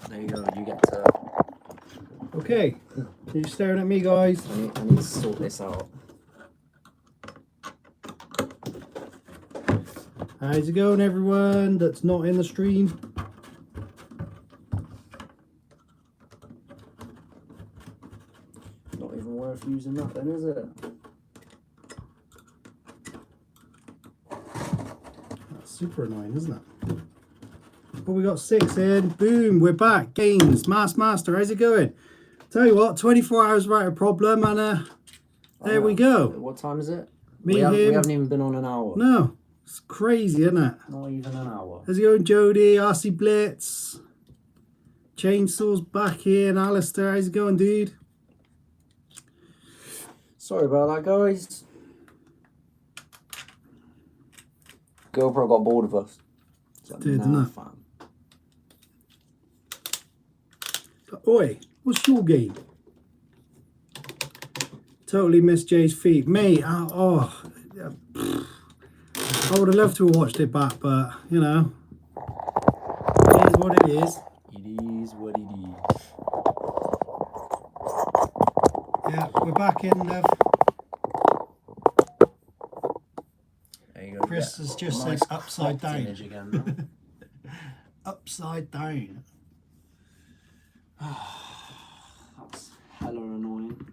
There you go. You get to. Okay. You're staring at me, guys. I need to sort this out. How's it going, everyone that's not in the stream? Not even worth using that then, is it? That's super annoying, isn't it? Well, we got 6 in. Boom, we're back. Games, Master, how's it going? Tell you what, 24 hours without a problem, and there we go. What time is it? We haven't even been on an hour. No, it's crazy, isn't it? Not even an hour. How's it going, Jody? RC Blitz. Chainsaw's back here, and Alistair, how's it going, dude? Sorry about that, guys. GoPro got bored of us. Did, didn't it? Oi, what's your game? Totally missed Jay's feet. Mate, I would have loved to have watched it back, but, you know, it is what it is. It is what it is. Yeah, we're back in, Dev. There you go. Chris has just nice said upside down. image again, Upside down. That's hella annoying.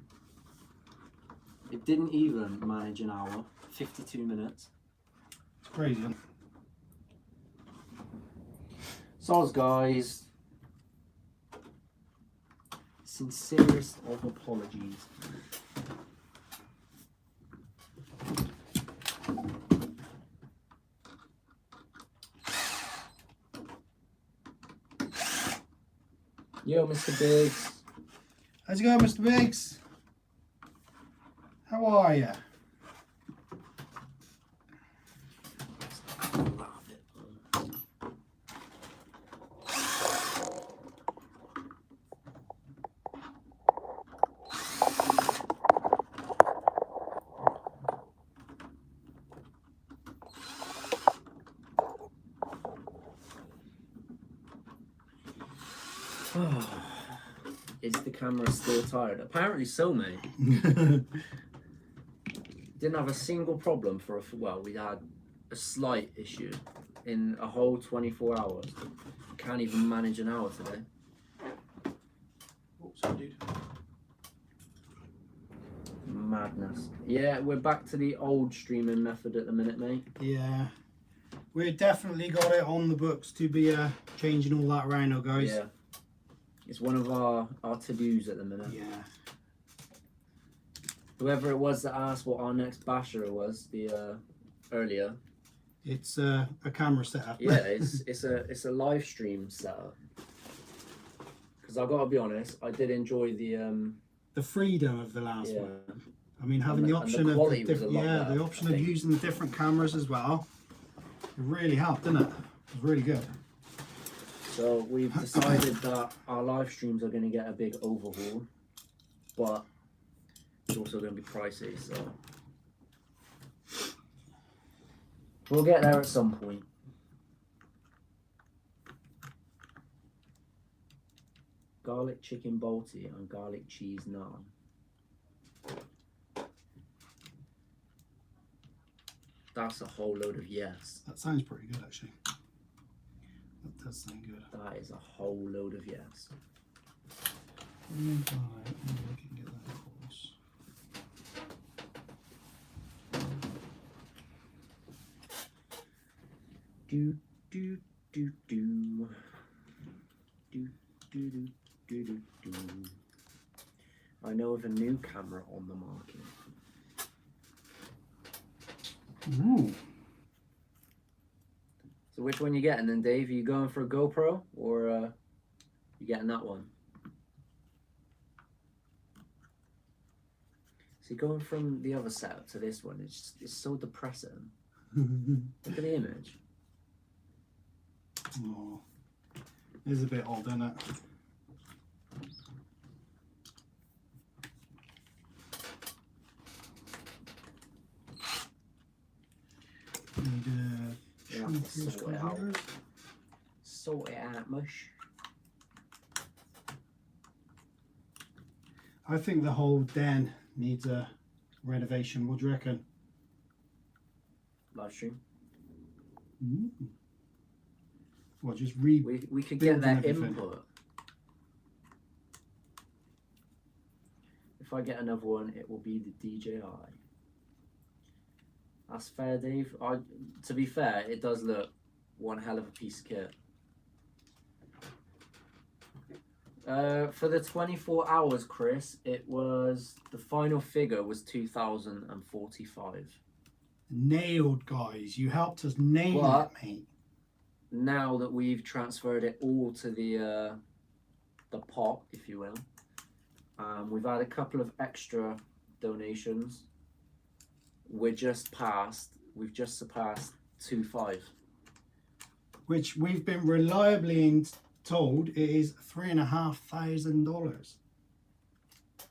It didn't even manage an hour. 52 minutes. It's crazy. Soz, guys. Sincerest of apologies. Yo, Mr. Biggs. How's it going, Mr. Biggs? How are you? Is the camera still tired? Apparently so, mate. Didn't have a single problem for well, we had a slight issue in a whole 24 hours. Can't even manage an hour today. Oh, sorry, dude. Madness. Yeah, we're back to the old streaming method at the minute, mate. Yeah. We've definitely got it on the books to be changing all that around now, guys. Yeah. It's one of our to-dos at the minute. Yeah. Whoever it was that asked what our next basher was earlier. It's a camera setup. Yeah, it's a live stream setup. Because I gotta be honest, I did enjoy the freedom of the last yeah. one. I mean, having the option of the option of using the different cameras as well. It really helped, didn't it? It was really good. So we've decided that our live streams are going to get a big overhaul, but it's also going to be pricey, so we'll get there at some point. Garlic chicken balti and garlic cheese naan. That's a whole load of yes. That sounds pretty good, actually. That does sound good. That is a whole load of yes. Maybe we can get that across. Do do do do do do do do do do. I know of a new camera on the market. Ooh. So which one you getting then, Dave? Are you going for a GoPro or you getting that one? See, going from the other setup to this one, it's so depressing. Look at the image. Oh, it's a bit odd, isn't it? Sort it out, mush. I think the whole den needs a renovation. What do you reckon? Live stream. Well, just We could get their everything. input. If I get another one, it will be the DJI. That's fair, Dave. To be fair, it does look one hell of a piece of kit. For the 24 hours, Chris, it was, the final figure was 2,045. Nailed, guys. You helped us nail What? it, mate. Now that we've transferred it all to the pot, if you will, we've had a couple of extra donations. We've just surpassed 2.5. Which we've been reliably told it is $3,500,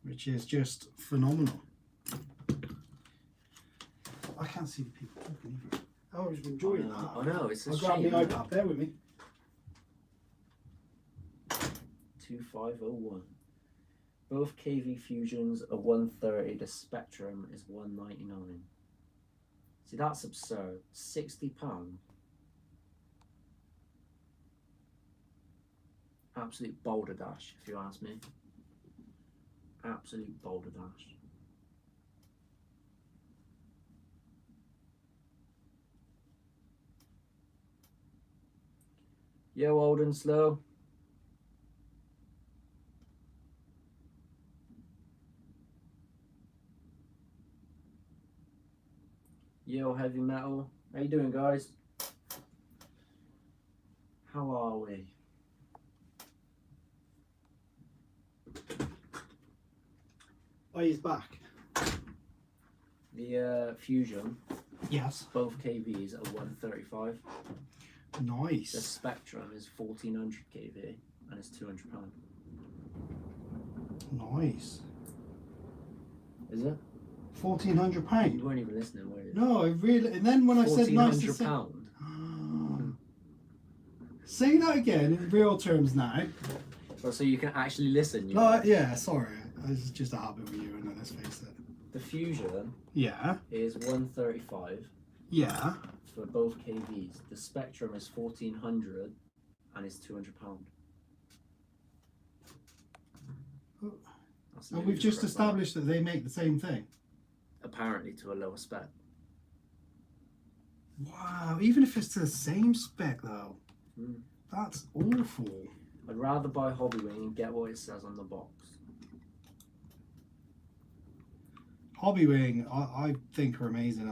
which is just phenomenal. I can't see the people talking either. I was enjoying that. I know, it's a I'll grab shame. the iPad there with me. 2501. Both KV Fusions are 130. The Spectrum is 199. See, that's absurd. £60. Absolute boulder dash, if you ask me. Absolute boulder dash. Yo, old and slow. Yo, heavy metal. How you doing, guys? How are we? Oh, he's back. The Fusion, Yes. both KVs are 135. The Nice. Spectrum is 1400 kV and it's £200. Nice. Is it? £1,400. You weren't even listening, were you? No, I really. And then when I said nice to say, £1,400. say that again in real terms now. Well, so you can actually listen. You No, know? yeah, sorry. It's just a habit with you, and let's face it. The Fusion Yeah. is 135 Yeah. for both KVs. The Spectrum is 1400 and it's £200. That's And we've just ludicrous, established that they make the same thing. apparently to a lower spec. Wow. Even if it's the same spec, though, that's awful. I'd rather buy Hobbywing and get what it says on the box. Hobbywing, I think are amazing.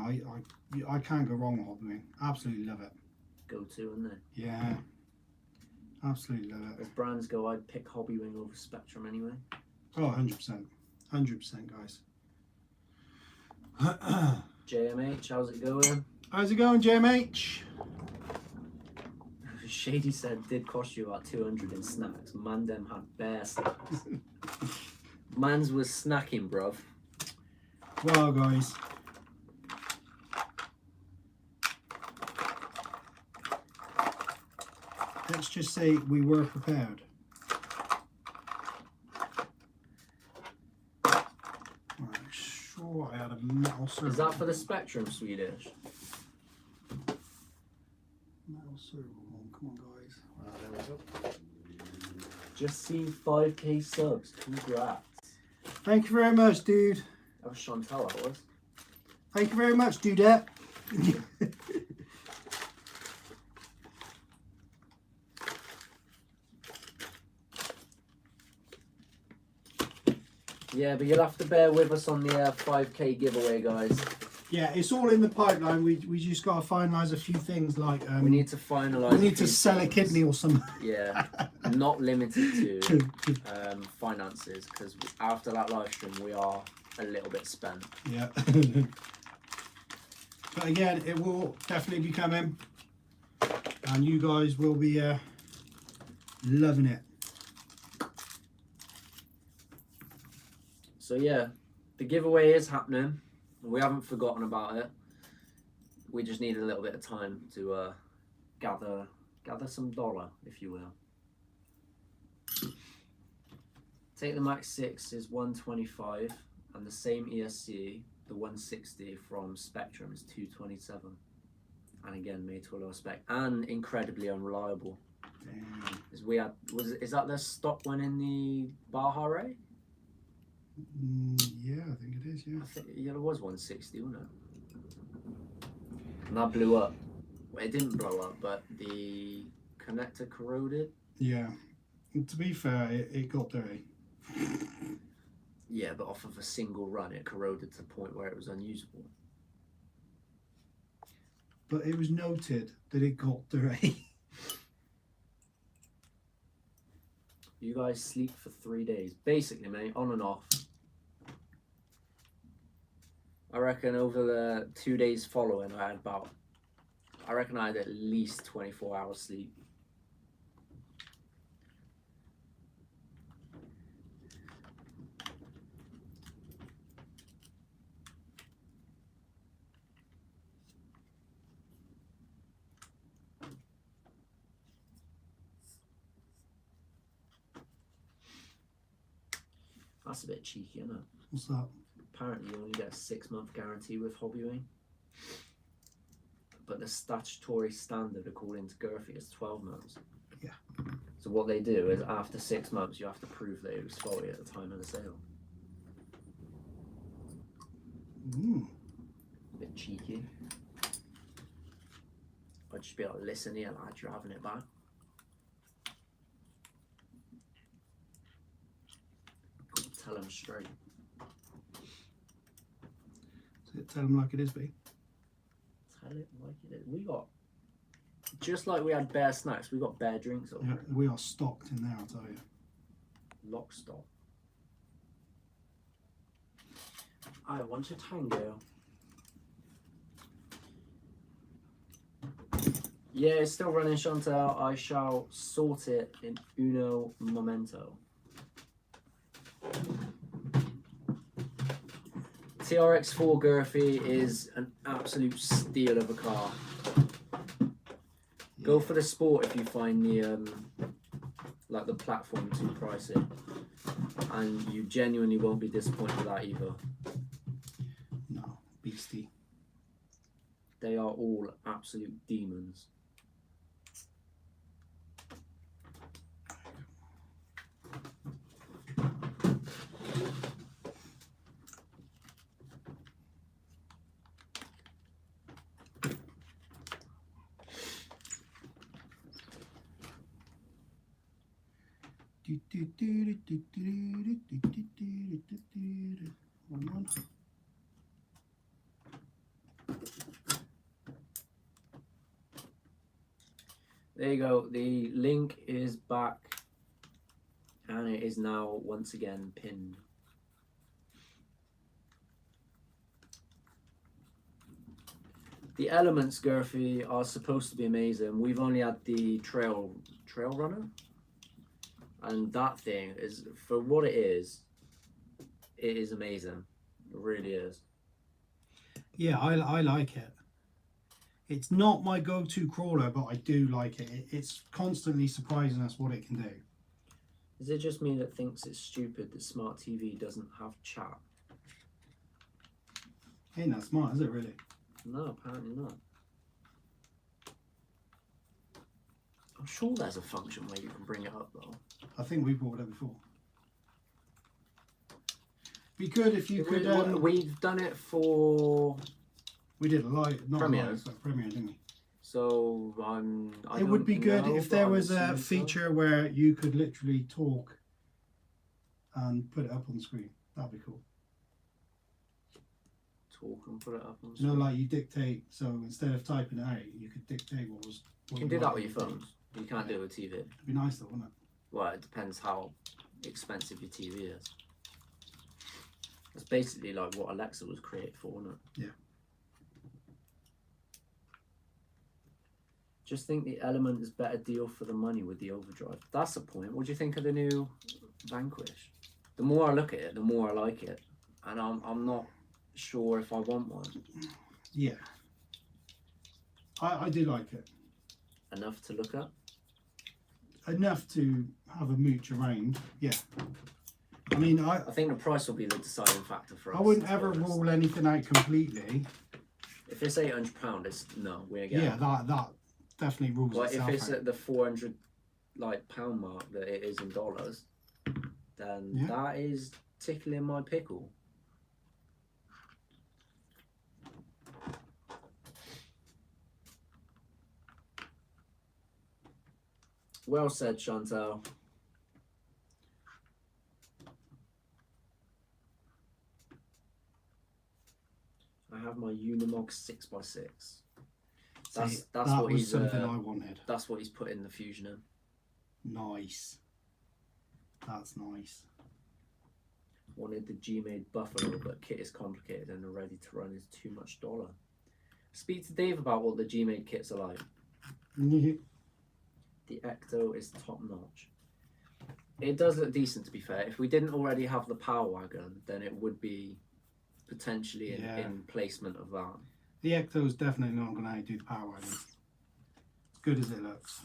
I can't go wrong with Hobbywing. Absolutely love it. Go to, isn't it? Yeah. Absolutely love As it. brands go, I'd pick Hobbywing over Spectrum anyway. Oh, 100%. 100%, guys. JMH, how's it going? How's it going, JMH? Shady said did cost you about 200 in snacks. Man, them had bare snacks. Man's was snacking, bruv. Well, guys. Let's just say we were prepared. Alright, sure, I had a metal servo. Is that for the Spectrum, Swedish? Metal servo one. Come on, guys. There we go. Just seen 5k subs. Congrats. Thank you very much, dude. That was Chantal, that was. Thank you very much, dudette. Yeah, but you'll have to bear with us on the 5k giveaway, guys. Yeah, it's all in the pipeline. We just got to finalise a few things like We need to finalise. we need to sell a kidney or something. Yeah, not limited to finances, because after that live stream we are a little bit spent. Yeah. But again, it will definitely be coming, and you guys will be loving it. So yeah, the giveaway is happening. We haven't forgotten about it. We just need a little bit of time to gather some dollar, if you will. Take the Max 6 is 125, and the same ESC, the 160 from Spectrum, is 227. And again, made to a lower spec and incredibly unreliable. Damn. Is that the stock one in the Baja Ray? Yeah, I think it is. Yeah. I think it was 160, wasn't it? And that blew up. Well, it didn't blow up, but the connector corroded. Yeah. And to be fair, it got dirty. Yeah, but off of a single run, it corroded to the point where it was unusable. But it was noted that it got dirty. You guys sleep for 3 days. Basically, mate, on and off. I reckon over the 2 days following, I had at least 24 hours sleep. That's a bit cheeky, isn't it? What's that? Apparently you only get a 6-month guarantee with hobbying. But the statutory standard, according to Gurphy, is 12 months. Yeah. So what they do is after 6 months, you have to prove that it was faulty at the time of the sale. A bit cheeky. I'd just be like, listen here, lad, you're having it back. Tell them straight. Tell them like it is, B. Tell it like it is. We got, just like we had bear snacks, we got bear drinks over Yeah, here. we are stocked in there, I'll tell you. Lock stock. I want a tango. Yeah, it's still running, Chantal. I shall sort it in uno momento. TRX4 Gurphy is an absolute steal of a car. Go for the Sport if you find the like the platform too pricey, and you genuinely won't be disappointed with that either. No, beastie. They are all absolute demons. There you go. The link is back, and it is now once again pinned. The elements, Gurphy, are supposed to be amazing. We've only had the trail runner, and that thing is, for what it is amazing. It really is. Yeah, I like it. It's not my go-to crawler, but I do like it. It's constantly surprising us what it can do. Is it just me that thinks it's stupid that smart TV doesn't have chat? Ain't that smart, is it really? No, apparently not. I'm sure there's a function where you can bring it up though. I think we brought it before. Be good if you could. We've done it for. We did a live, not Premiere. a live, but Premiere, didn't we? So it would be good if there was a feature where you could literally talk and put it up on the screen. That'd be cool. Talk and put it up on the You know, screen. like you dictate. So instead of typing it out, you could dictate what was. You can do that with your phones. You can't do it with TV. It'd be nice though, wouldn't it? Well, it depends how expensive your TV is. It's basically like what Alexa was created for, wasn't it? Yeah. Just think the Element is better deal for the money with the overdrive. That's the point. What do you think of the new Vanquish? The more I look at it, the more I like it, and I'm not sure if I want one. Yeah. I do like it. Enough to look at. Enough to have a mooch around, yeah. I mean, I think the price will be the deciding factor for us. I wouldn't to be ever honest. rule anything out completely. If it's £800, it's no, we're getting. Yeah, that definitely rules But if itself it's out. at the 400 pound mark that it is in dollars, then Yeah. that is tickling my pickle. Well said, Chantal. I have my Unimog 6x6. That's that what was he's something I wanted. that's what he's put in the Fusion in. Nice. That's nice. Wanted the G-made Buffalo, but kit is complicated and the ready to run is too much dollar. Speak to Dave about what the G-made kits are like. The Ecto is top notch. It does look decent, to be fair. If we didn't already have the Power Wagon, then it would be potentially in placement of that. The Ecto's definitely not going to outdo the Power Wagon. As good as it looks.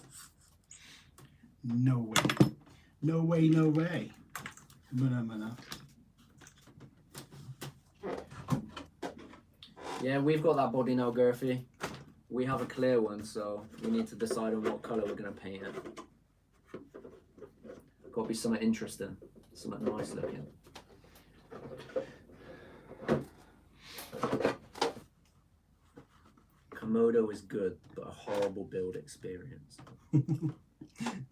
No way. No way, no way. Mana. Yeah, we've got that body now, Girthy. We have a clear one, so we need to decide on what colour we're going to paint it. Got to be something interesting, something nice looking. Komodo is good, but a horrible build experience.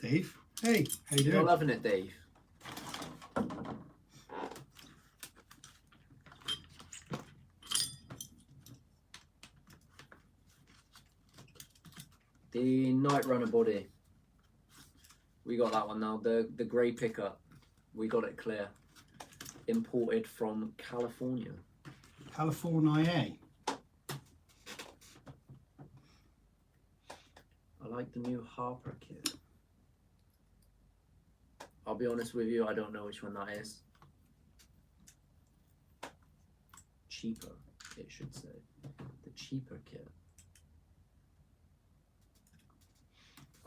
Dave, hey, how you You're doing? loving it, Dave. The Night Runner body. We got that one now. The grey pickup. We got it clear. Imported from California. California. I like the new Harper kit. I'll be honest with you, I don't know which one that is. Cheaper, it should say. The cheaper kit.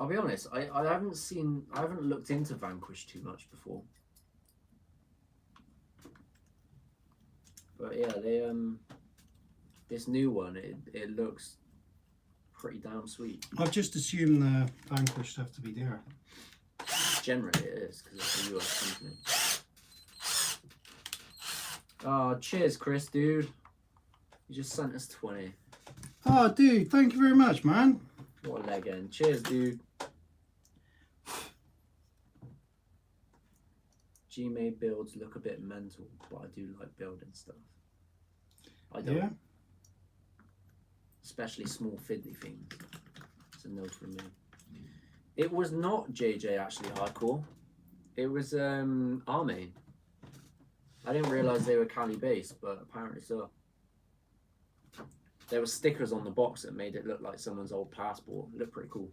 I'll be honest, I haven't looked into Vanquish too much before. But yeah, they this new one, it looks pretty damn sweet. I've just assumed the Vanquish stuff to be there. Generally it is, because it's a US company. Oh, cheers Chris, dude. You just sent us 20. Oh, dude, thank you very much, man. What a leg end. Cheers, dude. G-made builds look a bit mental, but I do like building stuff. I don't. Yeah. Especially small fiddly things. It's a no from me. It was not JJ actually hardcore. It was Armain. I didn't realise they were Cali based, but apparently so. There were stickers on the box that made it look like someone's old passport. It looked pretty cool.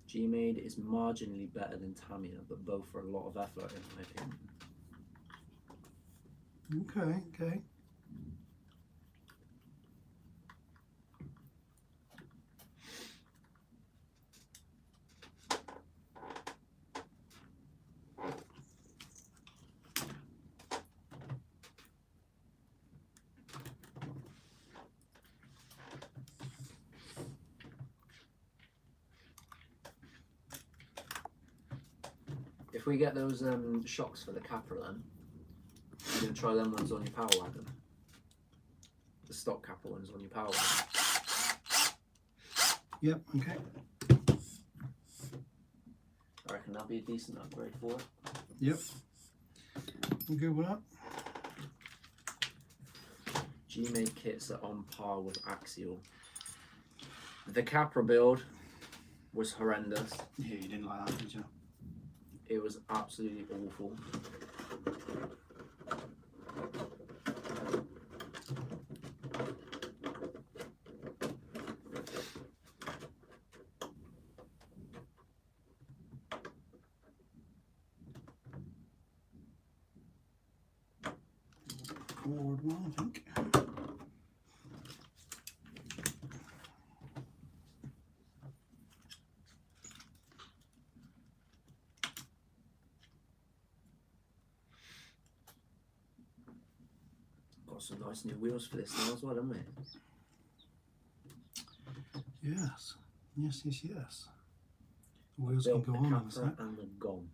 G-made is marginally better than Tamiya, but both are a lot of effort in my opinion. Okay. If we get those shocks for the Capra then, you're going to try them ones on your Power Wagon. The stock Capra ones on your Power Wagon. Yep, okay. I reckon that'd be a decent upgrade for it. Yep. I'm good with that. G-made kits are on par with Axial. The Capra build was horrendous. Yeah, you didn't like that, did you? It was absolutely awful. Forward one, I think. got some nice new wheels for this now as well, haven't we? Yes. Yes, yes, yes. The wheels can Built go the on in a Capra sec. and the Gom.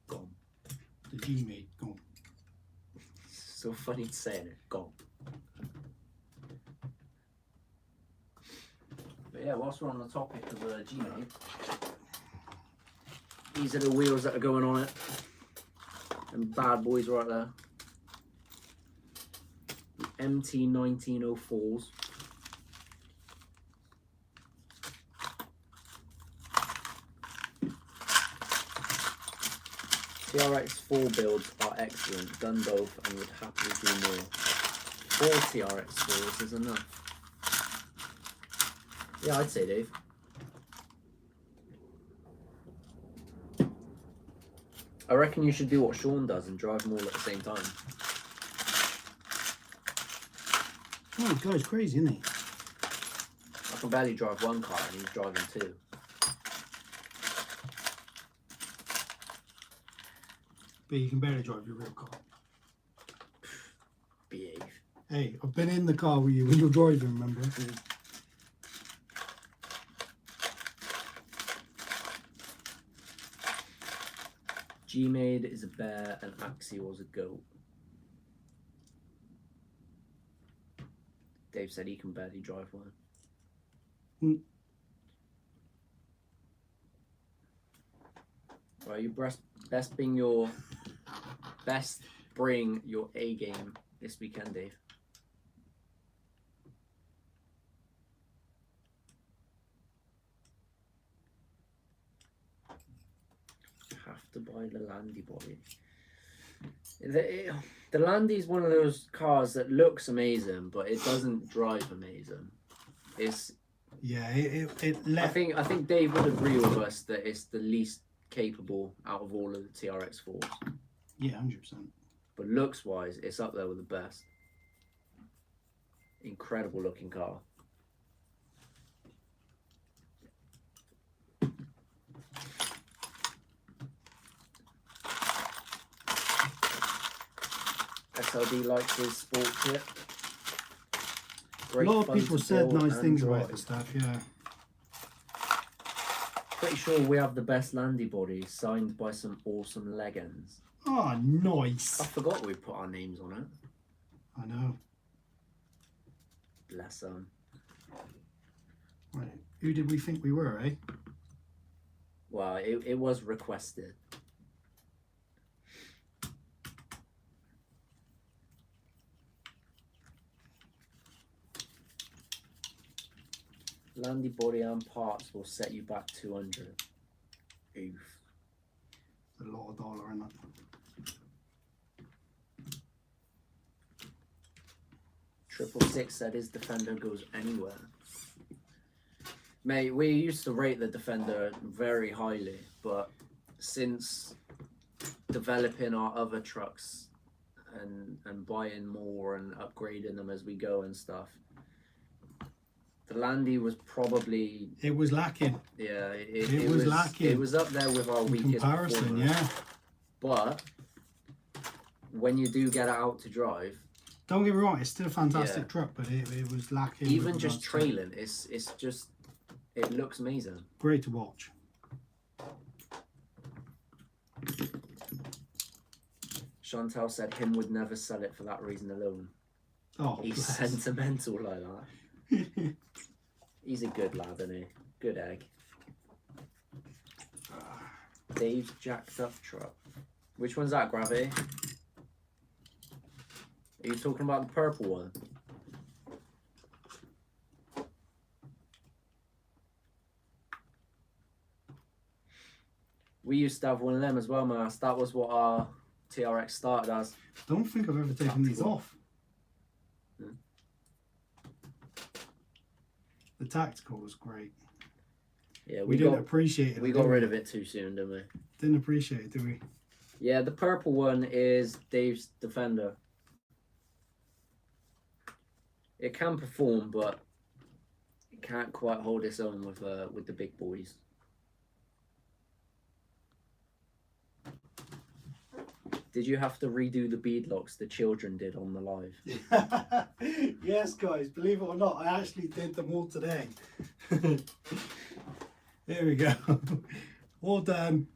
Gom. The G-made go. So funny saying it. Gom. But yeah, whilst we're on the topic of G-made, these are the wheels that are going on it. And bad boys right there. The MT 1904s. TRX4 builds are excellent, done both and would happily do more. 4 TRX4s is enough. Yeah, I'd say, Dave. I reckon you should do what Sean does and drive them all at the same time. Oh, the guy's crazy, isn't he? I can barely drive one car and he's driving two. But you can barely drive your real car. Behave. Hey, I've been in the car with you when you're driving, remember? G-Made is a bear and Axial's a goat. Dave said he can barely drive one. Right, you best bring your A game this weekend, Dave. You have to buy the Landy body. The Landy is one of those cars that looks amazing, but it doesn't drive amazing. It's I think Dave would agree with us that it's the least capable out of all of the TRX4s. Yeah, 100%. But looks wise, it's up there with the best. Incredible looking car. SLD likes his sport kit. Great a lot of fun people to said build nice and things drive. about the stuff, yeah. Pretty sure we have the best Landy body signed by some awesome legends. Oh, nice. I forgot we put our names on it. I know. Bless them. Right. Who did we think we were, eh? Well, it was requested. Landy body and parts will set you back 200. Oof. There's a lot of dollar in that. Triple Six said his Defender goes anywhere. Mate, we used to rate the Defender very highly, but since developing our other trucks and buying more and upgrading them as we go and stuff, the Landy was probably... It was lacking. Yeah, it was lacking. It was up there with our weakest comparison, performance. yeah. But when you do get it out to drive... Don't get me wrong, it's still a fantastic truck, but it was lacking. Even just trailing, it's just... It looks amazing. Great to watch. Chantal said him would never sell it for that reason alone. Oh, He's bless. sentimental like that. He's a good lad, isn't he? Good egg. Dave's jacked up truck. Which one's that, Gravity? Are you talking about the purple one? We used to have one of them as well, Mars. That was what our TRX started as. Don't think I've ever taken these off. Hmm. The tactical was great. Yeah, we didn't appreciate it. We got rid of it too soon, didn't we? Didn't appreciate it, did we? Yeah, the purple one is Dave's Defender. It can perform, but it can't quite hold its own with the big boys. Did you have to redo the beadlocks the children did on the live? Yes, guys, believe it or not, I actually did them all today. There we go. All done.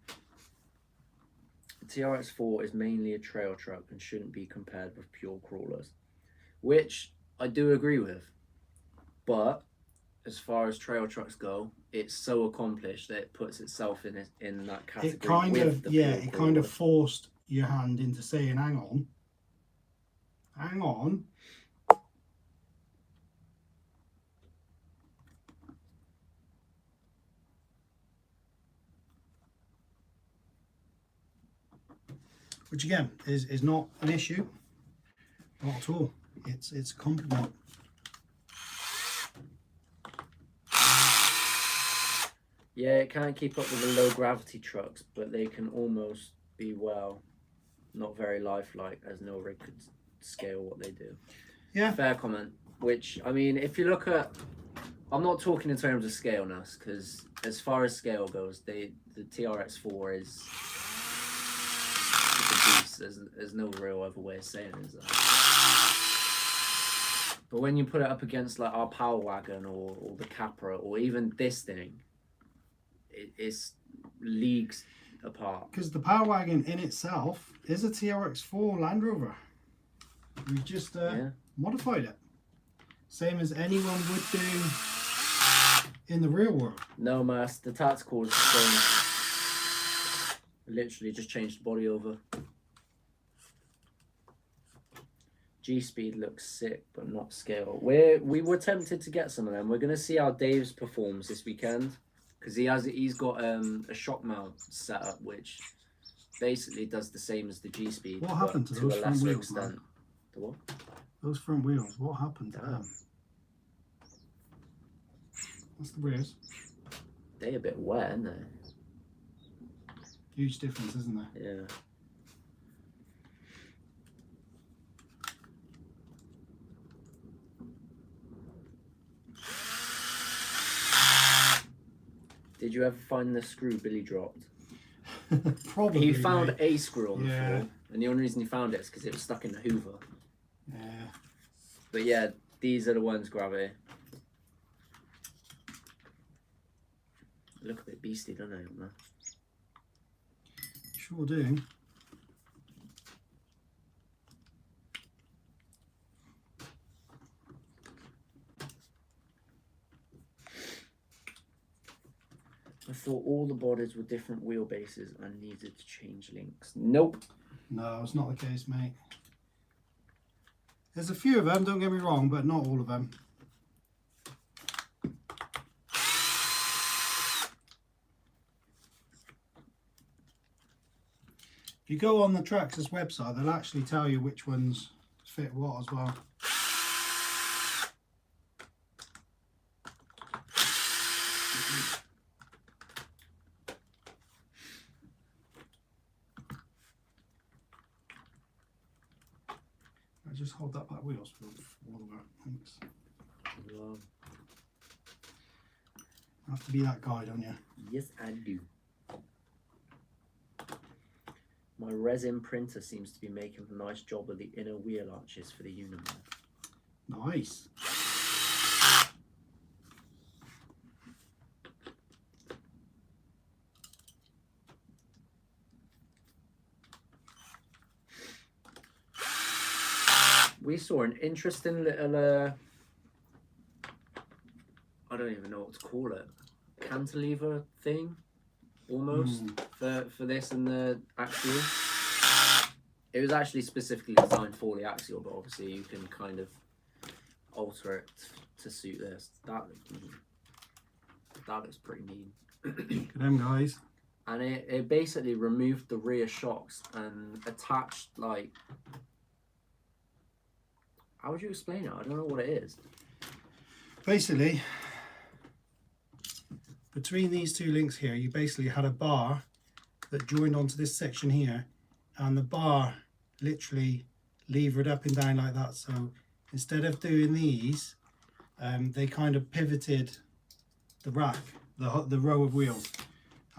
The TRX4 is mainly a trail truck and shouldn't be compared with pure crawlers, which I do agree with. But as far as trail trucks go, it's so accomplished that it puts itself in that category. It kind with of, the yeah, pure it kind of crawlers. forced your hand into saying, hang on. Which again is not an issue, not at all. It's a compliment. Yeah, it can't keep up with the low gravity trucks, but they can almost be, well, not very lifelike, as no rig could scale what they do. Yeah. Fair comment. Which, I mean, if you look at, I'm not talking in terms of scaleness, because as far as scale goes, the TRX4 is a beast. There's no real other way of saying it, is there? But when you put it up against like our Power Wagon or the Capra or even this thing, it's leagues apart. Because the Power Wagon in itself is a TRX4 Land Rover. We've just modified it. Same as anyone would do in the real world. No, Mass, the tactical is the same. Literally just changed the body over. G-Speed looks sick, but not scale. We were tempted to get some of them. We're going to see how Dave's performs this weekend. Because he's got a shock mount set up, which basically does the same as the G-Speed. What happened to those front wheels, man? The what? Those front wheels, what happened to them? That's the rears. They're a bit wet, aren't they? Huge difference, isn't there? Yeah. Did you ever find the screw Billy dropped? Probably. He found mate. a screw on the floor, and the only reason he found it is because it was stuck in the Hoover. Yeah. But yeah, these are the ones, Gravity. Look a bit beastly, don't they? Sure do. I thought all the bodies were different wheelbases and needed to change links. Nope. No, it's not the case, mate. There's a few of them, don't get me wrong, but not all of them. If you go on the Traxxas website, they'll actually tell you which ones fit what as well. Just hold that back wheels for all of that. Thanks. Well, You have to be that guy, don't you? yes, I do. My resin printer seems to be making a nice job of the inner wheel arches for the Unimog. Nice. We saw an interesting little, I don't even know what to call it, cantilever thing, almost, for this and the Axial. It was actually specifically designed for the Axial, but obviously you can kind of alter it to suit this. That looks pretty mean. Look at them guys. And it basically removed the rear shocks and attached, like, how would you explain it? I don't know what it is. Basically, between these two links here, you basically had a bar that joined onto this section here, and the bar literally levered up and down like that. So instead of doing these, they kind of pivoted the rack, the row of wheels,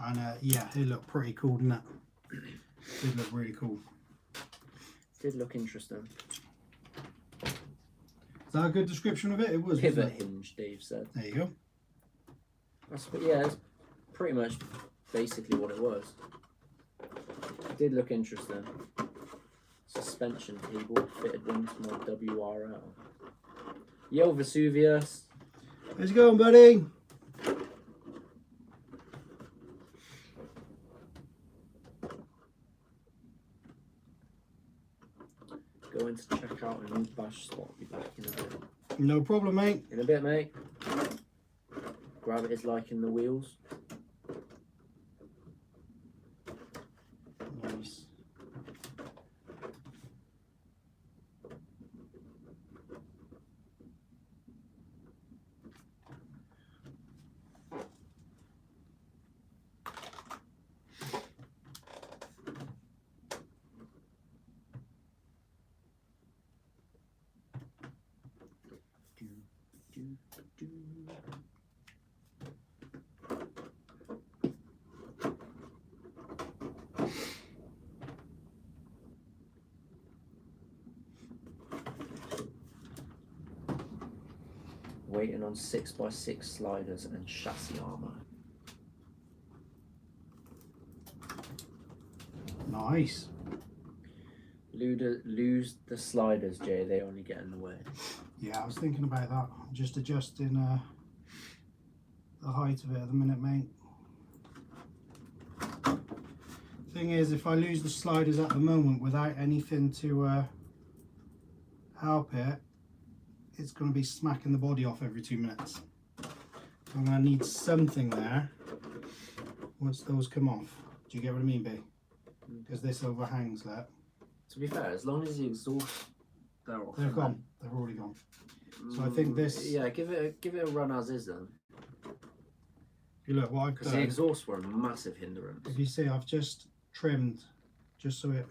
and yeah, it looked pretty cool, didn't it? It looked really cool. Did look interesting. Is that a good description of it? It was. Pivot wasn't it? hinge, Dave said. There you go. That's yeah, it's pretty much basically what it was. Did look interesting. Suspension cable fitted once more WRL. Yo, Vesuvius. How's it going, buddy? Going to check out a new bash spot. Be back in a bit. No problem, mate. In a bit, mate. Gravity's liking the wheels. Nice. Waiting on 6x6 sliders and chassis armor. Nice. Lose the sliders, Jay. They only get in the way. Yeah, I was thinking about that. Just adjusting the height of it at the minute, mate. Thing is, if I lose the sliders at the moment without anything to help it, it's going to be smacking the body off every 2 minutes. So I'm going to need something there once those come off. Do you get what I mean, B? Because this overhangs that. To be fair, as long as the exhaust, they're off. They're gone. They're already gone. So I think this. Yeah, give it a run as is then. If you look, what I've Because done. the exhausts were a massive hindrance. If you see, I've just trimmed just so it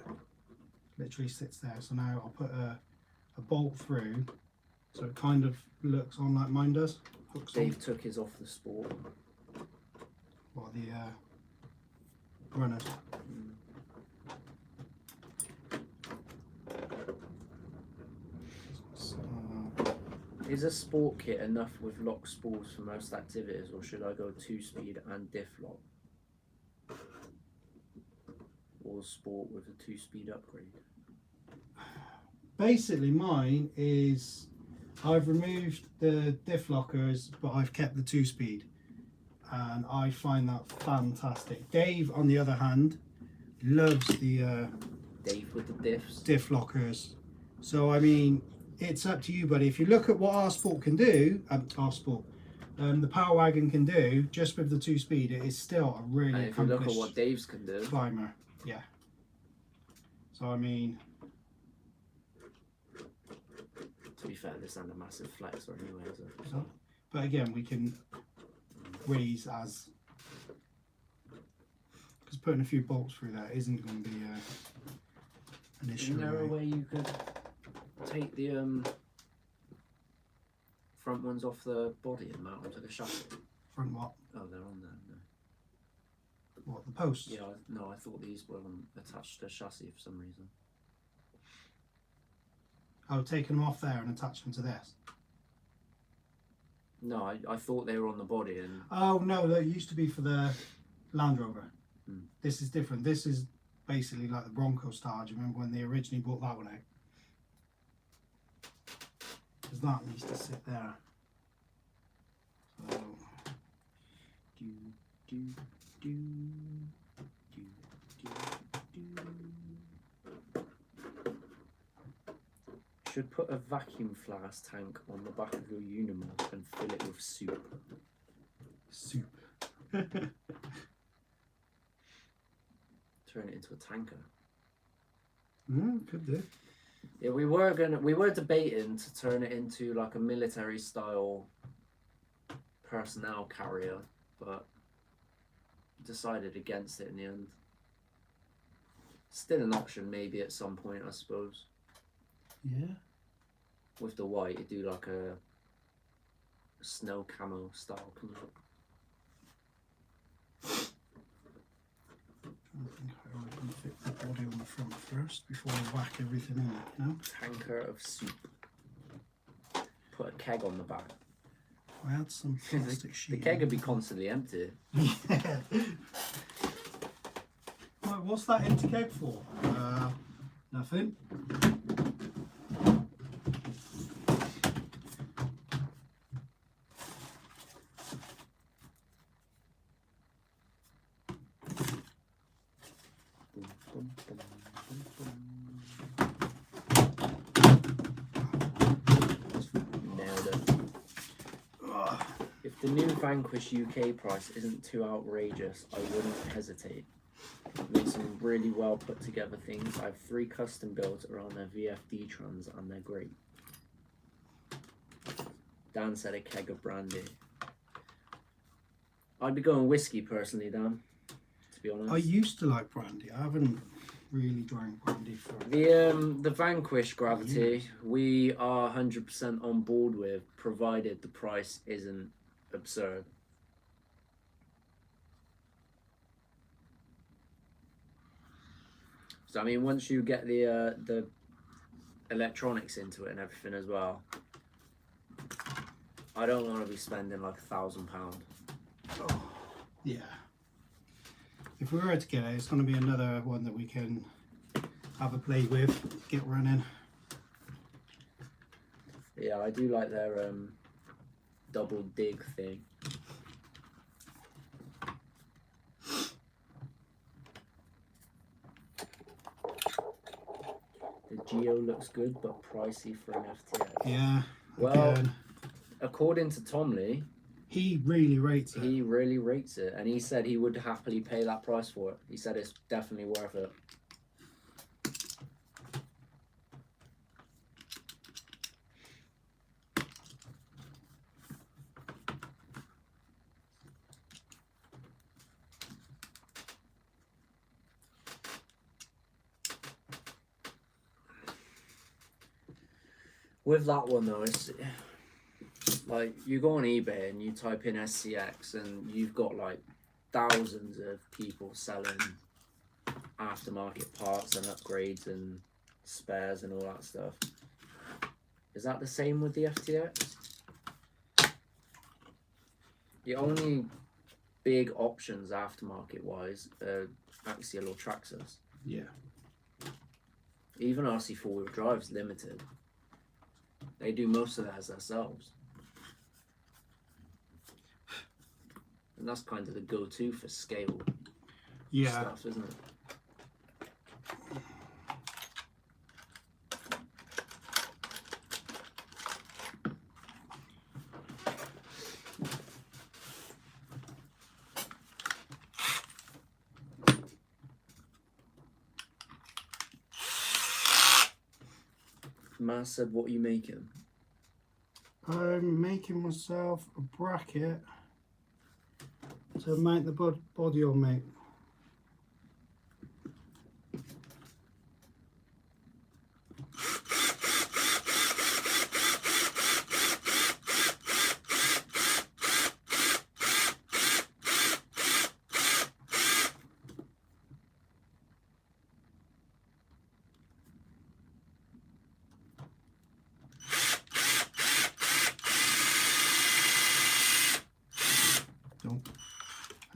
literally sits there. So now I'll put a bolt through so it kind of looks on like mine does. Hooks on. Dave took his off the sport. What, the runners. Is a sport kit enough with lock spools for most activities, or should I go 2-speed and diff lock? Or sport with a 2-speed upgrade? Basically, mine is I've removed the diff lockers, but I've kept the 2-speed, and I find that fantastic. Dave, on the other hand, loves the Dave with the diffs. diff lockers. So I mean, it's up to you, buddy. If you look at what our sport can do, the Power Wagon can do just with the 2-speed, it is still a really And if you look at accomplished what Dave's can do, climber. Yeah. So I mean, to be fair, this isn't a massive flexor anyway, is it? so, but again, we can raise as because putting a few bolts through that isn't going to be an issue. Isn't there a really. way you could take the front ones off the body and mount onto the chassis? Front what? Oh, they're on there. No. What, the posts? Yeah, no, I thought these were attached to the chassis for some reason. Oh, taking them off there and attaching them to this. No, I thought they were on the body and Oh no, that used to be for the Land Rover. Hmm. This is different. This is basically like the Bronco style. Do you remember when they originally brought that one out? Because that needs to sit there. So, do do do do do do. Should put a vacuum flask tank on the back of your Unimog and fill it with soup. soup. Turn it into a tanker. Could do. Yeah, we were debating to turn it into like a military style personnel carrier, but decided against it in the end. Still an option maybe at some point, I suppose. Yeah. With the white, you do like a snow camo style. Can you? I think I always want to fit the body on the front first before I whack everything in it, you know? Tanker of soup. Put a keg on the back. I had some plastic sheet. The keg would be constantly empty. Yeah. Right, what's that empty keg for? Nothing. Nailed it. If the new Vanquish UK price isn't too outrageous, I wouldn't hesitate. Made some really well put together things. I have 3 custom builds around their VFD trans and they're great. Dan said a keg of brandy. I'd be going whiskey personally, Dan, to be honest. I used to like brandy. I haven't really drank brandy for the Vanquish Gravity we are 100% on board with, provided the price isn't absurd. So I mean, once you get the electronics into it and everything as well, I don't want to be spending like £1,000. Oh, yeah. If we were to get it, it's going to be another one that we can have a play with, get running. Yeah, I do like their double dig thing. The Geo looks good, but pricey for an FTX. Yeah. Well, again, according to Tom Lee, he really rates it. he really rates it, and he said he would happily pay that price for it. He said it's definitely worth it. With that one though, it's like you go on eBay and you type in SCX and you've got like thousands of people selling aftermarket parts and upgrades and spares and all that stuff. Is that the same with the FTX? The only big options aftermarket wise are axial or Traxxas. Yeah. Even RC four-wheel drive's limited. They do most of that as themselves. And that's kind of the go-to for scale stuff, isn't it? Matt said, what are you making? I'm making myself a bracket to mount the body on, mate.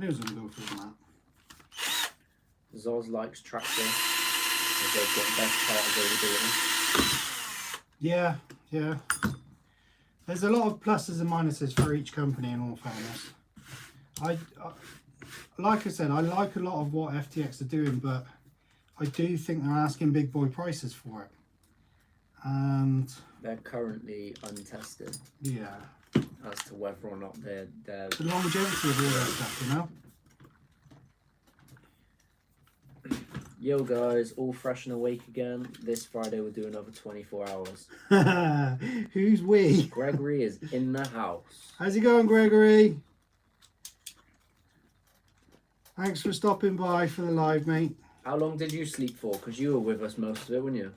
I knew I was going to go for that. Zoz likes Tractor. They've got best part availability. Yeah, yeah. There's a lot of pluses and minuses for each company in all fairness. I like I said, I like a lot of what FTX are doing, but I do think they're asking big boy prices for it. And they're currently untested. Yeah. As to whether or not they're the longevity of all that stuff, you know? Yo guys, all fresh and awake again. This Friday we'll do another 24 hours. Who's we? Gregory is in the house. How's it going, Gregory? Thanks for stopping by for the live, mate. How long did you sleep for? Because you were with us most of it, weren't you?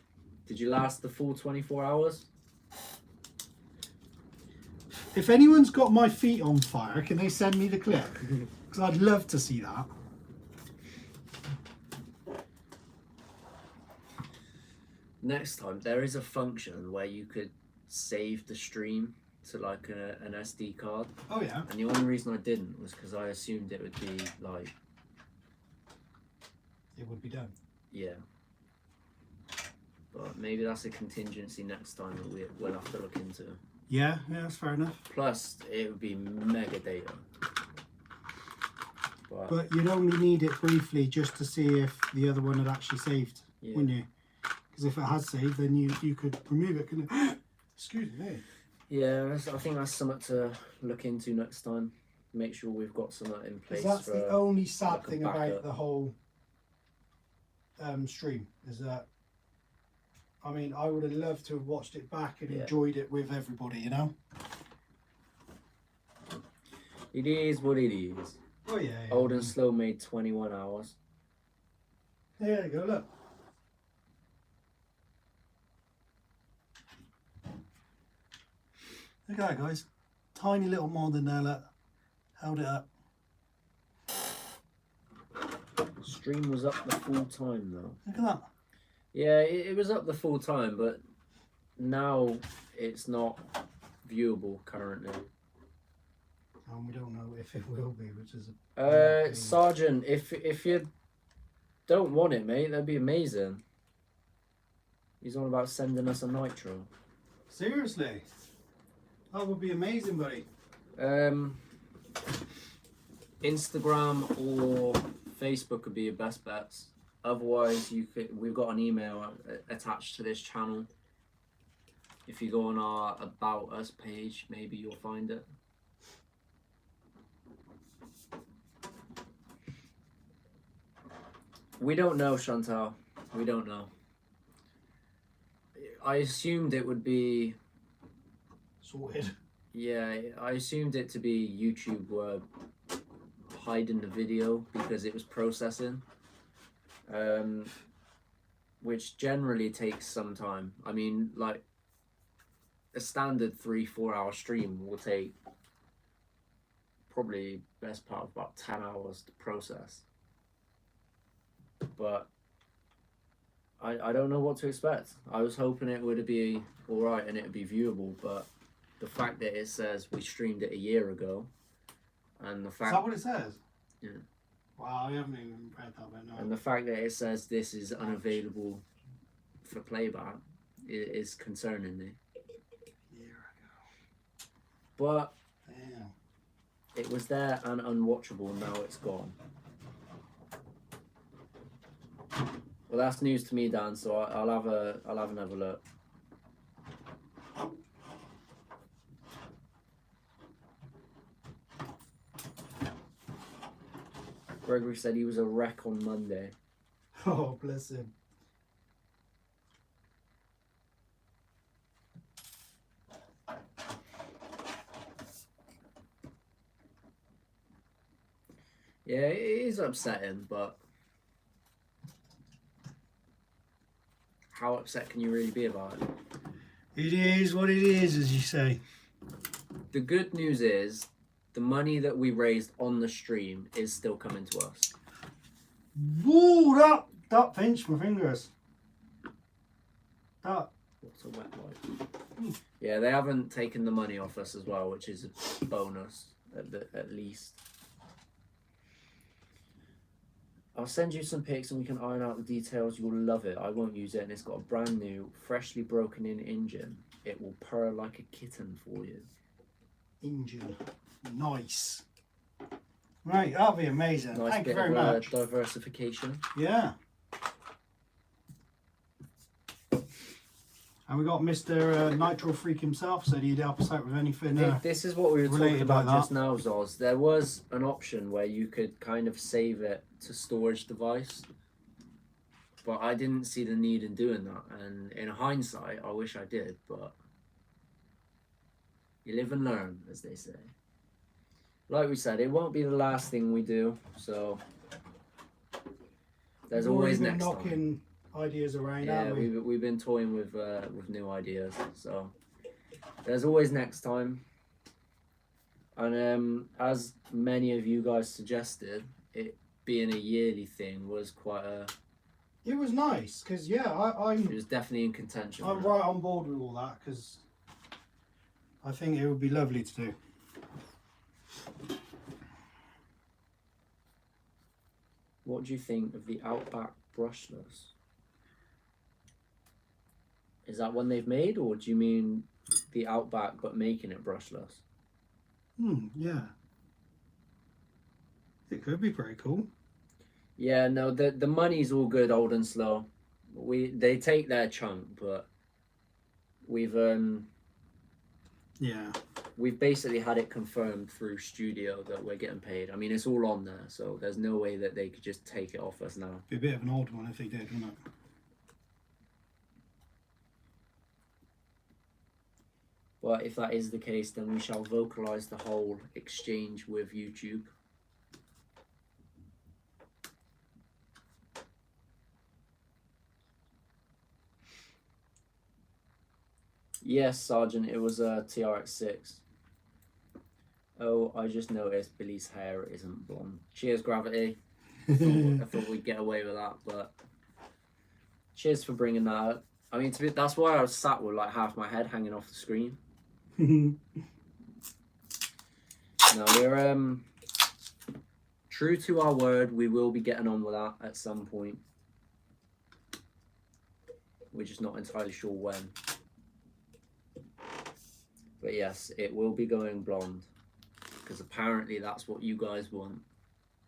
Did you last the full 24 hours? If anyone's got my feet on fire, can they send me the clip? Because I'd love to see that. next time there is a function where you could save the stream to like an SD card. Oh yeah. And the only reason I didn't was because I assumed it would be like. It would be done. Yeah. But maybe that's a contingency next time that we'll have to look into. Yeah, that's fair enough. Plus, it would be mega data. But you'd only need it briefly just to see if the other one had actually saved, wouldn't you? Because if it has saved, then you could remove it, couldn't you? Excuse me. Yeah, I think that's something to look into next time. Make sure we've got something in place. That's the only sad like thing about the whole stream, is that, I mean, I would have loved to have watched it back and enjoyed it with everybody, you know? It is what it is. Oh yeah. Old and Slow made 21 hours. There you go, look. Look at that, guys. Tiny little mod in there, look. Held it up. Stream was up the full time though. Look at that. Yeah, it was up the full time, but now it's not viewable currently. And we don't know if it will be, which is Sergeant, if you don't want it, mate, that'd be amazing. He's on about sending us a nitro. Seriously? That would be amazing, buddy. Instagram or Facebook would be your best bets. Otherwise, we've got an email attached to this channel. If you go on our About Us page, maybe you'll find it. We don't know, Chantal. We don't know. I assumed it would be... Sorted. Yeah, I assumed it to be YouTube were hiding the video because it was processing. Which generally takes some time. I mean, like, a standard 3-4 hour stream will take probably best part of about 10 hours to process. But I don't know what to expect. I was hoping it would be alright and it would be viewable, but the fact that it says we streamed it a year ago, and the fact... Is that what it says? Yeah. Wow, I haven't even read that bit, no. And the fact that it says this is unavailable for playback is concerning me. A year ago. But damn, it was there and unwatchable, now it's gone. Well, that's news to me, Dan, so I'll have another look. Gregory said he was a wreck on Monday. Oh, bless him. Yeah, it is upsetting, but how upset can you really be about it? It is what it is, as you say. The good news is the money that we raised on the stream is still coming to us. Whoa, that pinched my fingers. That. What's a wet wipe? Yeah, they haven't taken the money off us as well, which is a bonus at least. I'll send you some pics and we can iron out the details. You'll love it. I won't use it, and it's got a brand new, freshly broken in engine. It will purr like a kitten for you. Engine. Nice. Right, that'll be amazing. Nice Thank bit you very of much. Diversification. Yeah. And we got Mr. Nitro Freak himself, said he'd help us out with anything. This is what we were talking related about like just that. now, Zoz. There was an option where you could kind of save it to storage device, but I didn't see the need in doing that. And in hindsight, I wish I did, but you live and learn, as they say. Like we said, it won't be the last thing we do, so there's always been next knocking time. ideas around, Yeah, haven't we? we've been toying with new ideas, so there's always next time. And as many of you guys suggested, it being a yearly thing was quite It was nice because It was definitely in contention. I'm right on board with all that because I think it would be lovely to do. What do you think of the Outback brushless? Is that one they've made, or do you mean the Outback but making it brushless? Yeah. It could be pretty cool. Yeah, no, the money's all good, old and slow. They take their chunk, but we've basically had it confirmed through studio that we're getting paid. I mean, it's all on there, so there's no way that they could just take it off us now. Be a bit of an odd one if they did, wouldn't it? But if that is the case, then we shall vocalize the whole exchange with YouTube. Yes, Sergeant, it was a TRX6. Oh, I just noticed Billy's hair isn't blonde. Cheers, Gravity. I thought we'd get away with that, but cheers for bringing that up. I mean, that's why I was sat with like half my head hanging off the screen. No, we're true to our word. We will be getting on with that at some point. We're just not entirely sure when. But yes, it will be going blonde. Because apparently that's what you guys want.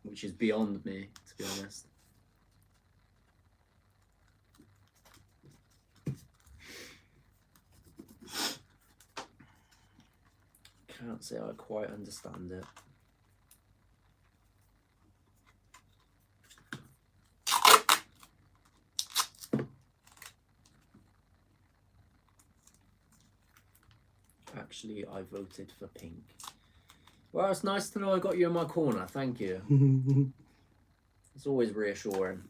Which is beyond me, to be honest. Can't say I quite understand it. Actually, I voted for pink. Well, it's nice to know I got you in my corner. Thank you. It's always reassuring.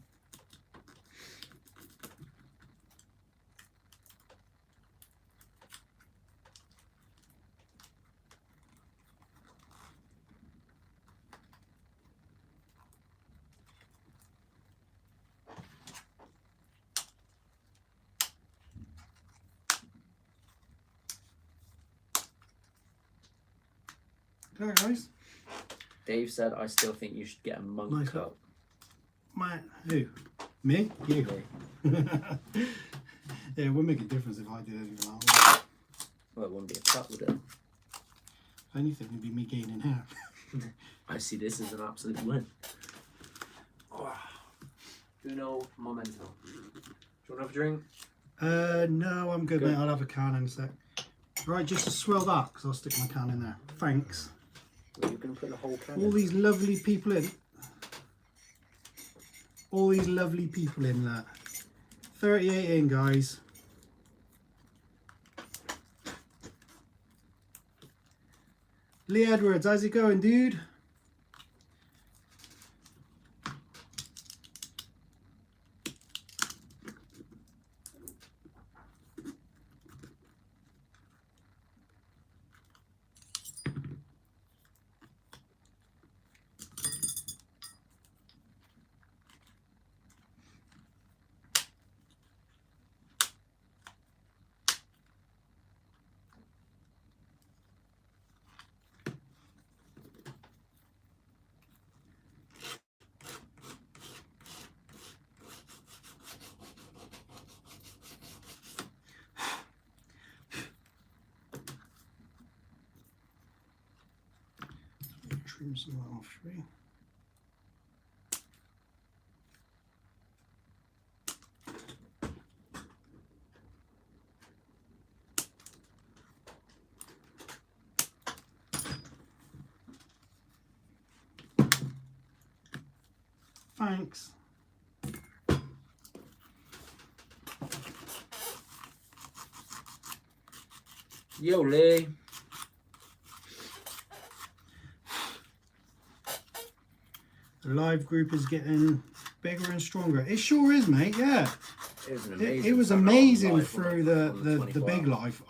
Alright, guys. Dave said, I still think you should get a monk cup. Who? Me? You? Me. Yeah, it would make a difference if I did anything else. Well, it wouldn't be a cup, would it? If anything, it'd be me gaining hair. I see this as an absolute win. Oh. Uno momento. Do you want to have a drink? No, I'm good, mate. I'll have a can in a sec. Right, just to swell that, because I'll stick my can in there. Thanks. Well, you're going to put the whole can All in. these lovely people in. All these lovely people in there. 38 in, guys. Lee Edwards, how's it going, dude? Trim some of that off, shall we? Thanks. Yo, Lee. The live group is getting bigger and stronger. It sure is, mate. Yeah. It was amazing through the big life.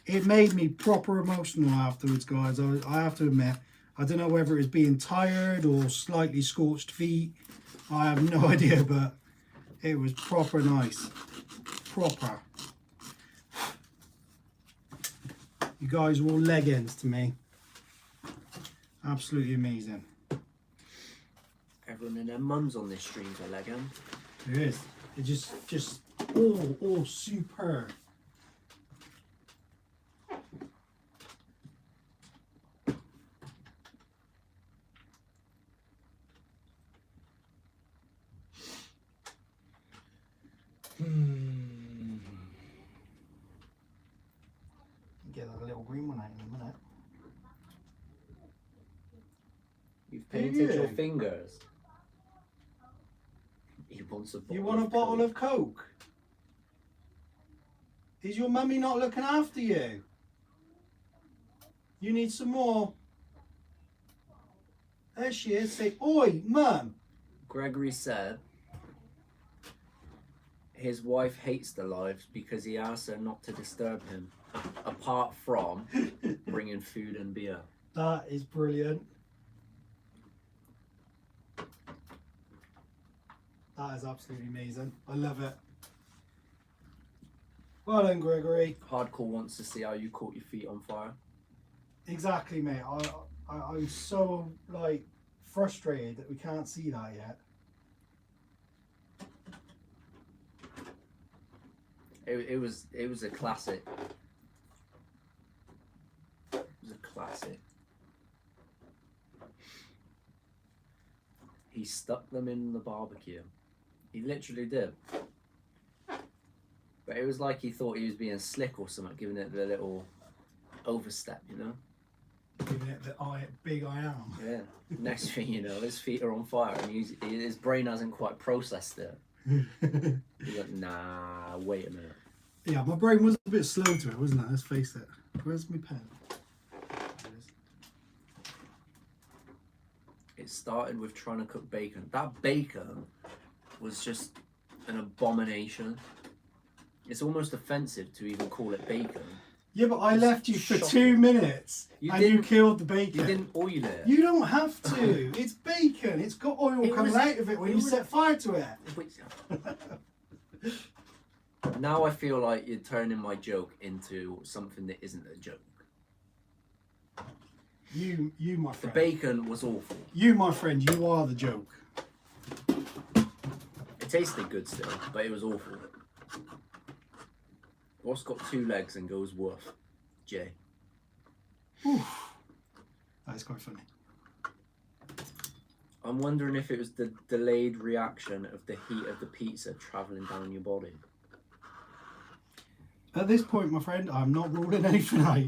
It made me proper emotional afterwards, guys. I have to admit. I don't know whether it was being tired or slightly scorched feet. I have no idea, but It was proper nice. Proper. You guys are all legends to me. Absolutely amazing. Everyone and their mums on this stream's a legend. It is. It just all superb. Get that little green one out in a minute. You've painted your fingers. He wants a bottle. You want a bottle of Coke? Is your mummy not looking after you? You need some more. There she is. Say, oi, mum. Gregory said his wife hates the lives because he asks her not to disturb him, apart from bringing food and beer. That is brilliant. That is absolutely amazing. I love it. Well done, Gregory. Hardcore wants to see how you caught your feet on fire. Exactly, mate. I'm so like frustrated that we can't see that yet. It was a classic. It was a classic. He stuck them in the barbecue. He literally did. But it was like he thought he was being slick or something, giving it the little overstep, you know? Giving it the big I am. Yeah. Next thing you know, his feet are on fire and his brain hasn't quite processed it. He's like, nah, wait a minute. Yeah, my brain was a bit slow to it, wasn't it? Let's face it. Where's my pen? It started with trying to cook bacon. That bacon was just an abomination. It's almost offensive to even call it bacon. Yeah, but I left you for Shocking. 2 minutes and you killed the bacon. You didn't oil it. You don't have to. It's bacon. It's got oil coming out of it when you set fire to it. Now I feel like you're turning my joke into something that isn't a joke. You, my The friend. bacon was awful. You, my friend, you are the joke. It tasted good still, but it was awful. What's got 2 legs and goes woof? Jay. Oof. That is quite funny. I'm wondering if it was the delayed reaction of the heat of the pizza travelling down your body. At this point, my friend, I'm not ruling anything out.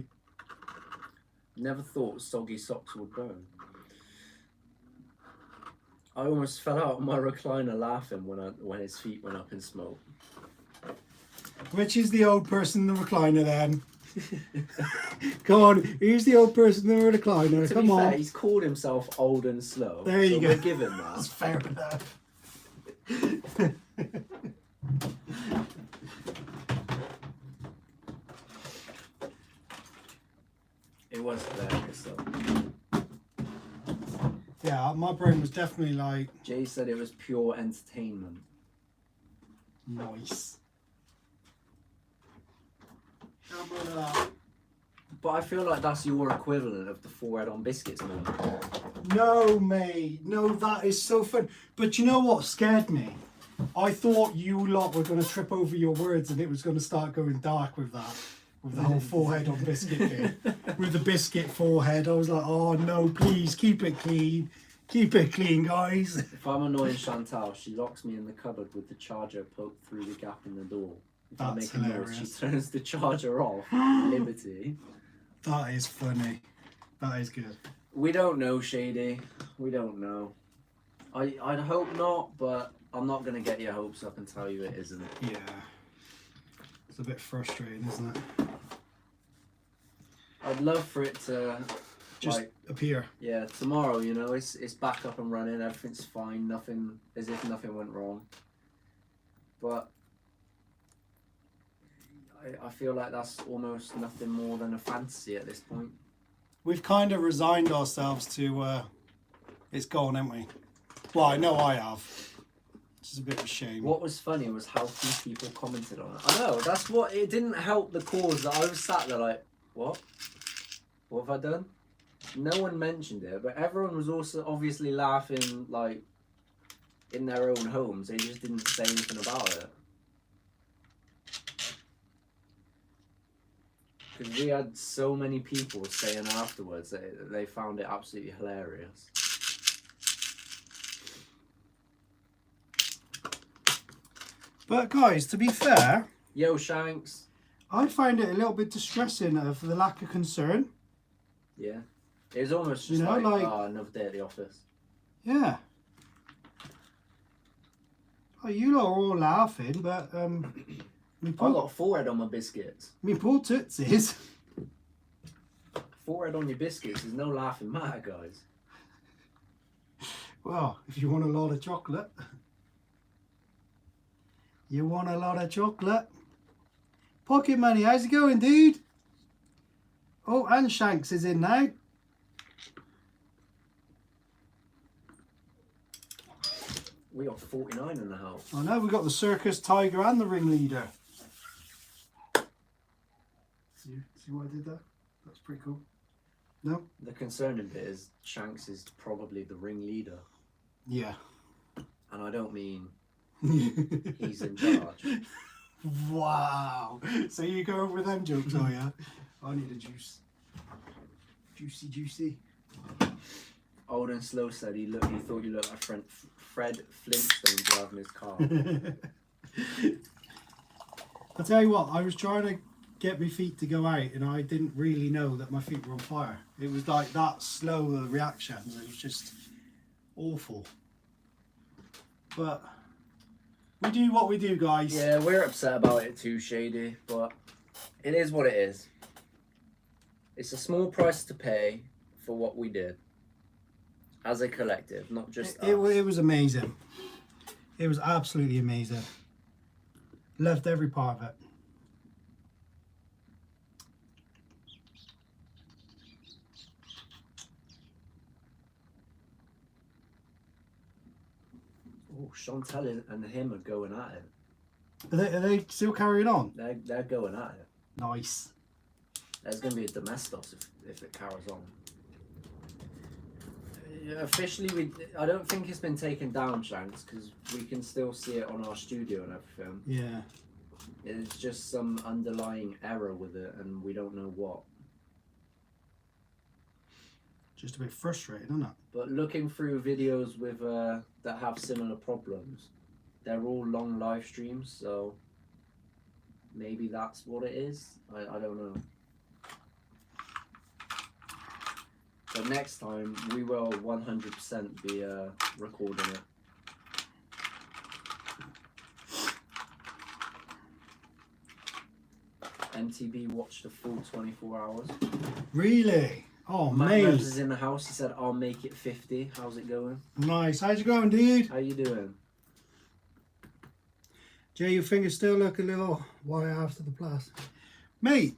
Never thought soggy socks would burn. I almost fell out of my recliner laughing when his feet went up in smoke. Which is the old person in the recliner then? Come on, who's the old person in the recliner? To Come be on. fair, he's called himself old and slow. There you go. We'll give him that. That's fair enough. It was hilarious though. Yeah, my brain was definitely like, Jay said it was pure entertainment. nice. Have a load of that. But I feel like that's your equivalent of the forehead on biscuits moment. No, mate. No, that is so fun. But you know what scared me? I thought you lot were going to trip over your words and it was going to start going dark with that. With the whole forehead on biscuit thing. With the biscuit forehead. I was like, oh no, please, keep it clean. Keep it clean, guys. If I'm annoying Chantal, she locks me in the cupboard with the charger poked through the gap in the door. If I That's make a noise, hilarious. she turns the charger off. Liberty. That is funny. That is good. We don't know, Shady. We don't know. I'd hope not, but I'm not going to get your hopes up and tell you it isn't. Yeah. It's a bit frustrating, isn't it? I'd love for it to Just like, appear. yeah, tomorrow, you know, it's back up and running, everything's fine, nothing, as if nothing went wrong. But I feel like that's almost nothing more than a fantasy at this point. We've kind of resigned ourselves to it's gone, haven't we? Well, I know I have. Which is a bit of a shame. What was funny was how few people commented on it. I know, that's what, it didn't help the cause that I was sat there like, what? What have I done? No one mentioned it, but everyone was also obviously laughing, like, in their own homes. They just didn't say anything about it. Because we had so many people saying afterwards that they found it absolutely hilarious. But guys, to be fair, Yo, Shanks. I find it a little bit distressing for the lack of concern. Yeah. It was almost just You know, like, oh, another day at the office. Yeah. Oh, you lot are all laughing, but I got forehead on my biscuits. me poor tootsies. Forehead on your biscuits is no laughing matter, guys. Well, if you want a lot of chocolate. You want a lot of chocolate? Pocket money, how's it going, dude? Oh, and Shanks is in now. We got 49 in the house. I know, we got the circus tiger and the ringleader. See what I did there? That's pretty cool. No? The concerning bit is Shanks is probably the ringleader. Yeah. And I don't mean he's in charge. Wow. So you go over them jokes, are you? I need a juice. Juicy, juicy. Old and Slow said he thought you looked like Fred Flintstone driving his car. I'll tell you what, I was trying to get my feet to go out and I didn't really know that my feet were on fire. It was like that slow a reaction. It was just awful. But we do what we do, guys. Yeah, we're upset about it too, Shady, but it is what it is. It's a small price to pay for what we did. As a collective, not just us. It was amazing. It was absolutely amazing. Loved every part of it. Oh, Chantel and him are going at it. Are they still carrying on? They're going at it. Nice. There's going to be a domestos if it carries on. Officially, I don't think it's been taken down, Shanks, because we can still see it on our studio and everything. Yeah. It's just some underlying error with it, and we don't know what. Just a bit frustrating, isn't it? But looking through videos with that have similar problems, they're all long live streams, so maybe that's what it is. I don't know. But next time we will 100% be recording it. MTB watched the full 24 hours. Really? Oh, Matt mate. Revs is in the house. He said, "I'll make it 50." How's it going? Nice. How's it going, dude? How you doing? Jay, your fingers still look a little white after the plaster. Mate,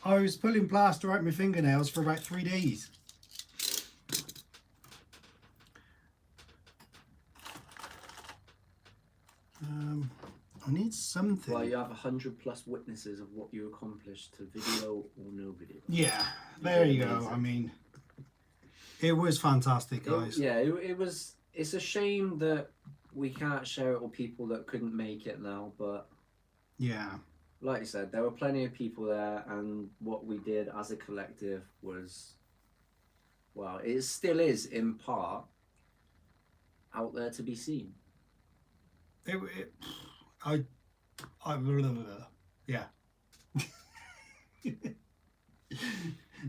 I was pulling plaster out my fingernails for about 3 days. I need something. Well, you have 100+ witnesses of what you accomplished to video or no video. Yeah, there you go. I mean, it was fantastic, guys. It was. It's a shame that we can't share it with people that couldn't make it now, but yeah, like you said, there were plenty of people there, and what we did as a collective was, well, it still is in part out there to be seen. Yeah. Do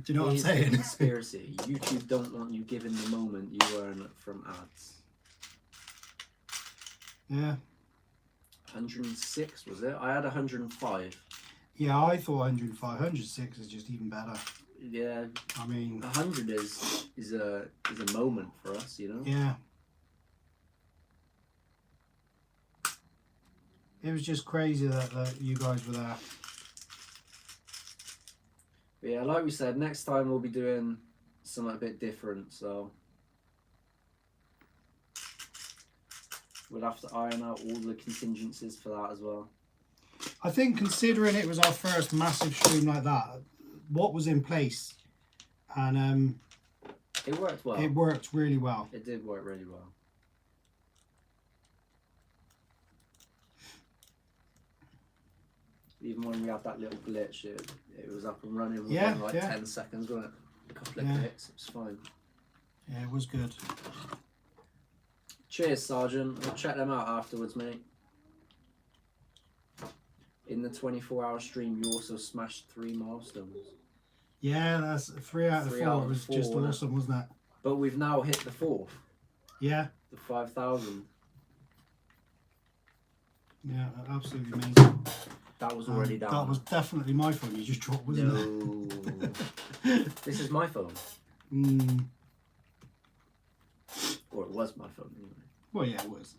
you know what I'm saying? Conspiracy. YouTube don't want you giving the moment you earn from ads. Yeah. 106 was it? I had 105. Yeah, I thought 105. 106 is just even better. Yeah. I mean, 100 is a moment for us, you know. Yeah. It was just crazy that you guys were there. But yeah, like we said, next time we'll be doing something a bit different. So We'll have to iron out all the contingencies for that as well. I think considering it was our first massive stream like that, what was in place, and it worked well. It worked really well. It did work really well. Even when we had that little glitch, it was up and running within like 10 seconds, wasn't it? A couple of clicks, it was fine. Yeah, it was good. Cheers, Sergeant. We'll check them out afterwards, mate. In the 24-hour stream, you also smashed 3 milestones. Yeah, that's 3 out of 4. It was just awesome, wasn't it? But we've now hit the 4th. Yeah. The 5,000. Yeah, absolutely amazing. That was already down. That was definitely my phone you just dropped, wasn't it? This is my phone. Or it was my phone anyway. Well, yeah, it was.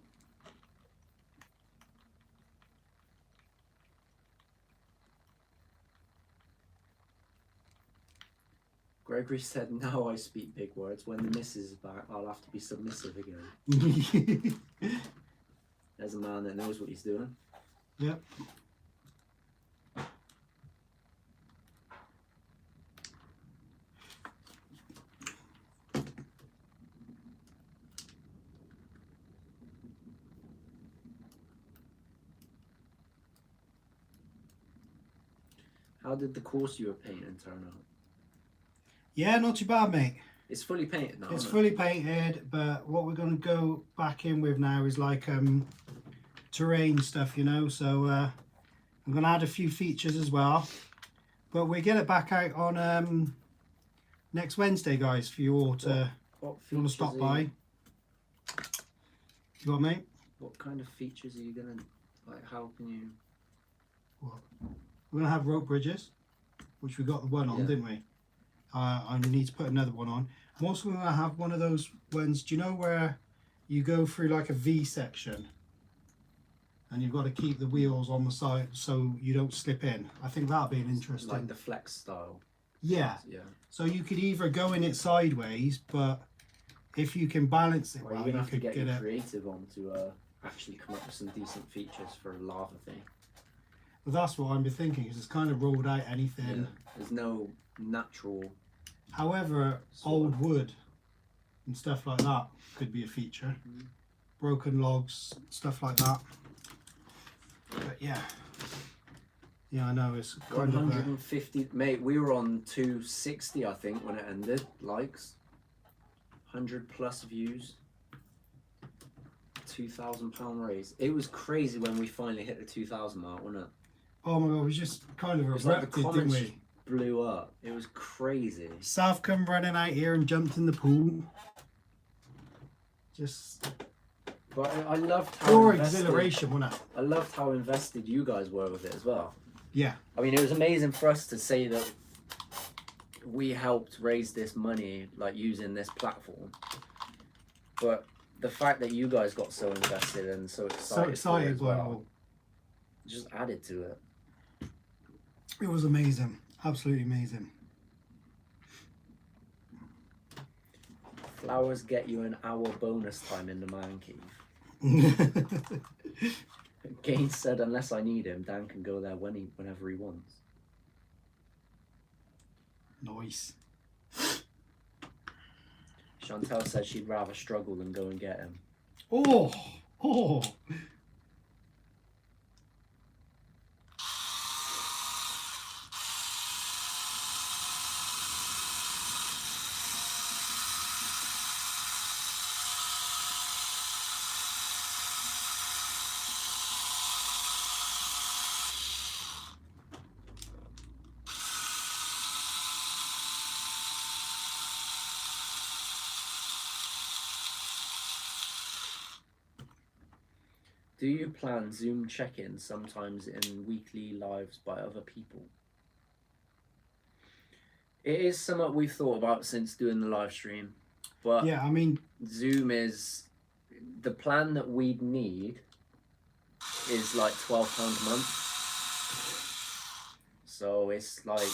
Gregory said, now I speak big words. When the missus is back, I'll have to be submissive again. There's a man that knows what he's doing. Yep. How did the course you were painting turn out? Yeah, not too bad, mate. It's fully painted now. It's fully painted, but what we're going to go back in with now is like terrain stuff, you know. So I'm going to add a few features as well. But we get it back out on next Wednesday, guys, for you all to, if you want to stop by. You what, mate? What kind of features are you going to, like, how can you... What? We're going to have rope bridges, which we got the one on, didn't we? I need to put another one on. I'm also going to have one of those ones, do you know where you go through like a V section and you've got to keep the wheels on the side so you don't slip in? I think that'll be an interesting... Like the flex style. Yeah. Yeah. So you could either go in it sideways, but if you can balance it well, you're going to you have to could get it. creative on to actually come up with some decent features for a lava thing. Well, that's what I've been thinking, because it's kind of rolled out anything. Yeah. There's no natural... However, old wood and stuff like that could be a feature. Broken logs, stuff like that. But yeah. Yeah, I know, it's kind 150... of... Mate, we were on 260, I think, when it ended. Likes. 100 plus views. £2,000 raise. It was crazy when we finally hit the 2,000 mark, wasn't it? Oh my god, we just kind of like erupted, didn't we? Blew up. It was crazy. South come running out here and jumped in the pool. Just... But I loved how pure exhilaration, wasn't it? I loved how invested you guys were with it as well. Yeah. I mean, it was amazing for us to say that we helped raise this money, like, using this platform. But the fact that you guys got so invested and so excited by it all, just added to it. It was amazing. Absolutely amazing. Flowers get you an hour bonus time in the man cave. Gaines said, unless I need him, Dan can go there whenever he wants. Nice. Chantel said she'd rather struggle than go and get him. Oh! Oh! Do you plan Zoom check-ins sometimes in weekly lives by other people? It is something we've thought about since doing the live stream, but yeah, I mean, Zoom is the plan that we'd need is like £12 a month. So it's like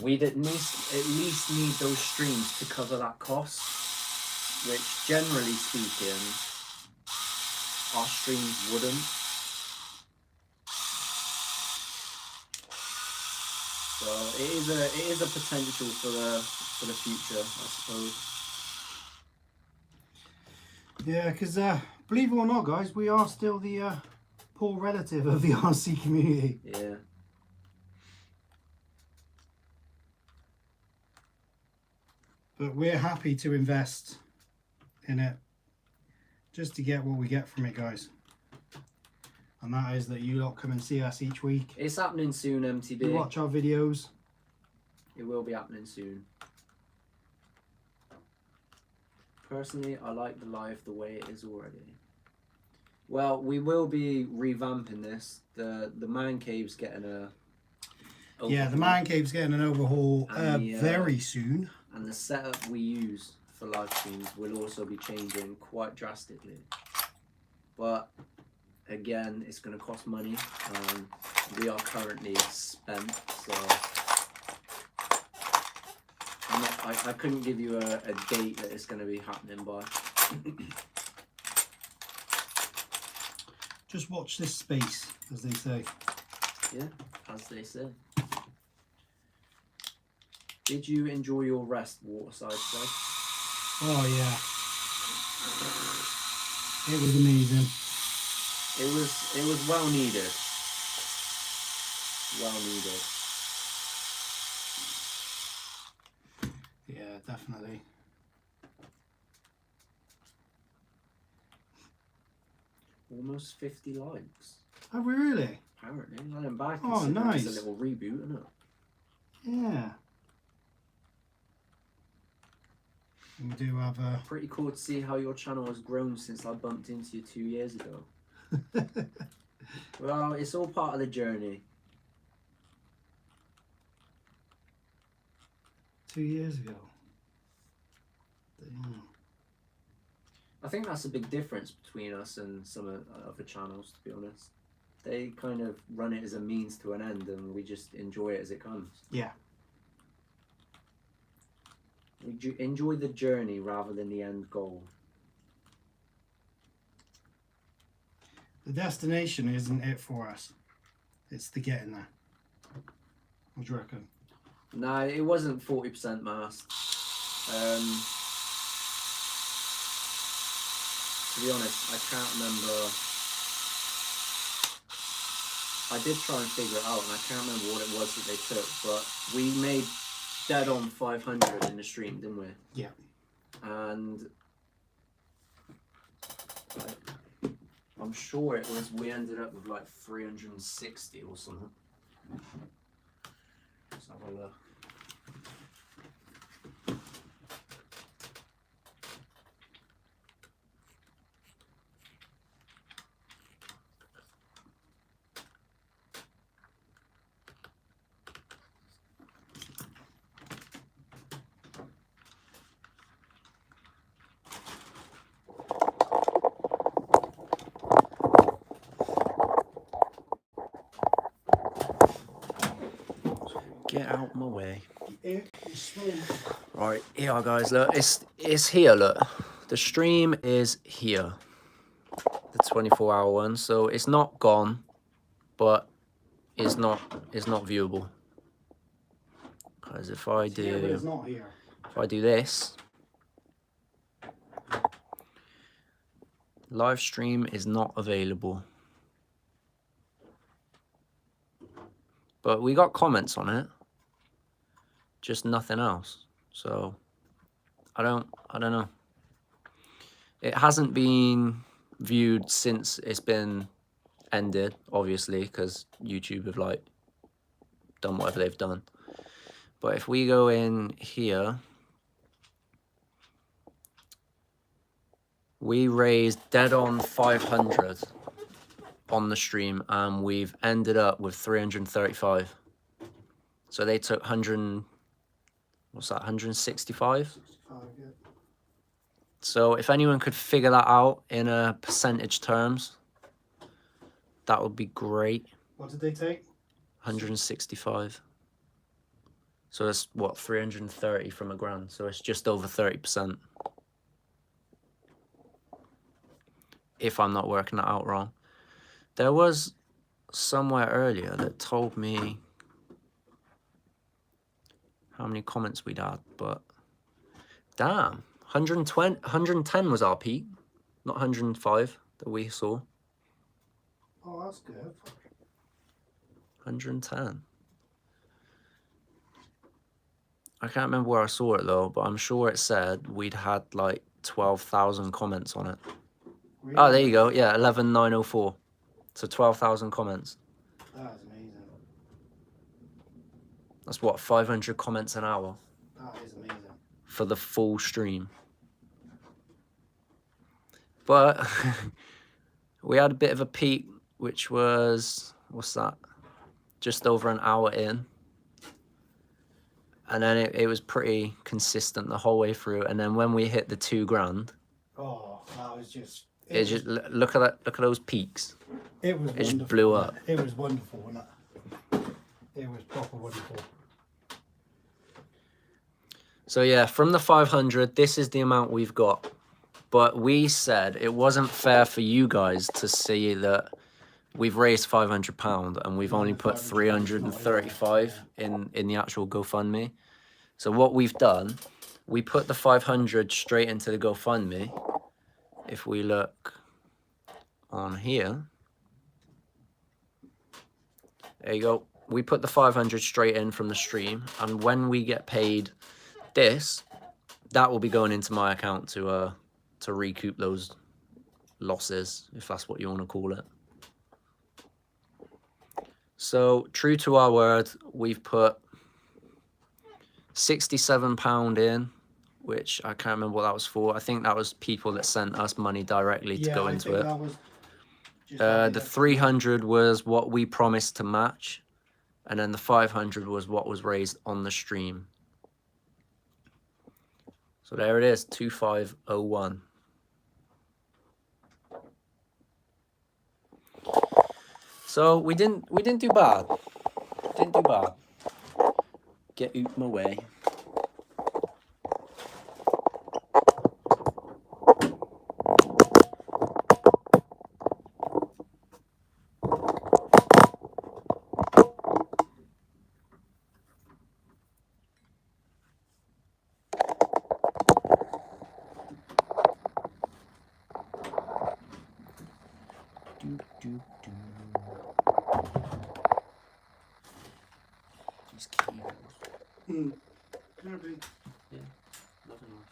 we'd at least need those streams to cover that cost. which generally speaking, our streams wouldn't. So it is a potential for the future, I suppose. Yeah, because believe it or not, guys, we are still the poor relative of the RC community. Yeah. But we're happy to invest in it just to get what we get from it, guys. And that is that you lot come and see us each week. It's happening soon, MTB. You watch our videos. It will be happening soon. Personally, I like the live the way it is already. Well, we will be revamping this. The man cave's getting a overhaul. Yeah, the man cave's getting an overhaul And very soon. And the setup we use for live streams will also be changing quite drastically. But again, it's going to cost money. We are currently spent, so I couldn't give you a date that it's going to be happening by. Just watch this space, as they say. Yeah, as they say. Did you enjoy your rest, Waterside Slug? Oh yeah, it was amazing. It was well needed. Well needed. Yeah, definitely. Almost 50 likes. Oh really? Apparently, I am back. Oh, nice. It's a little reboot, isn't it? Yeah. And we do have a. Pretty cool to see how your channel has grown since I bumped into you 2 years ago. Well, it's all part of the journey. 2 years ago. Damn. I think that's a big difference between us and some other channels, to be honest. They kind of run it as a means to an end, and we just enjoy it as it comes. Yeah. We enjoy the journey rather than the end goal. The destination isn't it for us. It's the getting there. What do you reckon? No, it wasn't 40% masked. To be honest, I can't remember. I did try and figure it out, and I can't remember what it was that they took, but we made dead on 500 in the stream, didn't we? Yeah. And I'm sure it was, we ended up with like 360 or something. Let's have a look. Get out my way. Right, here guys, look, it's here, look. The stream is here. The 24-hour one, so it's not gone, but it's not viewable. Because if I do this, live stream is not available. But we got comments on it. Just nothing else. So I don't know. It hasn't been viewed since it's been ended, obviously, because YouTube have like done whatever they've done. But if we go in here, we raised dead on 500 on the stream, and we've ended up with 335. So they took 100, what's that, 165? 65, yeah. So if anyone could figure that out in percentage terms, that would be great. What did they take? 165. So it's what, 330 from a grand. So it's just over 30%. if I'm not working that out wrong. There was somewhere earlier that told me how many comments we'd had, but damn, 110 was our peak, not 105 that we saw. Oh, that's good. 110. I can't remember where I saw it though, but I'm sure it said we'd had like 12,000 comments on it. Really? Oh, there you go. Yeah, 11,904. So 12,000 comments. That is amazing. That's what, 500 comments an hour That is amazing. for the full stream. But we had a bit of a peak, which was, what's that? Just over an hour in. And then it was pretty consistent the whole way through. And then when we hit the 2 grand, Oh, that was just. Look at that! Look at those peaks. It was. It just blew up. It was wonderful, wasn't it? It was proper wonderful. So yeah, from the 500, this is the amount we've got. But we said it wasn't fair for you guys to see that we've raised £500 and we've only put 335 in the actual GoFundMe. So what we've done, we put the 500 straight into the GoFundMe. If we look on here, there you go. We put the 500 straight in from the stream, and when we get paid this, that will be going into my account to recoup those losses, if that's what you want to call it. So true to our word, we've put £67 in, which I can't remember what that was for. I think that was people that sent us money directly to go into it. The 300 was what we promised to match, and then the 500 was what was raised on the stream. So there it is, 2501. So we didn't do bad. Didn't do bad. Get out my way. These cables. Yeah, nothing else.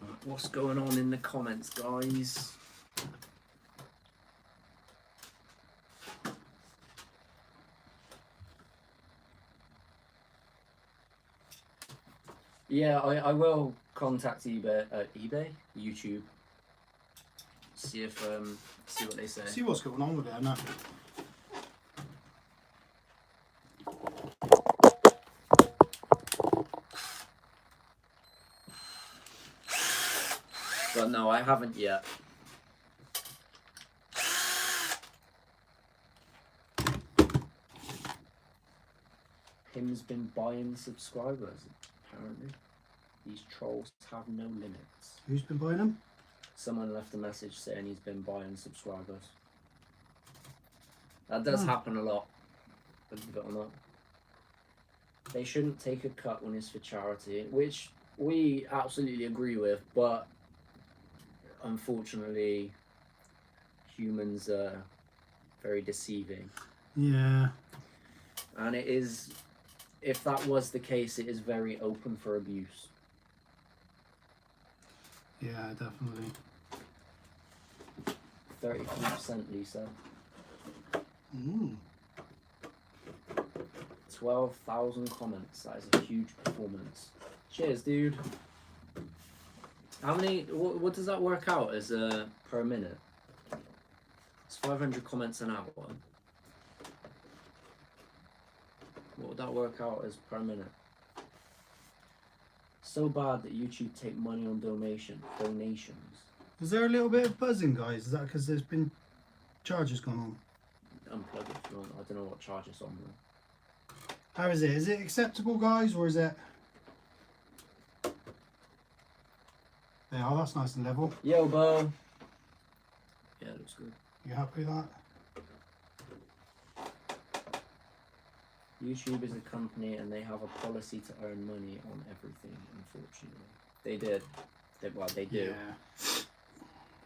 Right, what's going on in the comments, guys? Yeah, I will contact YouTube. See if see what they say. See what's going on with it, innit? But no, I haven't yet. Him's been buying subscribers, apparently. These trolls have no limits. Who's been buying them? Someone left a message saying he's been buying subscribers. That does happen a lot, believe it or not. They shouldn't take a cut when it's for charity, which we absolutely agree with, but unfortunately, humans are very deceiving. Yeah. And it is, if that was the case, it is very open for abuse. Yeah, definitely. 33%, Lisa. 12,000 comments. That is a huge performance. Cheers, dude. How many? What does that work out as per minute? It's 500 comments an hour. What would that work out as per minute? So bad that YouTube take money on donations. Is there a little bit of buzzing, guys? Is that because there's been charges gone on? Unplug it if you want. I don't know what charge it's on though. How is it? Is it acceptable, guys, or is it? Yeah, oh, that's nice and level. Yo, Bo. Yeah, it looks good. You happy with that? YouTube is a company and they have a policy to earn money on everything, unfortunately. They did. Well, they do. Yeah.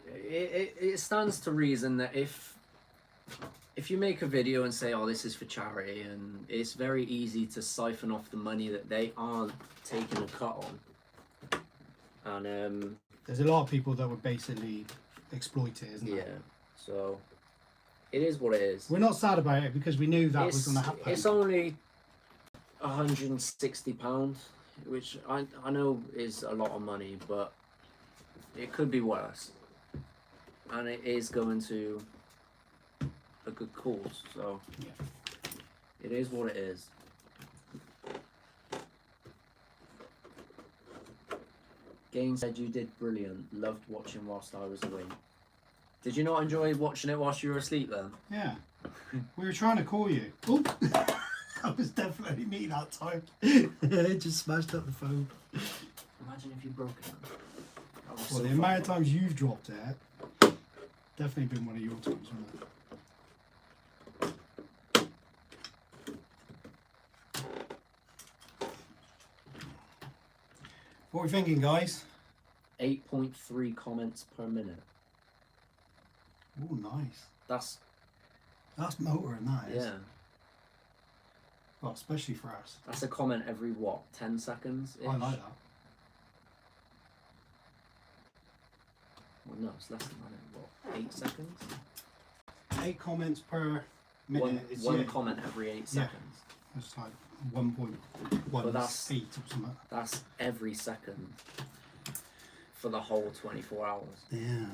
It stands to reason that if you make a video and say, oh, this is for charity, and it's very easy to siphon off the money that they aren't taking a cut on. And there's a lot of people that would basically exploit it, isn't there? Yeah, so it is what it is. We're not sad about it because we knew that was going to happen. It's only £160, which I know is a lot of money, but it could be worse. And it is going to a good cause, so yeah. It is what it is. Gain said you did brilliant. Loved watching whilst I was away. Did you not enjoy watching it whilst you were asleep then? Yeah. We were trying to call you. Oh, that was definitely me that time. It just smashed up the phone. Imagine if you broke it. Well, the amount of times you've dropped it, definitely been one of your times, wasn't it? What are we thinking, guys? 8.3 comments per minute. Oh, nice. That's motor in that, is. Yeah. Well, especially for us. That's a comment every, what, 10 seconds? I like that. Well, no, it's less than that. What, 8 seconds? 8 comments per minute. One comment every 8 seconds. It's like 1.18 or something. That's every second for the whole 24 hours. Yeah.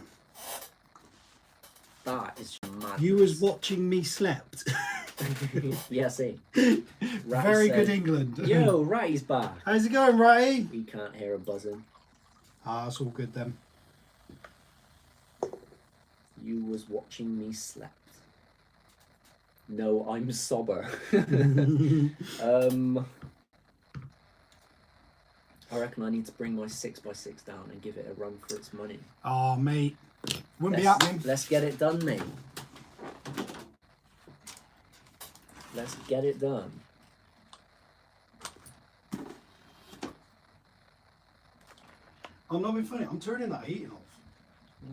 That is mad. You was watching me slept. Yes, eh? Very good England. Yo, Ratty's back. How's it going, Ratty? We can't hear a buzzing. Ah, it's all good then. You was watching me slept. No, I'm sober. I reckon I need to bring my 6x6 down and give it a run for its money. Oh, mate. Wouldn't be happening. Let's get it done, mate. Let's get it done. I'm not being funny. I'm turning that heating off.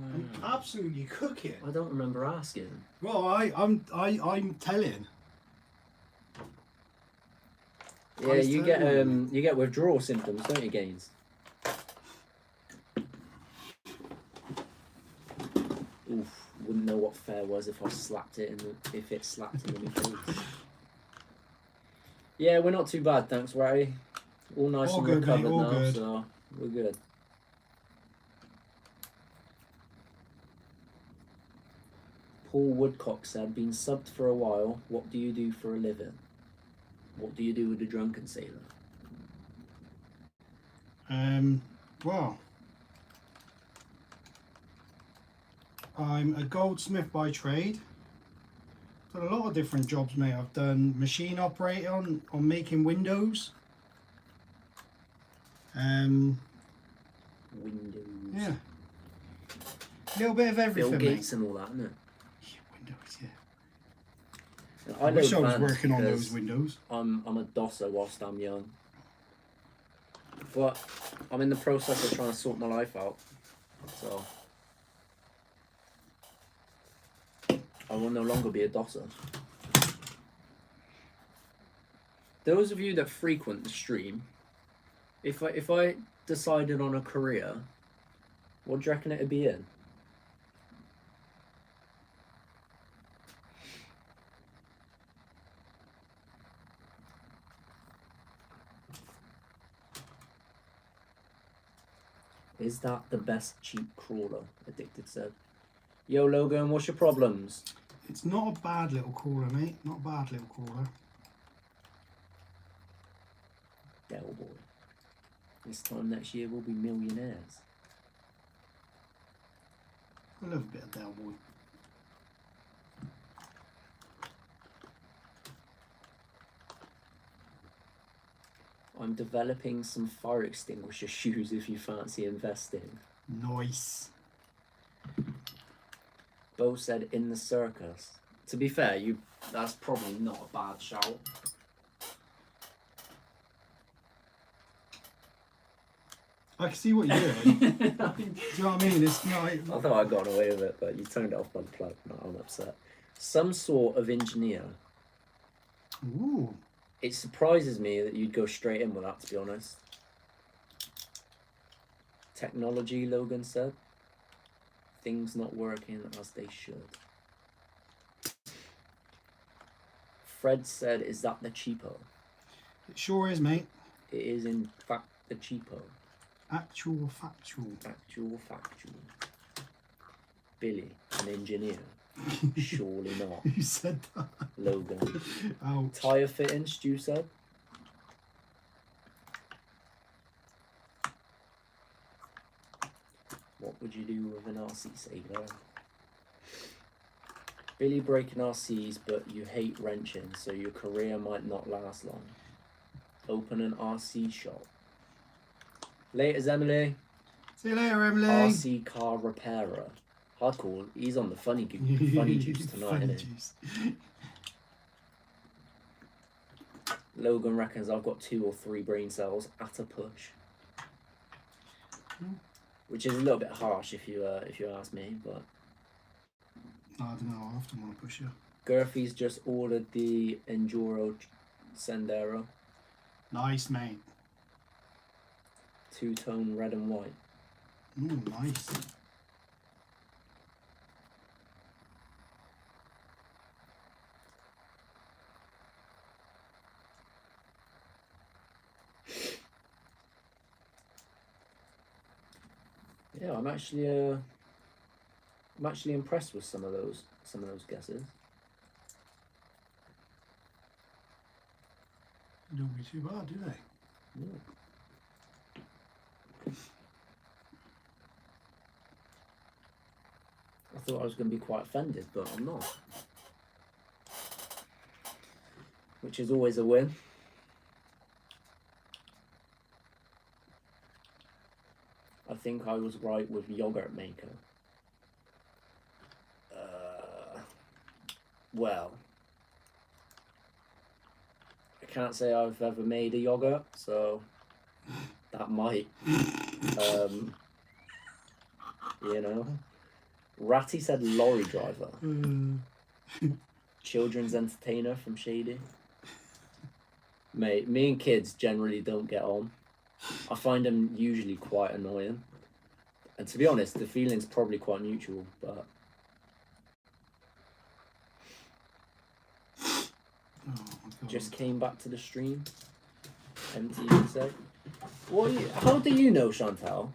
I'm absolutely cooking. I don't remember asking. Well, I'm telling. Yeah, you get withdrawal symptoms, don't you, Gaines? Oof, wouldn't know what fair was if I slapped it if it slapped in my face. Yeah, we're not too bad, thanks, Ratty. All nice all and good, recovered mate, all now, good. so we're good. Paul Woodcock said, been subbed for a while. What do you do for a living? What do you do with a drunken sailor? Well, I'm a goldsmith by trade. Done a lot of different jobs, mate. I've done machine operator on making windows. Windows. Yeah. A little bit of everything, Bill Gates mate. and all that, isn't it? Yeah, windows, yeah. I wish I know was bands working on because those windows. I'm a dosser whilst I'm young. But I'm in the process of trying to sort my life out. So I will no longer be a dosser. Those of you that frequent the stream, if I decided on a career, what do you reckon it'd be in? Is that the best cheap crawler? Addicted said. Yo, Logan, what's your problems? It's not a bad little crawler, mate. Not a bad little crawler. Del boy. This time next year we'll be millionaires. I love a bit of Del Boy. I'm developing some fire extinguisher shoes if you fancy investing. Nice. Bo said in the circus. To be fair, that's probably not a bad shout. I can see what you're doing. Do you know what I mean? It's not. I thought I'd gotten away with it, but you turned it off by the plug. No, I'm upset. Some sort of engineer. Ooh. It surprises me that you'd go straight in with that, to be honest. Technology, Logan said. Things not working as they should. Fred said, is that the cheapo? It sure is, mate. It is in fact the cheapo. Actual factual. Actual factual. Billy, an engineer. Surely not. Who said that? Logan. Ouch. Tyre fitting, Stu said. What would you do with an RC saver? Billy breaking RCs, but you hate wrenching, so your career might not last long. Open an RC shop. Laters, Emily. See you later, Emily. RC car repairer. Hardcore. He's on the funny juice tonight, Funny isn't he? juice. Logan reckons I've got 2 or 3 brain cells at a push. Which is a little bit harsh if you ask me, but I don't know, I often want to push you. Gurphy's just ordered the Enduro Sendero. Nice, mate. 2-tone red and white. Ooh, nice. Yeah, I'm actually impressed with some of those guesses. They don't be too bad, do they? Yeah. I thought I was going to be quite offended, but I'm not. Which is always a win. I think I was right with yogurt maker. Well, I can't say I've ever made a yogurt, so that might, you know. Ratty said lorry driver. Children's entertainer from Shady. Mate, me and kids generally don't get on. I find them usually quite annoying. And to be honest, the feeling's probably quite mutual, but... Oh my God. Just came back to the stream. Empty, you say. How do you know, Chantal?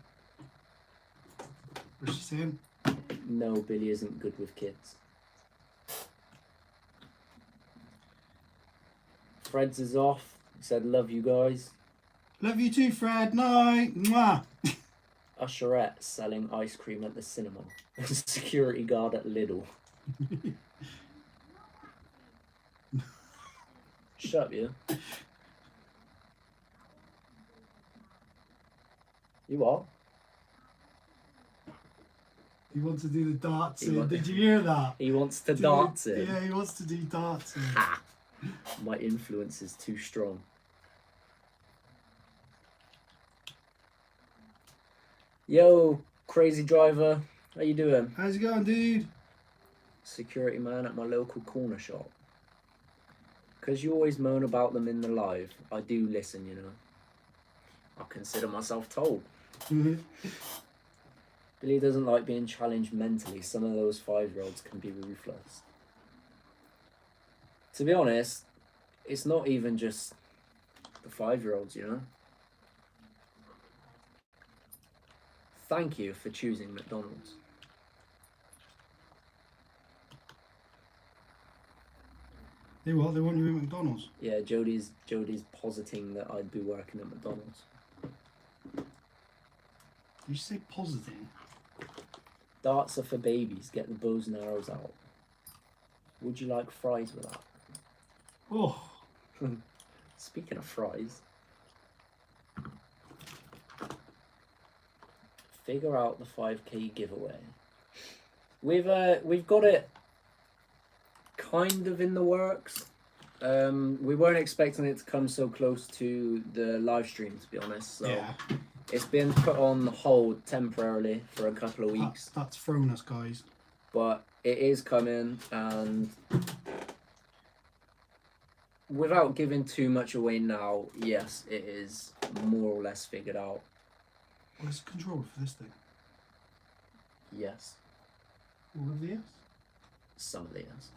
What's she saying? No, Billy isn't good with kids. Fred's is off. He said, love you guys. Love you too, Fred. Night. Mwah. Usherette selling ice cream at the cinema. Security guard at Lidl. Shut up, you. You what? He wants to do the darts. He wa- Did you hear that? He wants to dance it. Yeah, he wants to do darts. Ha! My influence is too strong. Yo, crazy driver. How you doing? How's it going, dude? Security man at my local corner shop. Because you always moan about them in the live. I do listen, you know. I consider myself told. Billy doesn't like being challenged mentally. Some of those 5-year-olds can be ruthless. To be honest, it's not even just the 5-year-olds, you know. Thank you for choosing McDonald's. They what? They want you at McDonald's? Yeah, Jodie's positing that I'd be working at McDonald's. You say positing? Darts are for babies. Get the bows and arrows out. Would you like fries with that? Oh, Speaking of fries, figure out the 5K giveaway. We've got it kind of in the works. We weren't expecting it to come so close to the live stream, to be honest. So Yeah. it's been put on hold temporarily for a couple of weeks. That's thrown us, guys. But it is coming, and without giving too much away now, yes, it is more or less figured out. Where's the controller for this thing? Yes. All of the yes? Some of the yes.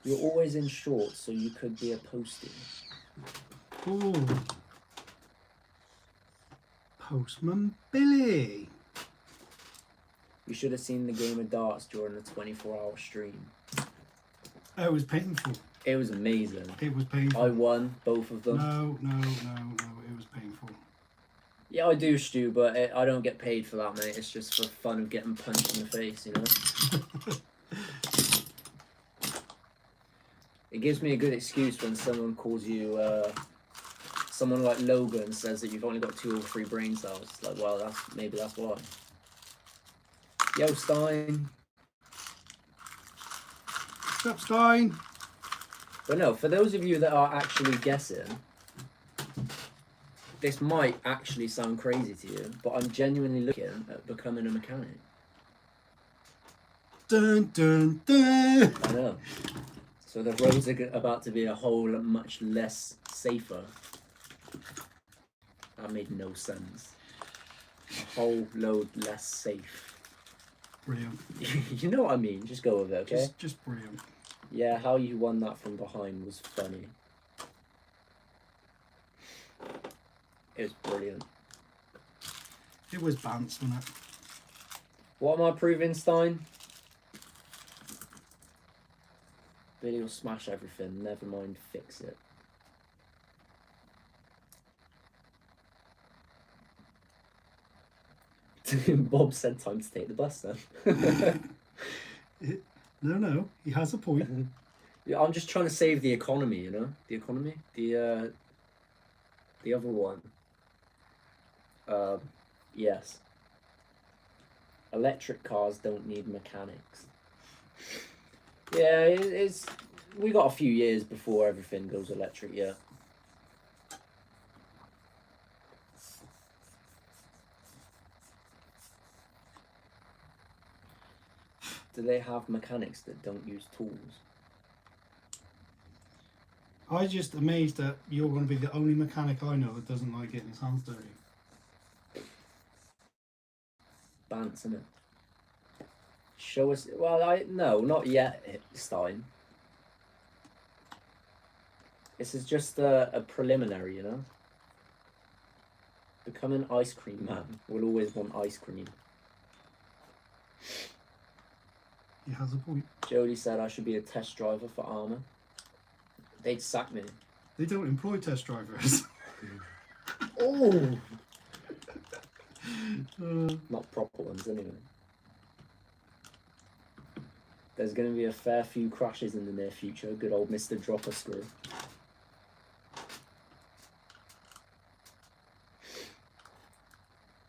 You're always in shorts, so you could be a postie. Oh. Postman Billy. You should have seen the game of darts during the 24-hour stream. It was painful. It was amazing. It was painful. I won both of them. No. It was painful. Yeah, I do, Stu, but I don't get paid for that, mate. It's just for fun of getting punched in the face, you know? It gives me a good excuse when someone calls you, someone like Logan says that you've only got 2 or 3 brain cells. It's like, well, maybe that's why. Yo, Stein. What's up, Stein? But no, for those of you that are actually guessing, this might actually sound crazy to you, but I'm genuinely looking at becoming a mechanic. Dun dun dun. I know. So the roads are about to be a whole much less safer. That made no sense. A whole load less safe. Brilliant. You know what I mean? Just go with it, okay? Just brilliant. Yeah, how you won that from behind was funny. It was brilliant. It was bants, wasn't it? What am I proving, Stein? Billy will smash everything, never mind fix it. Bob said time to take the bus then. No, he has a point. Yeah, I'm just trying to save the economy, you know? The economy? The other one. Yes. Electric cars don't need mechanics. Yeah, it's we got a few years before everything goes electric, yeah. Do they have mechanics that don't use tools? I'm just amazed that you're going to be the only mechanic I know that doesn't like getting his hands dirty. Bants, innit? Show us. Well, no, not yet, Stein. This is just a preliminary, you know? Become an ice cream man. We'll always want ice cream. He has a point. Jody said I should be a test driver for Armour. They'd sack me. They don't employ test drivers. Oh! Not proper ones, anyway. There's going to be a fair few crashes in the near future. Good old Mr. Dropper Screw.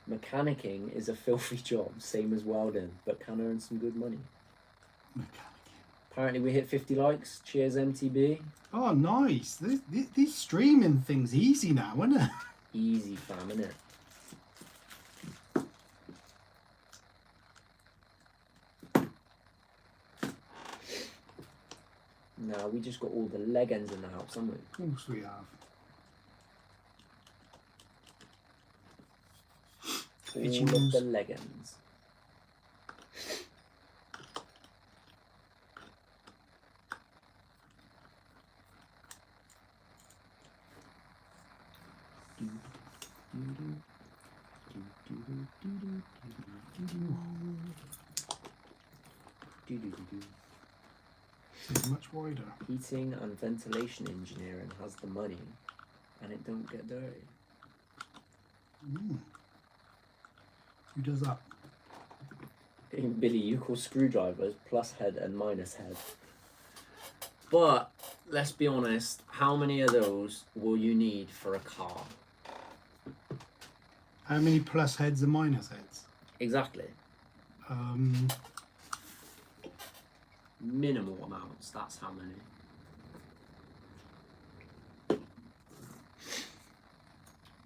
Mechanicking is a filthy job, same as welding, but can earn some good money. Apparently we hit 50 likes. Cheers, MTB. Oh, nice. These streaming things easy now, isn't it? Easy, fam, innit? Now we just got all the leg ends in the house, haven't we? Of course we have. All of the leg ends. It's much wider. Heating and ventilation engineering has the money, and it don't get dirty. Who does that? Billy, you call screwdrivers plus head and minus head. But let's be honest, how many of those will you need for a car? How many plus heads and minus heads? Exactly. Um, Minimal amounts, that's how many.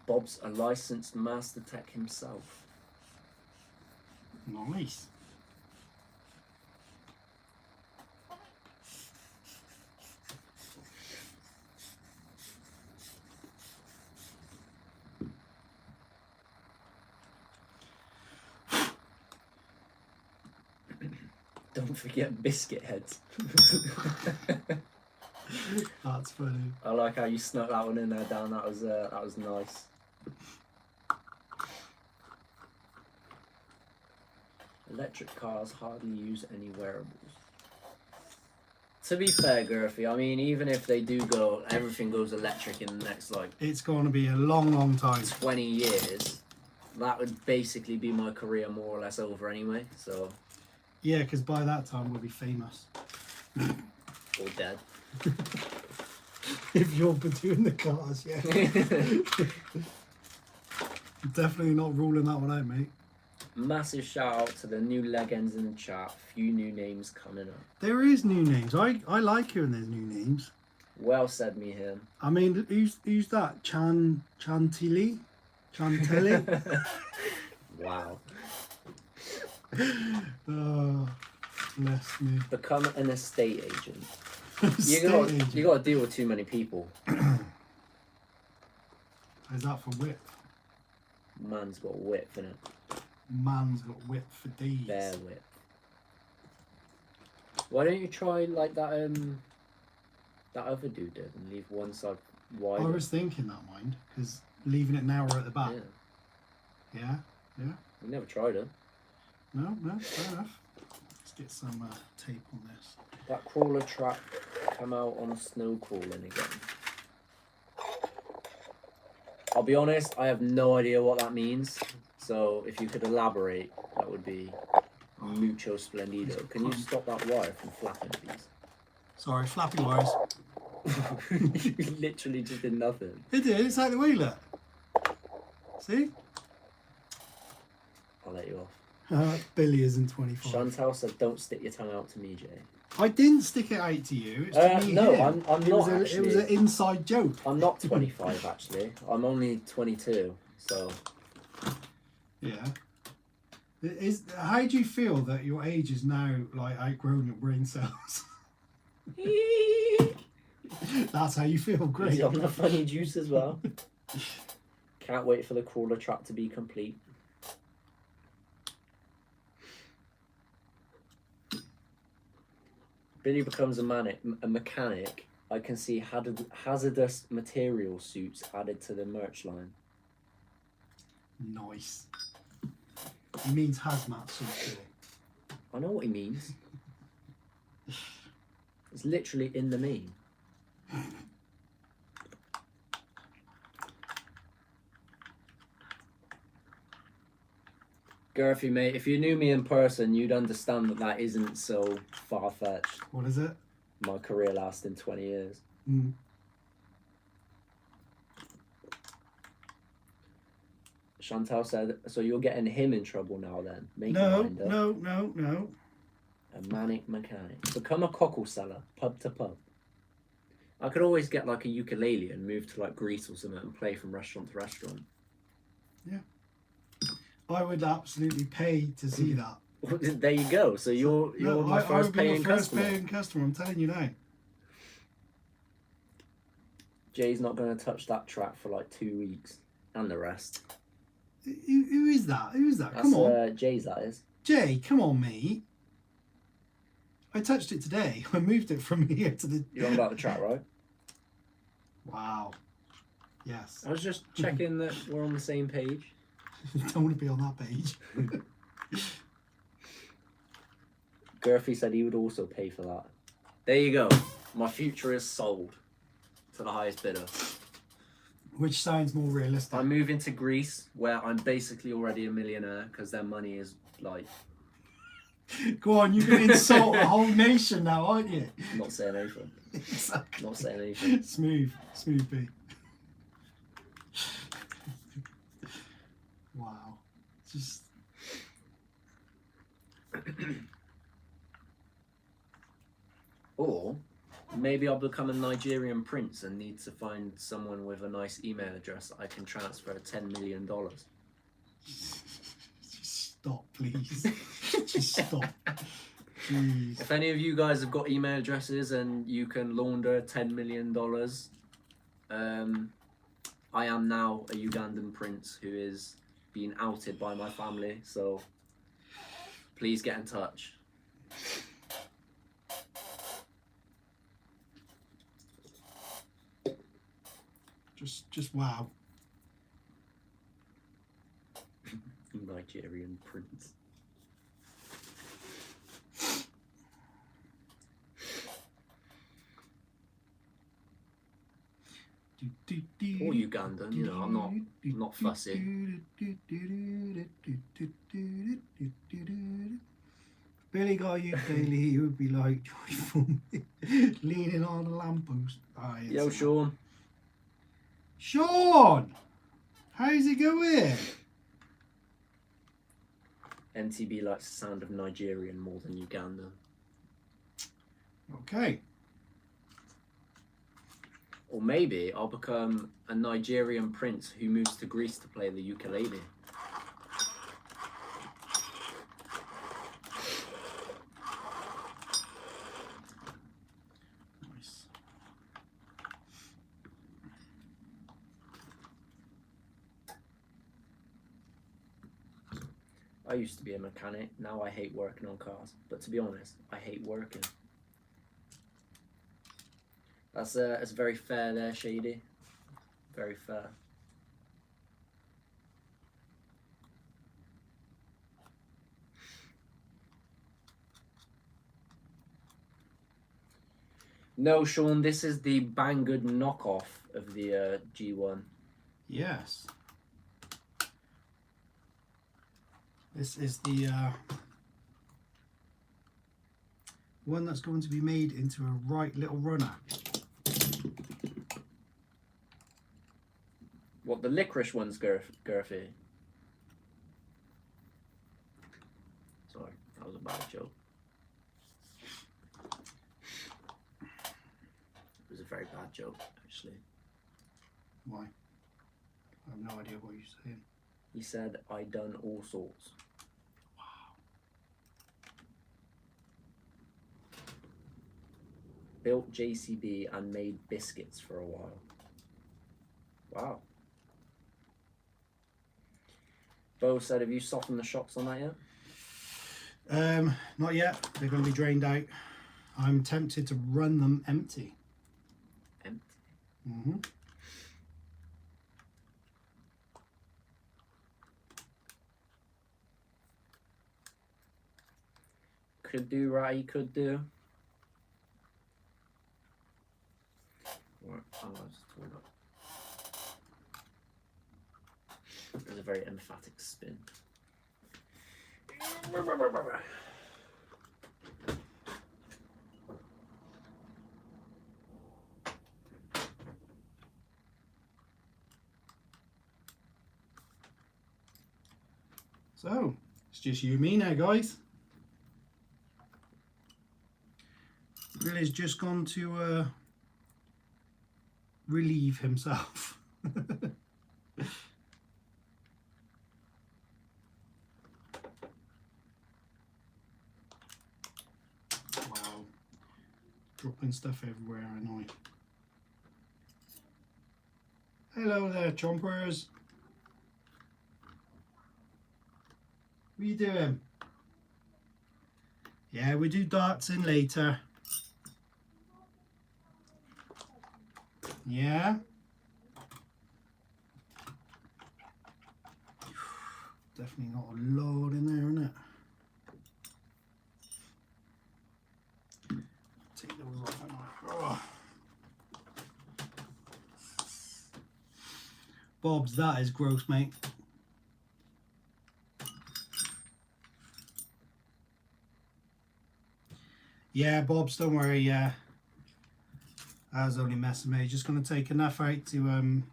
Bob's a licensed master tech himself. nice. Don't forget biscuit heads. That's funny. I like how you snuck that one in there, Dan. That was nice. Electric cars hardly use any wearables. To be fair, Gurphy, I mean, even if they do go, everything goes electric in the next, like, It's going to be a long, long time. 20 years, that would basically be my career more or less over anyway, so... Yeah, because by that time we'll be famous. Or dead. If you're doing the cars, yeah. Definitely not ruling that one out, mate. Massive shout out to the new legends in the chat. Few new names coming up. There is new names. I like hearing there's new names. Well said, me him. I mean, who's that? Chantilly? Wow. Oh, bless me. Become an estate agent. Estate agent. You got to deal with too many people. Is that for whip? Man's got whip, innit? Man's got whip for days. Bear whip. Why don't you try like that that other dude did and leave one side wide? I was thinking that, mind, because leaving it narrow at the back. Yeah. Yeah. We never tried it. No, fair enough. Let's get some tape on this. That crawler trap come out on snow crawling again. I'll be honest, I have no idea what that means. So if you could elaborate, that would be mucho splendido. Can you stop that wire from flapping, please? Sorry, flappy wires. You literally just did nothing. It did. It's out the way, look. See? I'll let you off. Billy isn't 25. Chantal said, "Don't stick your tongue out to me, Jay." I didn't stick it out to you. It's to me. No, him. I'm not. It was an inside joke. I'm not 25 actually. I'm only 22. So. Yeah. How do you feel that your age is now like outgrown your brain cells? That's how you feel. Great. He's on the funny juice as well. Can't wait for the crawler trap to be complete. Billy becomes a mechanic. I can see hazardous material suits added to the merch line. Nice. He means hazmat suit. I know what he means. It's literally in the name. Gurphy, mate, if you knew me in person, you'd understand that that isn't so far-fetched. What is it? My career lasting 20 years. Mm. Chantal said, so you're getting him in trouble now then? Make No. your mind up. No. A manic mechanic. Become a cockle seller, pub to pub. I could always get like a ukulele and move to like Greece or something and play from restaurant to restaurant. Yeah. I would absolutely pay to see that. There you go. So you're my first paying customer. Paying customer. I'm telling you now. Jay's not going to touch that track for like 2 weeks, and the rest. Who is that? Who is that? That's, Come on. Jay's, that is. Jay, come on, mate. I touched it today. I moved it from here to the... You're on about the track, right? Wow. Yes. I was just checking that we're on the same page. Don't want to be on that page. Gurphy said he would also pay for that. There you go. My future is sold to the highest bidder. Which sounds more realistic. I'm moving to Greece, where I'm basically already a millionaire because their money is like... Go on, you're going to insult a whole nation now, aren't you? Not saying anything. Exactly. Not saying anything. Smooth B. Or maybe I'll become a Nigerian prince and need to find someone with a nice email address I can transfer $10 million. Just stop, please. Just stop. Jeez. If any of you guys have got email addresses and you can launder $10 million, I am now a Ugandan prince who is being outed by my family, so please get in touch. Just wow. Nigerian prince. Or Ugandan, you know, I'm not fussy. Billy got a ukulele, he would be like joyful, leaning on a lamppost. Oh, Yo, Sean. Sean! How's it going? MTB likes the sound of Nigerian more than Ugandan. Okay. Or maybe I'll become a Nigerian prince who moves to Greece to play the ukulele. Nice. I used to be a mechanic, now I hate working on cars. But to be honest, I hate working. That's very fair there, Shady. Very fair. No, Sean, this is the Banggood knockoff of the G1. Yes. This is the one that's going to be made into a right little runner. What, the licorice one's girthy? Sorry, that was a bad joke. It was a very bad joke, actually. Why? I have no idea what you're saying. He said, I done all sorts. Wow. Built JCB and made biscuits for a while. Wow. Bo said, have you softened the shocks on that yet? Not yet. They're going to be drained out. I'm tempted to run them empty. Empty? Mm-hmm. Could do, right? Could do. Right, I'll just turn up. It was a very emphatic spin. So, it's just you and me now, guys. Billy's just gone to relieve himself. Wow. Dropping stuff everywhere, annoying. Hello there, chompers. What are you doing? Yeah, we do darts in later. Yeah. Definitely got a load in there, isn't it? Take those off. Oh. Bob's, that is gross, mate. Yeah, Bob's, don't worry, yeah. I was only messing, mate. Just going to take enough out to,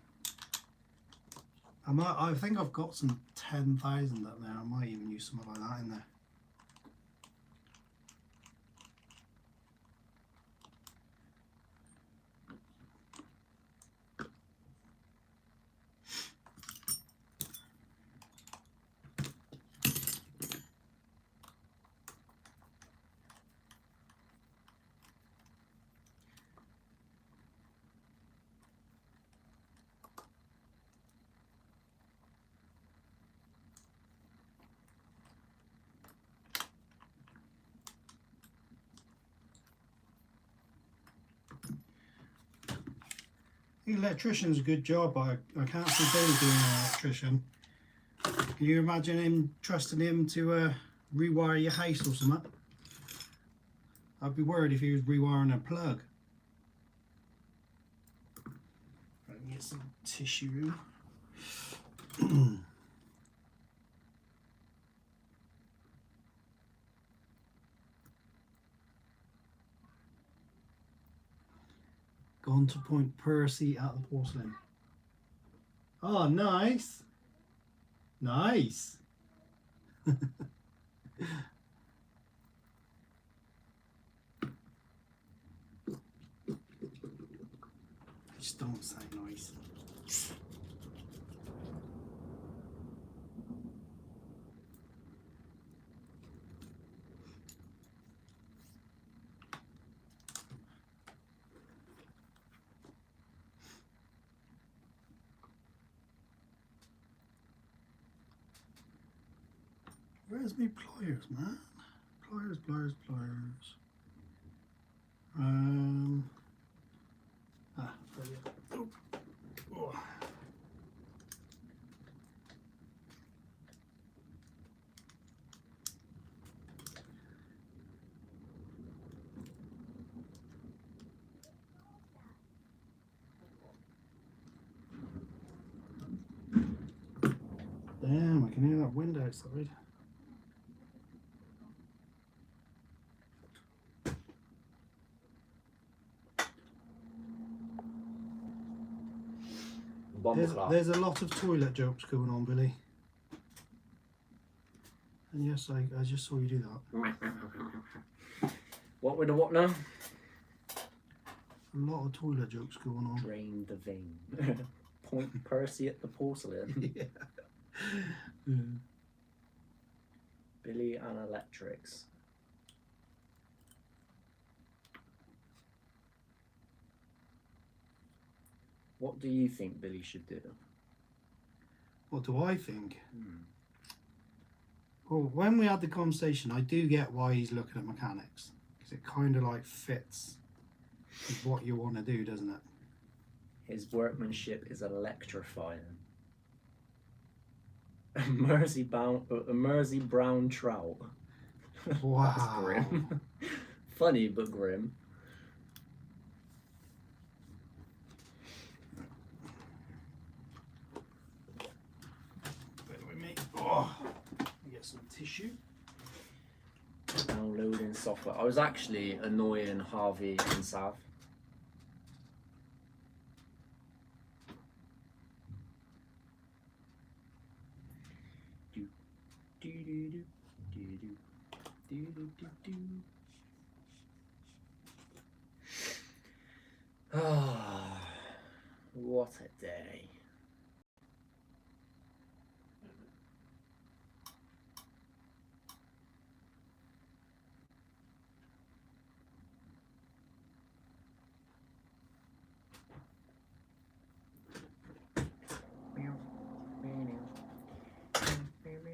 I think I've got some 10,000 up there. I might even use some of that in there. The electrician's a good job, but I can't see Billy being an electrician. Can you imagine him trusting him to rewire your house or something? I'd be worried if he was rewiring a plug. Right, let me get some tissue. Gone to Point Percy at the porcelain. Oh, nice. Nice. Just don't say nice. Where's me pliers, man? Pliers, pliers, pliers. There we go. Oh. Damn, I can hear that wind outside. There's a lot of toilet jokes going on, Billy. And yes, I just saw you do that. What with the what now? A lot of toilet jokes going on. Drain the vein. Point Percy at the porcelain. Yeah. Billy and electrics. What do you think Billy should do? What do I think? Well, when we had the conversation, I do get why he's looking at mechanics, because it kind of like fits with what you want to do, doesn't it? His workmanship is electrifying. A Mersey brown trout. Wow. That's grim. Funny but grim. Oh, get some tissue. Downloading software. I was actually annoying Harvey and Sav. Ah, what a day.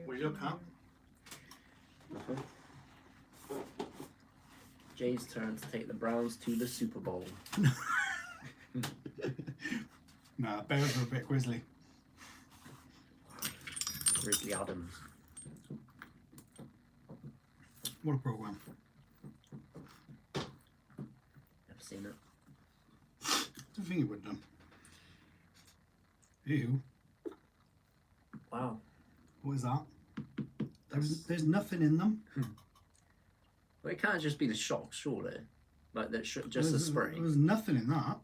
What you look at? Jay's turn to take the Browns to the Super Bowl. Nah, Bears are a bit grizzly. Grizzly Adams. What a program. Never seen it. I don't think you would have done. Ew. Wow. What is that? There's nothing in them. Well, it can't just be the shocks, surely. Like that, just the spring. There's nothing in that.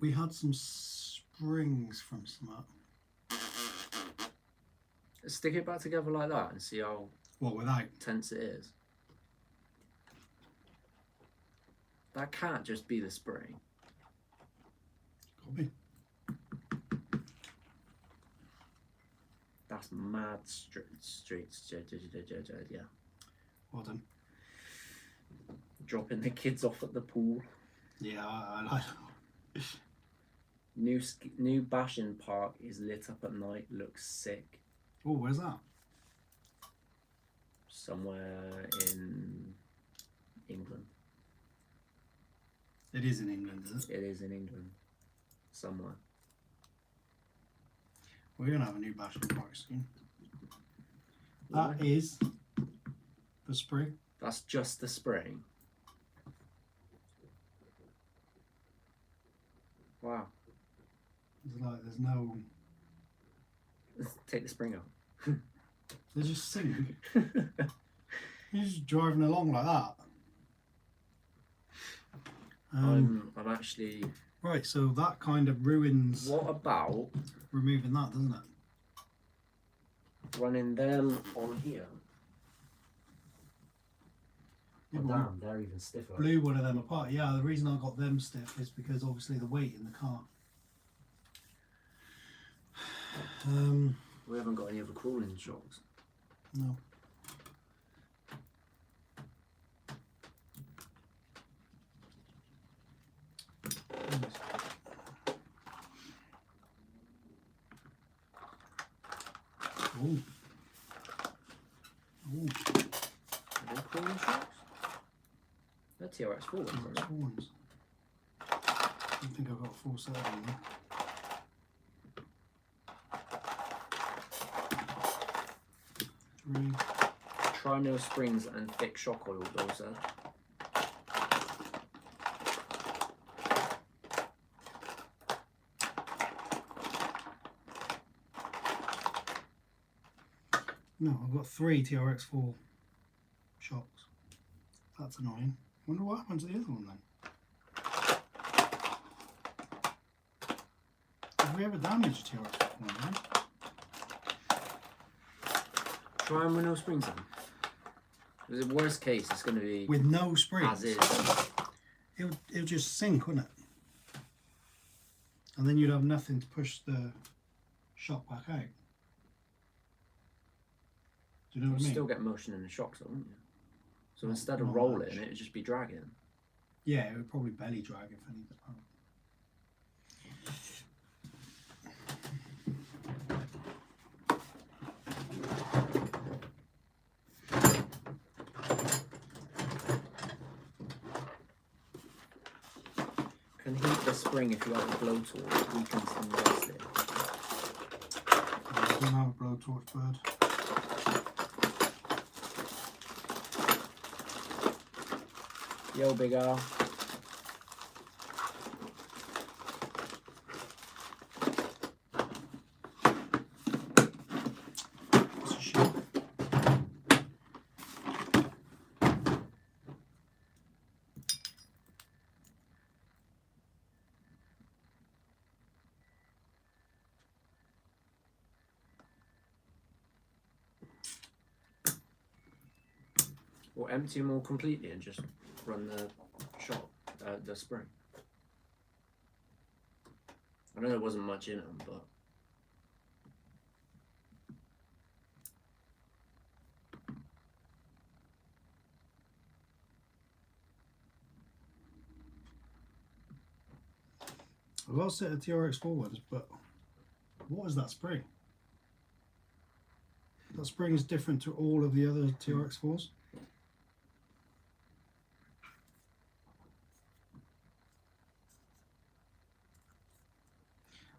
We had some springs from some. Stick it back together like that and see how What, without? tense it is. That can't just be the spring. Could be. That's mad streets. Yeah. Well done. Dropping the kids off at the pool. Yeah, I like. New bashing park is lit up at night. Looks sick. Oh, where's that? somewhere in England. It is in England, is it? It is in England, somewhere. We're going to have a new bachelor party soon. That is the spring. That's just the spring. Wow. It's like there's no... Take the spring out. They're just singing. You're just driving along like that. I'm actually... Right, so that kind of ruins... What about removing that, doesn't it? running them on here? Yeah, Oh, but damn, they're even stiffer. blew one of them apart. Yeah, the reason I got them stiff is because obviously the weight in the car. We haven't got any other crawling shocks. No. Ooh. Ooh. Are they crawling shocks? They're TRX4 ones, aren't they? Ones. I think I've got a full set of them there. Three. Try no springs and thick shock oil, Bill said. No, I've got 3 TRX4 shocks. That's annoying. Wonder what happened to the other one then. Have we ever damaged TRX4 then? Try them with no springs then. Because the worst case, it's going to be With no springs? as is. It'll just sink, wouldn't it? And then you'd have nothing to push the shock back out. Do you know what I You'll mean? still get motion in the shocks, though, wouldn't you? So Not- instead of not rolling, much. it'd just be dragging. Yeah, it would probably belly drag if anything. Can heat the spring if you have a blowtorch, weakens and rest it. I don't have a blowtorch bird. Yo, big R. It's a shit. Or empty them all completely and just run the shot, the spring. I know there wasn't much in them, but I've got a set of TRX4 ones, but what is that spring? That spring is different to all of the other TRX4s.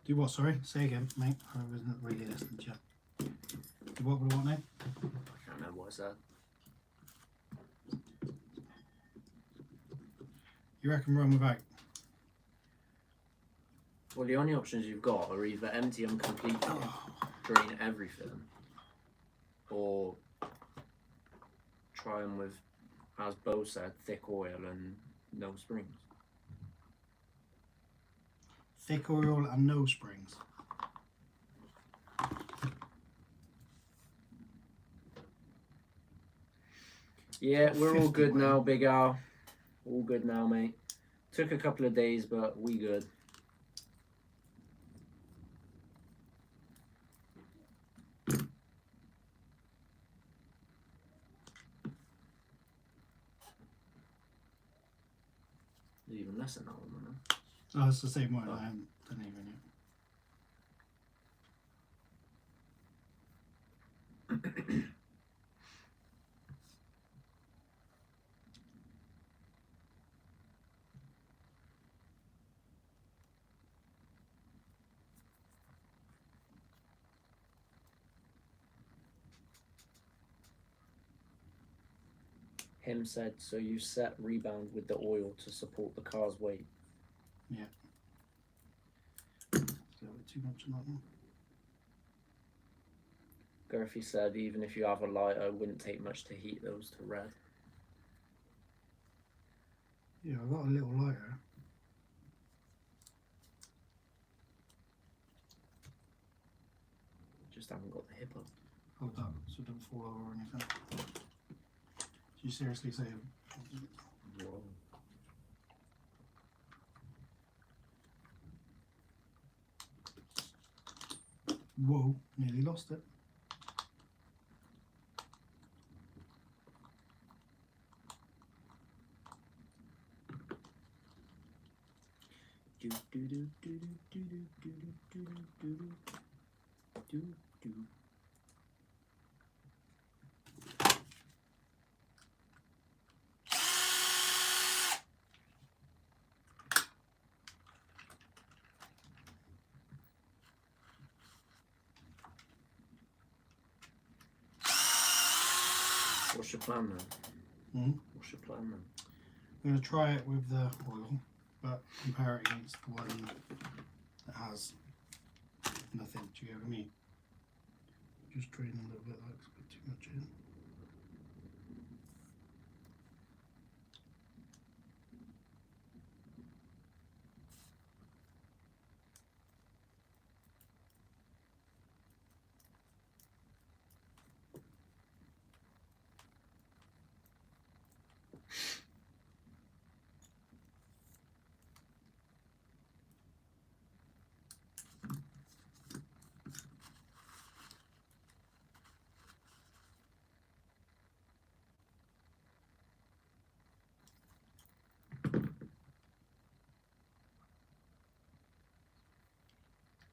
Do what, sorry? Say again, mate. I wasn't really listening to you. Do what with what now? I can't remember what I said. You reckon run without? Well, the only options you've got are either empty them completely, drain everything, or try them with, as Bo said, thick oil and no springs. Thick oil and no springs. Yeah, we're all 50 good weight. now, Big Al. All good now, mate. Took a couple of days, but we good. There's even less than that one, man. Oh, it's the same one. Oh. I haven't done even yet. Him said, so you set rebound with the oil to support the car's weight. Yeah. A little bit too much on that one. Gurphy said, even if you have a lighter, it wouldn't take much to heat those to red. Yeah, I got a little lighter. Just haven't got the hip up. Hold that so it don't fall over or anything. Did you seriously say Whoa. whoa, nearly lost it. Do do do do do do do do do do do do. What's your plan then? Hmm? What's your plan then? I'm going to try it with the oil, but compare it against the one that has nothing. Do you get what I mean? Just drain a little bit, that's a bit too much in.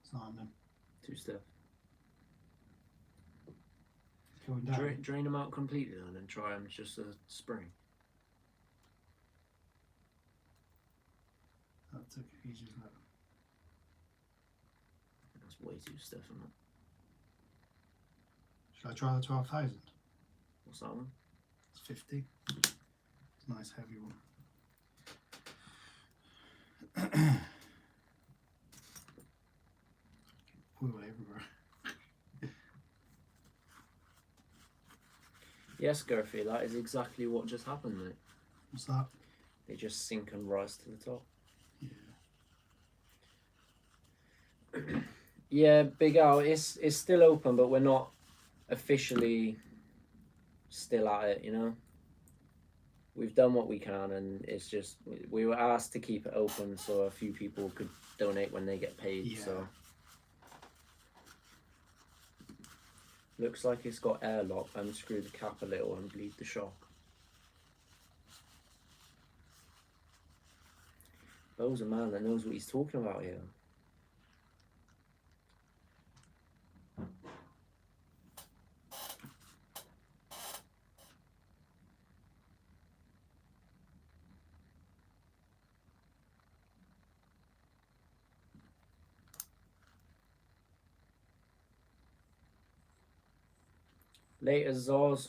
It's not happening. Too stiff. Going down. Drain them out completely then and try them just a spring. That took ages. Like. That's way too stiff, isn't it? Should I try the 12,000? What's that one? It's 50. It's a nice heavy one. Oil everywhere. Yes, Gurphy, that is exactly what just happened, mate. What's that? They just sink and rise to the top. Yeah. Yeah, Big Al, it's still open, but we're not officially still at it, you know? We've done what we can, and it's just, we were asked to keep it open so a few people could donate when they get paid, Yeah. so. Looks like it's got airlock. Unscrew the cap a little and bleed the shock. Bo's a man that knows what he's talking about here. Later, Zoz.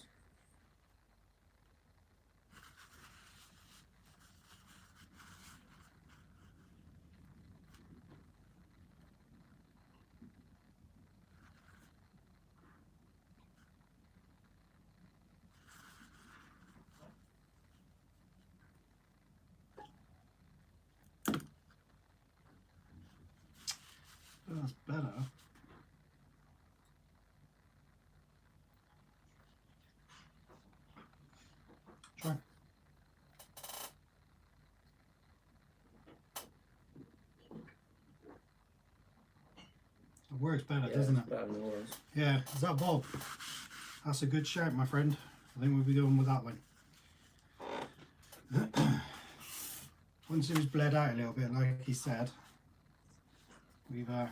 That's better. Try. It works better, Yeah, doesn't it's it? better than yours. Yeah, is that Bob? That's a good shout, my friend. I think we'll be going with that one. Once it was bled out a little bit, like he said, we've got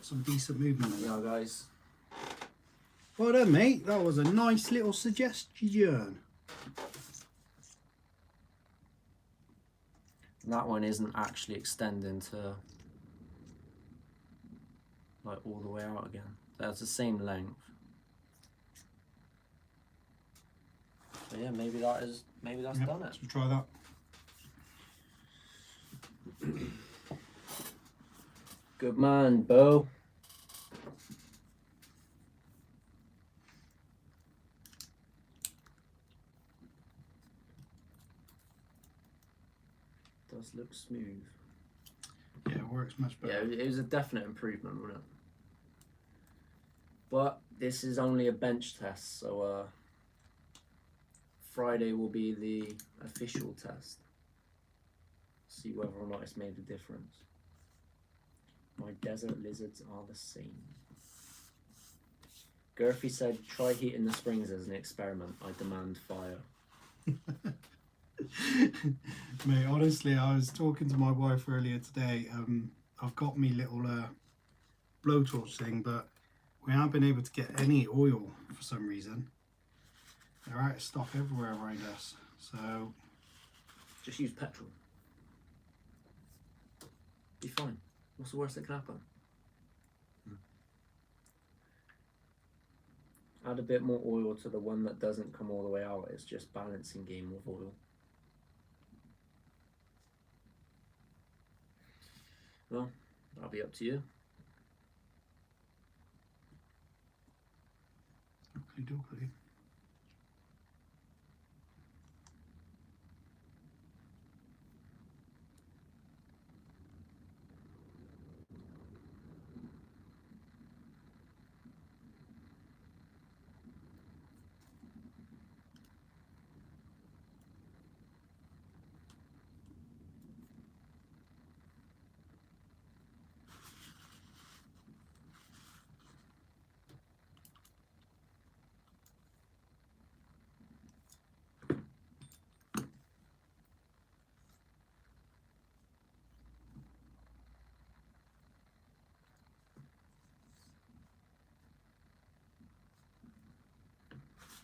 some decent movement in Yeah, there. guys. Well done, mate. That was a nice little suggestion. That one isn't actually extending to like all the way out again. That's the same length. So yeah, maybe that's Yep, done it. so try that. Good man, Bo. Does look smooth. Yeah, it works much Yeah, better. it was a definite improvement, wasn't it? But this is only a bench test, so Friday will be the official test. See whether or not it's made a difference. My desert lizards are the same. Gurphy said, try heating the springs as an experiment. I demand fire. Mate, honestly, I was talking to my wife earlier today. I've got me little blowtorch thing, but we haven't been able to get any oil for some reason. They're out of stock everywhere around us. So Just use petrol. Be fine. What's the worst that can happen? Add a bit more oil to the one that doesn't come all the way out. It's just balancing game with oil. Well, that'll be up to you. oakley dokley.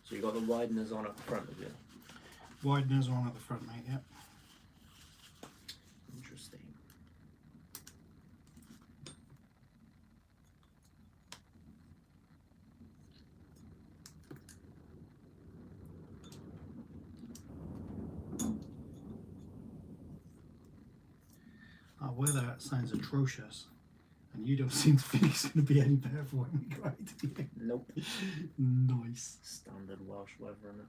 So you got the wideners on up front of you. Wideners on at the front, mate, yep. Interesting. That weather sounds atrocious. And you don't seem to think it's going to be any better for when we go out today. Nope. Nice. Standard Welsh weather, innit?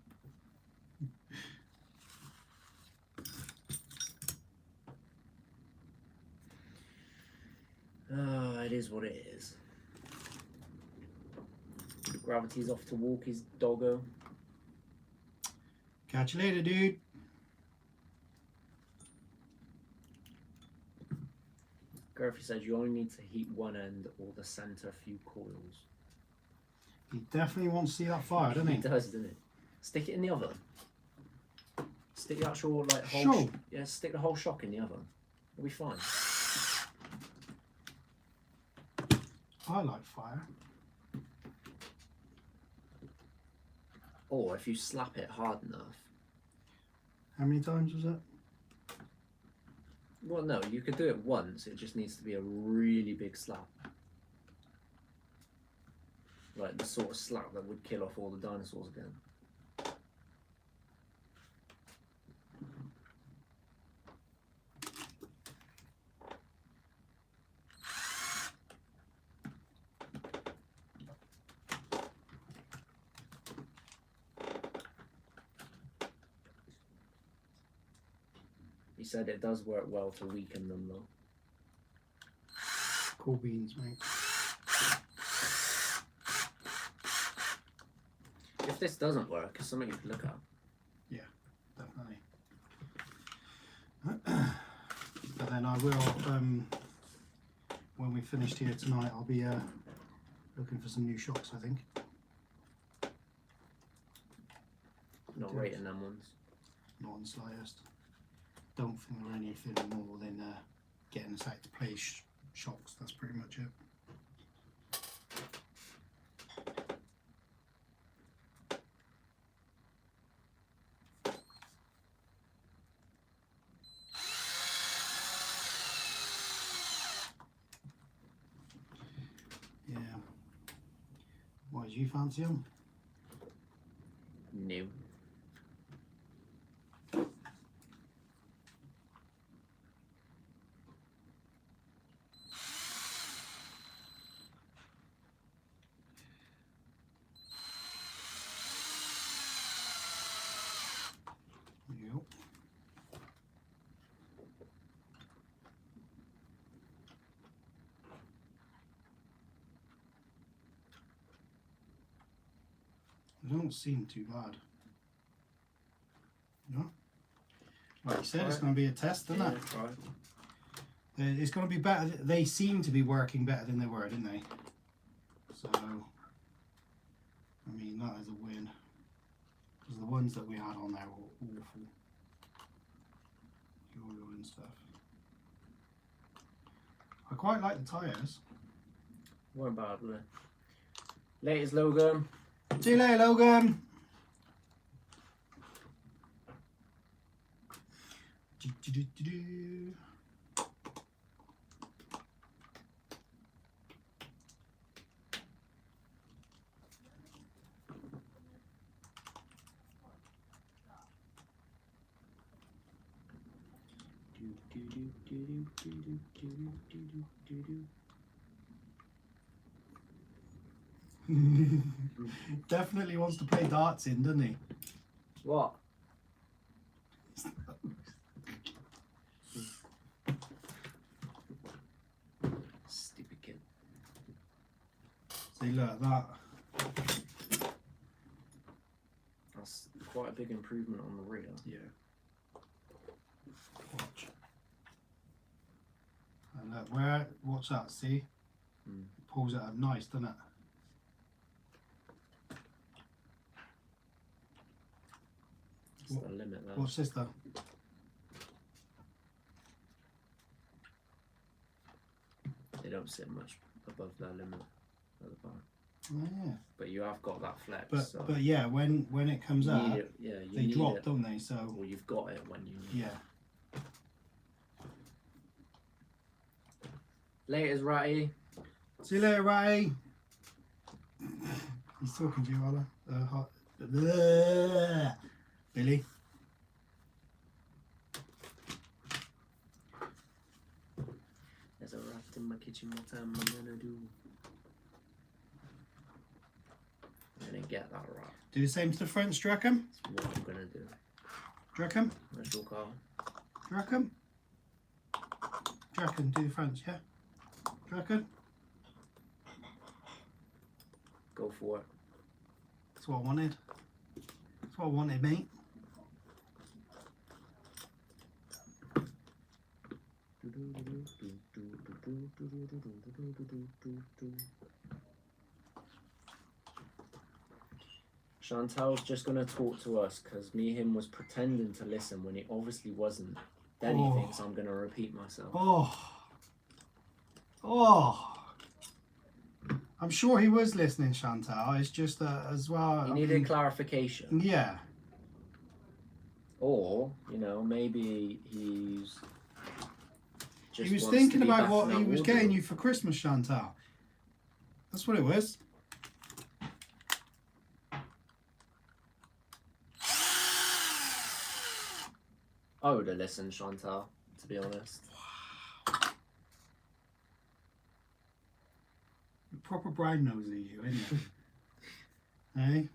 It is what it is. Gravity's off to walk his doggo. Catch you later, dude. Gurphy says you only need to heat one end or the centre few coils. He definitely wants to see that fire, doesn't he? He does, doesn't it? Stick it in the oven. Stick the actual like whole Shock. yeah, stick the whole shock in the oven. It'll be fine. I like fire. Or if you slap it hard enough. How many times was it? Well, no, you could do it once. It just needs to be a really big slap. Like the sort of slap that would kill off all the dinosaurs again. He said it does work well to weaken them though. Cool beans, mate. If this doesn't work, it's something you could look at. Yeah, definitely. But then I will, when we finished here tonight, I'll be looking for some new shocks, I think. Not rating them ones. Not in the slightest. Don't think they're anything more than getting us out to play shocks. That's pretty much it. Yeah. Why, do you fancy them? New. They don't seem too bad. No? Like you said, it's going to be a test, isn't it? Right. It's going to be better. They seem to be working better than they were, didn't they? So, I mean, that is a win. Because the ones that we had on there were awful. Yo-yo and stuff. I quite like the tyres. Weren't bad, were they? Latest Logan. See you later, Logan. Do-do-do-do-do. Definitely wants to play darts in, doesn't he? What? Stupid kid. See, look at that. That's quite a big improvement on the rear. Yeah. Watch. And look, what's that? See? Pulls it up nice, doesn't it? That's the limit there. What's this though? They don't sit much above their limit at the back. Oh, yeah. But you have got that flex. But yeah, when it comes out, you they need drop, it. don't they? So Well, you've got it when you need it. yeah. Laters, Ratty. See you later, Ray. He's talking to you, Ola. Billy. There's a rat in my kitchen. What am I gonna do? I'm gonna get that rat. Do the same to the French, do you reckon? That's what I'm gonna do. Do you reckon? That's your call. Do you reckon? Do you reckon? Do the French, yeah? Do you reckon? Go for it. That's what I wanted. That's what I wanted, mate. Chantal's just gonna talk to us because him was pretending to listen when he obviously wasn't. Then Oh. he thinks I'm gonna repeat myself. Oh. Oh. I'm sure he was listening, Chantal. It's just as well. He I needed mean, clarification. yeah. Or, maybe he's just He was wants thinking to be about back what in he our was wardrobe. getting you for Christmas, Chantal. That's what it was. I would have listened, Chantal, to be honest. Proper brown nosy, you, ain't you? Hey?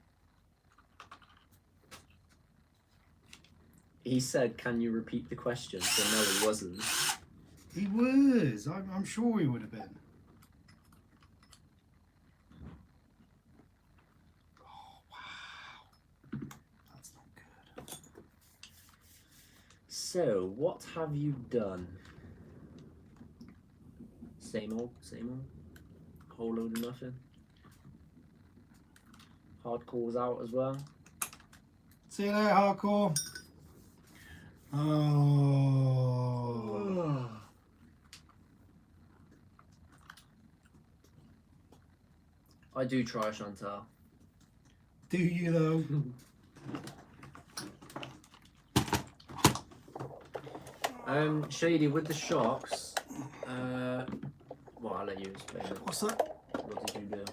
He said, "Can you repeat the question?" So no, he wasn't. He was. I'm sure he would have been. Oh, wow. That's not good. So, what have you done? Same old, same old. Whole load of nothing. Hardcore's out as well. See you later, Hardcore. Oh. I do try, Chantal. Do you though? Shady, with the shocks, well, I'll let you explain it. What's that? What did you do?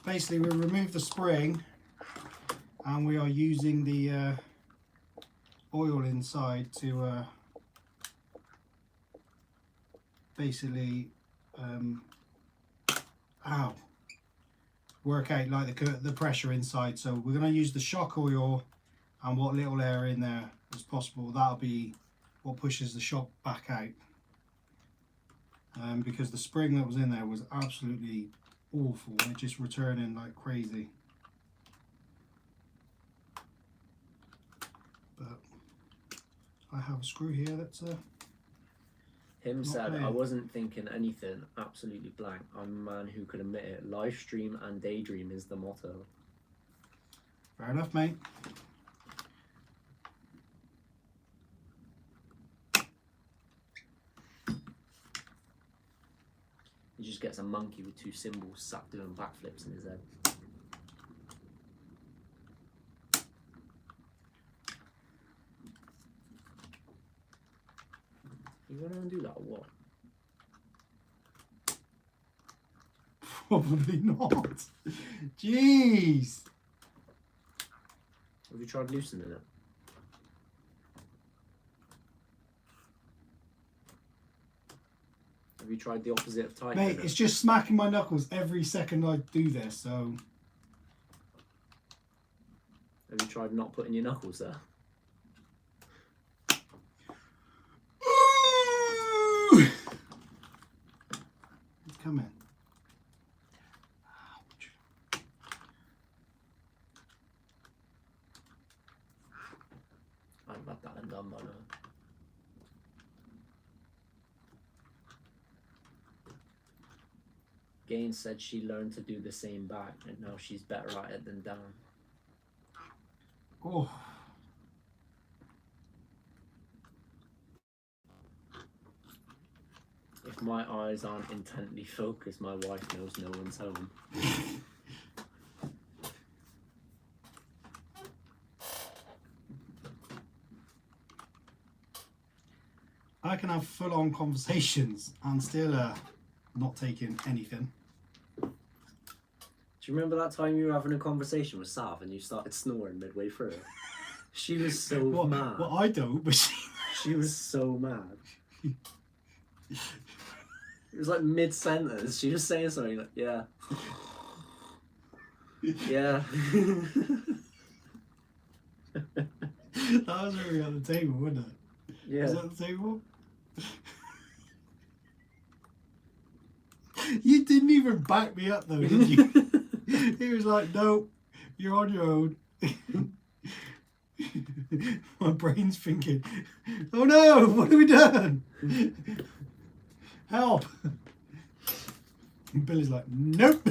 Basically, we removed the spring and we are using the oil inside to basically work out like the pressure inside. So we're going to use the shock oil and what little air in there as possible. That'll be what pushes the shock back out, because the spring that was in there was absolutely awful. It just returning like crazy. I have a screw here that's Him Not said, playing. I wasn't thinking anything, absolutely blank. I'm a man who could admit it. Live stream and daydream is the motto. fair enough, mate. He just gets a monkey with 2 cymbals sat doing backflips in his head. You gonna undo that or what? Probably not. Jeez. Have you tried loosening it? Have you tried the opposite of tightening Mate, it? it's just smacking my knuckles every second I do this, so... Have you tried not putting your knuckles there? It's coming. I've had that undone by now. Gaines said she learned to do the same back and now she's better at it than Dan. Oh. If my eyes aren't intently focused, my wife knows no one's home. I can have full-on conversations and still not taking anything. Do you remember that time you were having a conversation with Sav and you started snoring midway through it? She was so mad. Well, I don't, but She was so mad. It was like mid-sentence. She was saying something like, yeah. Yeah. that was really on the table, wasn't it? Yeah. Was that the table? You didn't even back me up though, did you? He was like, no, you're on your own. My brain's thinking, oh no, what have we done? Help. And Billy's like, nope,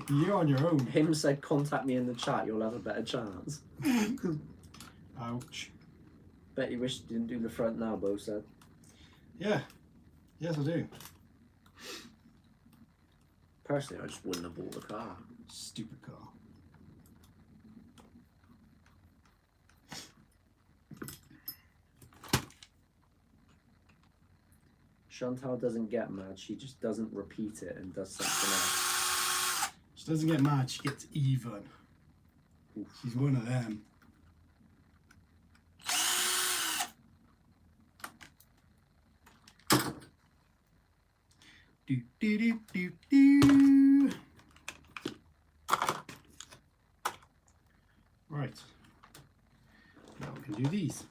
you're on your own. Him said, contact me in the chat, you'll have a better chance. Ouch. Bet you wish you didn't do the front now, Bo said. Yeah, yes I do. Personally, I just wouldn't have bought the car. Stupid car. Chantal doesn't get mad, she just doesn't repeat it and does something else. She doesn't get mad, she gets even. Oof. She's one of them. Do, do, do, do, do. Right. Now we can do these.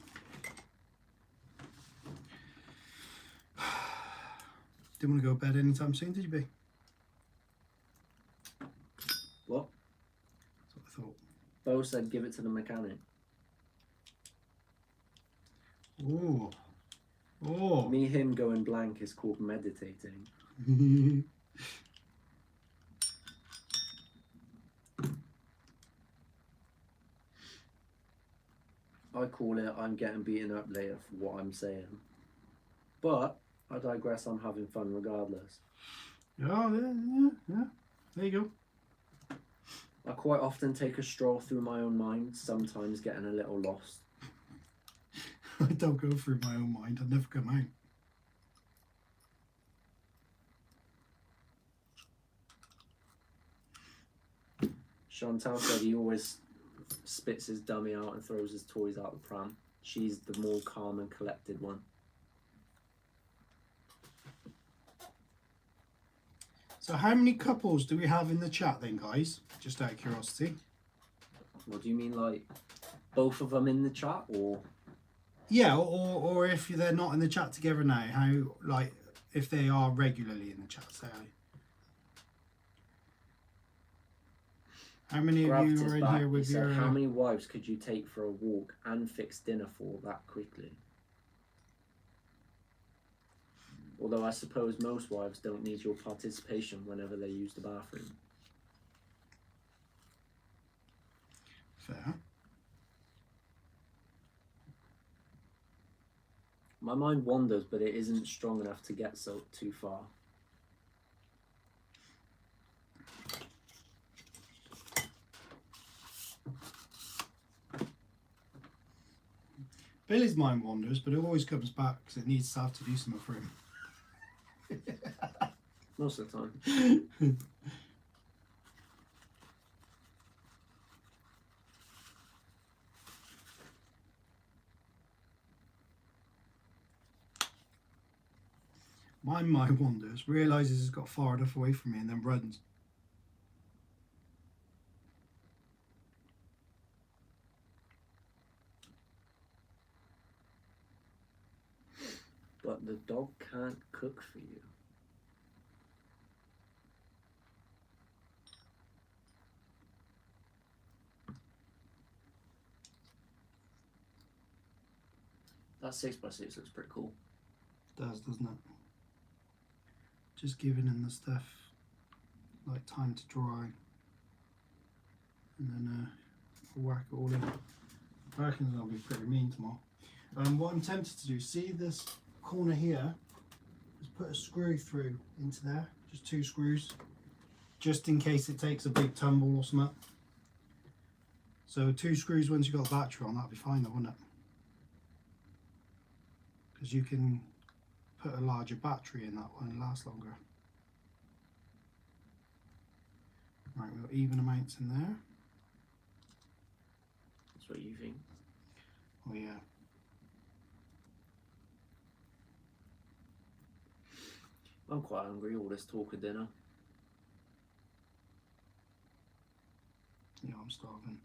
Didn't want to go to bed anytime soon, did you, B? What? That's what I thought. Bo said, give it to the mechanic. Oh. Oh. Me, him going blank is called meditating. I call it, I'm getting beaten up later for what I'm saying. But, I digress, I'm having fun regardless. Oh, yeah. There you go. I quite often take a stroll through my own mind, sometimes getting a little lost. I don't go through my own mind. I never come out. Chantal said he always spits his dummy out and throws his toys out the pram. She's the more calm and collected one. So how many couples do we have in the chat then, guys? Just out of curiosity. What do you mean, like, both of them in the chat, or? Yeah, or if they're not in the chat together now, how, like, if they are regularly in the chat, say. How many of you are in back. here with He said, your... how many wives could you take for a walk and fix dinner for that quickly? Although I suppose most wives don't need your participation whenever they use the bathroom. Fair. My mind wanders, but it isn't strong enough to get so too far. Billy's mind wanders, but it always comes back because it needs to have to do something for him. Most of the time. My mind wanders, realises it's got far enough away from me, and then runs. But the dog can't cook for you. That 6x6 looks pretty cool. It does, doesn't it? Just giving him the stuff like time to dry, and then whack it all in. I reckon that'll be pretty mean tomorrow. What I'm tempted to do, see this corner here, just put a screw through into there, just 2 screws, just in case it takes a big tumble or something. So 2 screws once you've got the battery on, that'll be fine though, won't it? Because you can put a larger battery in that one and last longer. Right, we've got even amounts in there. That's what you think. Oh yeah. I'm quite hungry, all this talk of dinner. Yeah, I'm starving.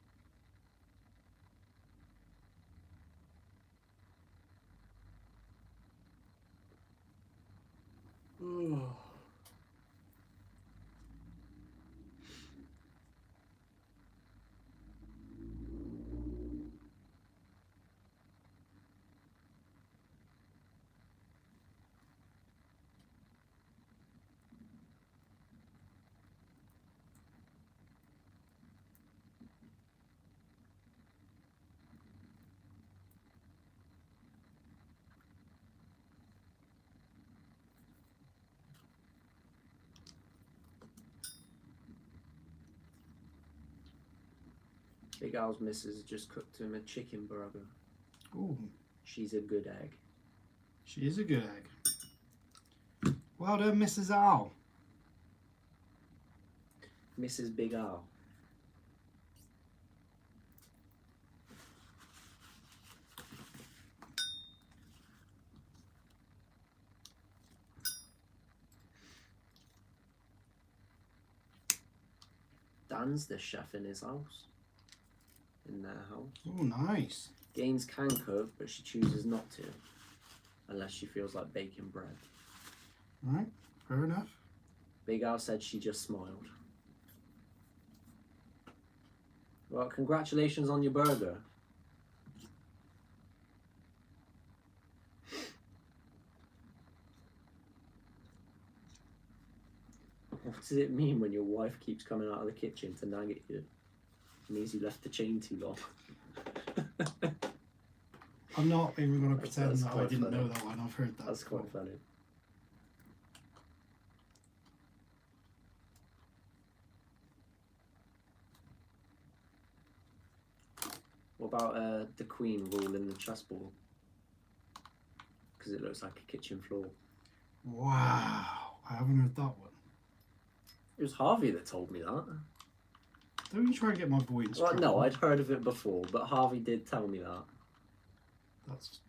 Big Al's missus just cooked him a chicken burger. Ooh, She's a good egg. she is a good egg. Well done, Mrs. Al. Mrs. Big Al. Dan's the chef in his house. In their house. Oh, nice. Gaines can cook, but she chooses not to. Unless she feels like baking bread. Right, fair enough. Big Al said she just smiled. Well, congratulations on your burger. What does it mean when your wife keeps coming out of the kitchen to nag at you? It means you left the chain too long. I'm not even going to pretend That's that I quite didn't funny. know that one. I've heard that. That's quite funny. What about the Queen ruling the chessboard? Because it looks like a kitchen floor. Wow, I haven't heard that one. It was Harvey that told me that. Don't you try and get my boy in Well, trouble. no, I'd heard of it before, but Harvey did tell me that. That's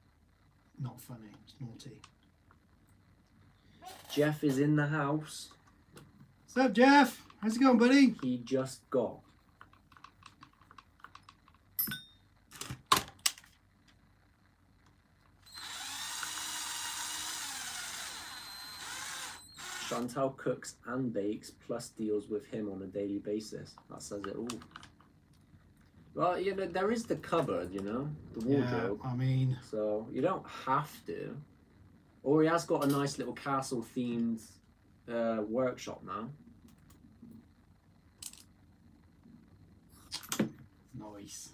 not funny. It's naughty. Jeff is in the house. What's up, Jeff? How's it going, buddy? He just got. Chantal cooks and bakes, plus deals with him on a daily basis. That says it all. Well, you know, there is the cupboard, you know, the wardrobe. Yeah, I mean, so you don't have to. Or he has got a nice little castle-themed workshop now. nice.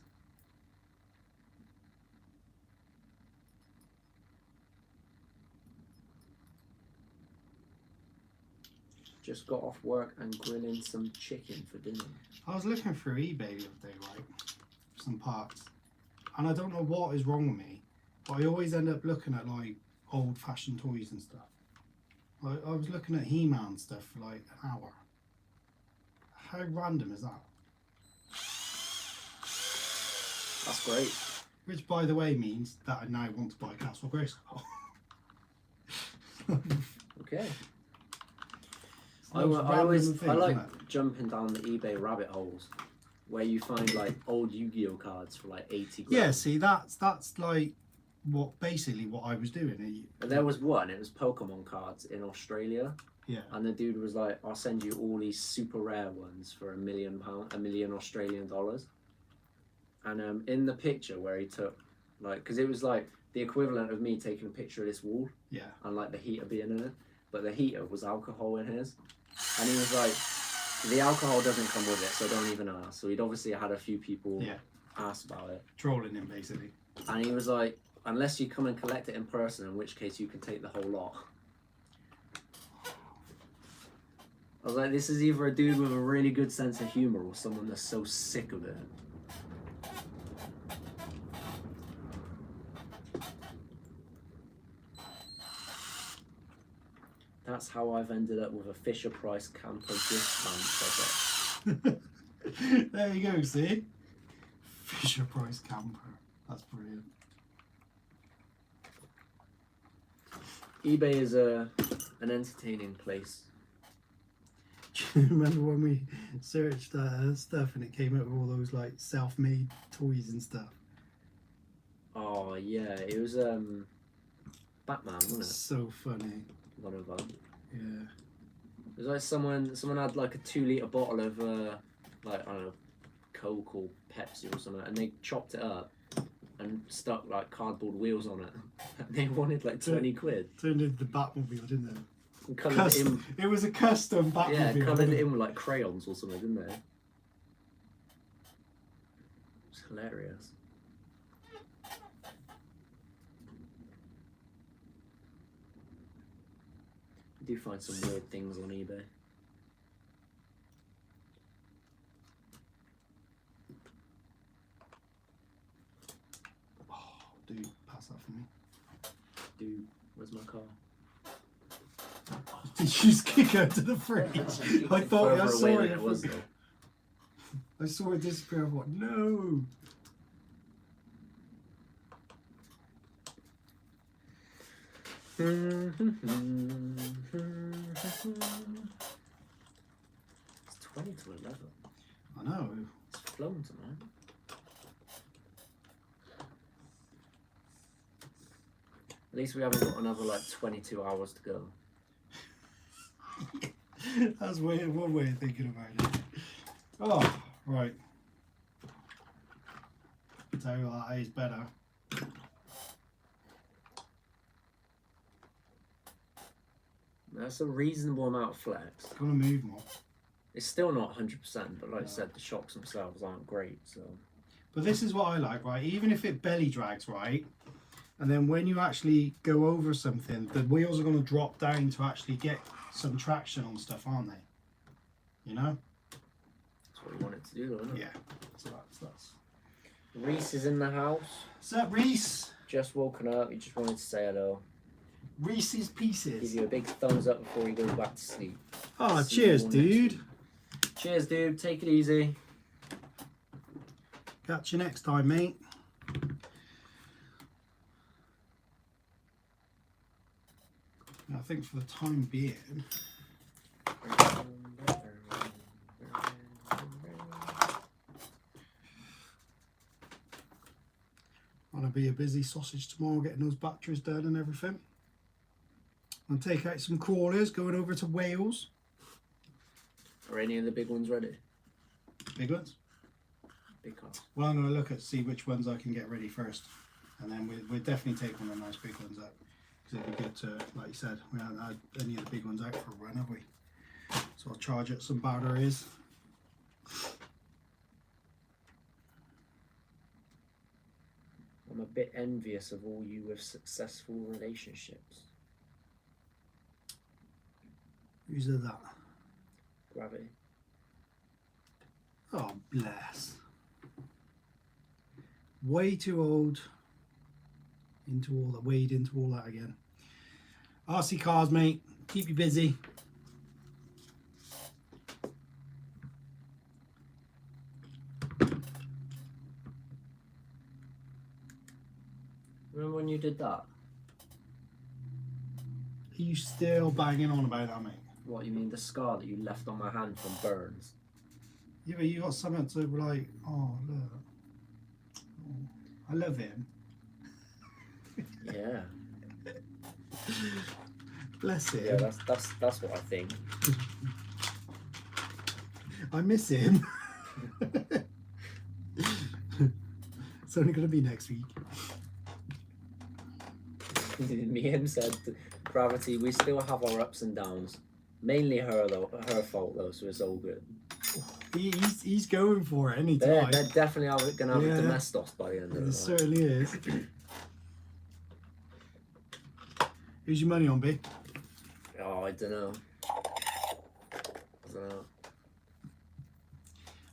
Just got off work and grilling some chicken for dinner. I was looking through eBay the other day, right, for some parts, and I don't know what is wrong with me, but I always end up looking at like old-fashioned toys and stuff. Like I was looking at He-Man stuff for like an hour. How random is that? That's great. Which, by the way, means that I now want to buy Castle Grayskull. Okay. It's I the most random always thing, I like isn't it? jumping down the eBay rabbit holes where you find like old Yu-Gi-Oh cards for like 80 grand. Yeah, see, that's like what basically what I was doing. And there was one, it was Pokemon cards in Australia. Yeah. And the dude was like, I'll send you all these super rare ones for £1 million Australian dollars. And in the picture where he took, like, because it was like the equivalent of me taking a picture of this wall. Yeah. And like the heater being in it. But the heater was alcohol in his. And he was like, the alcohol doesn't come with it, so don't even ask. So he'd obviously had a few people ask about it. Trolling him, basically. And he was like, unless you come and collect it in person, in which case you can take the whole lot. I was like, this is either a dude with a really good sense of humor or someone that's so sick of it. That's how I've ended up with a Fisher Price camper discount project. There you go, see? Fisher Price camper. That's brilliant. eBay is an entertaining place. Do you remember when we searched stuff and it came up with all those like self-made toys and stuff? Oh yeah, it was Batman, wasn't it? So funny. One of them. Yeah. It was like someone had like a 2 litre bottle of like, I don't know, Coke or Pepsi or something, and they chopped it up and stuck like cardboard wheels on it. And they wanted like 20 quid. Turned into the Batmobile, didn't they? And coloured it in, It was a custom Batmobile. yeah, coloured wasn't it in with like crayons or something, didn't they? It's hilarious. I do find some weird things on eBay. Oh, dude, pass that for me. Dude, where's my car? Did you just kick her to the fridge? I thought I saw it. I saw it disappear. I thought, no. It's 20 to 11. I know. It's flown tonight. At least we haven't got another like 22 hours to go. That's weird. One way of thinking about it. Oh, right. Tell you what, that is better. That's a reasonable amount of flex. Gonna move more. It's still not 100%, but like I said, the shocks themselves aren't great. So, But this is what I like, right? Even if it belly drags, right? And then when you actually go over something, the wheels are going to drop down to actually get some traction on stuff, aren't they? You know? that's what we want it to do, isn't it? Yeah. So that's... Reese is in the house. What's up, Reese? Just woken up. He just wanted to say hello. Reese's Give Pieces. you a big thumbs up before he goes back to sleep. Oh, See you cheers, all next dude. week. Cheers, dude. Take it easy. Catch you next time, mate. I think for the time being, gonna be a busy sausage tomorrow, getting those batteries done and everything. I'll take out some crawlers, going over to Wales. Are any of the big ones ready? Big ones? Big cards. Well, I'm going to look at see which ones I can get ready first. And then we'll definitely take one of the nice big ones out. Because it'd be good to, like you said, we haven't had any of the big ones out for a run, have we? So I'll charge it some batteries. I'm a bit envious of all you with successful relationships. Who's that? Gravity. Oh, bless. Way too old. Wade into all that again. RC cars, mate. Keep you busy. Remember when you did that? Are you still banging on about that, mate? What, you mean the scar that you left on my hand from burns? Yeah, but you got something to like, oh, look. Oh, I love him. Yeah. Bless him. Yeah, that's what I think. I miss him. It's only going to be next week. Me and him said, Gravity, we still have our ups and downs. Mainly her fault though, so it's all good. He's going for it any They're time. definitely going to have a domestos by the end of the It night. certainly is. Who's your money on, B? Oh, I don't know.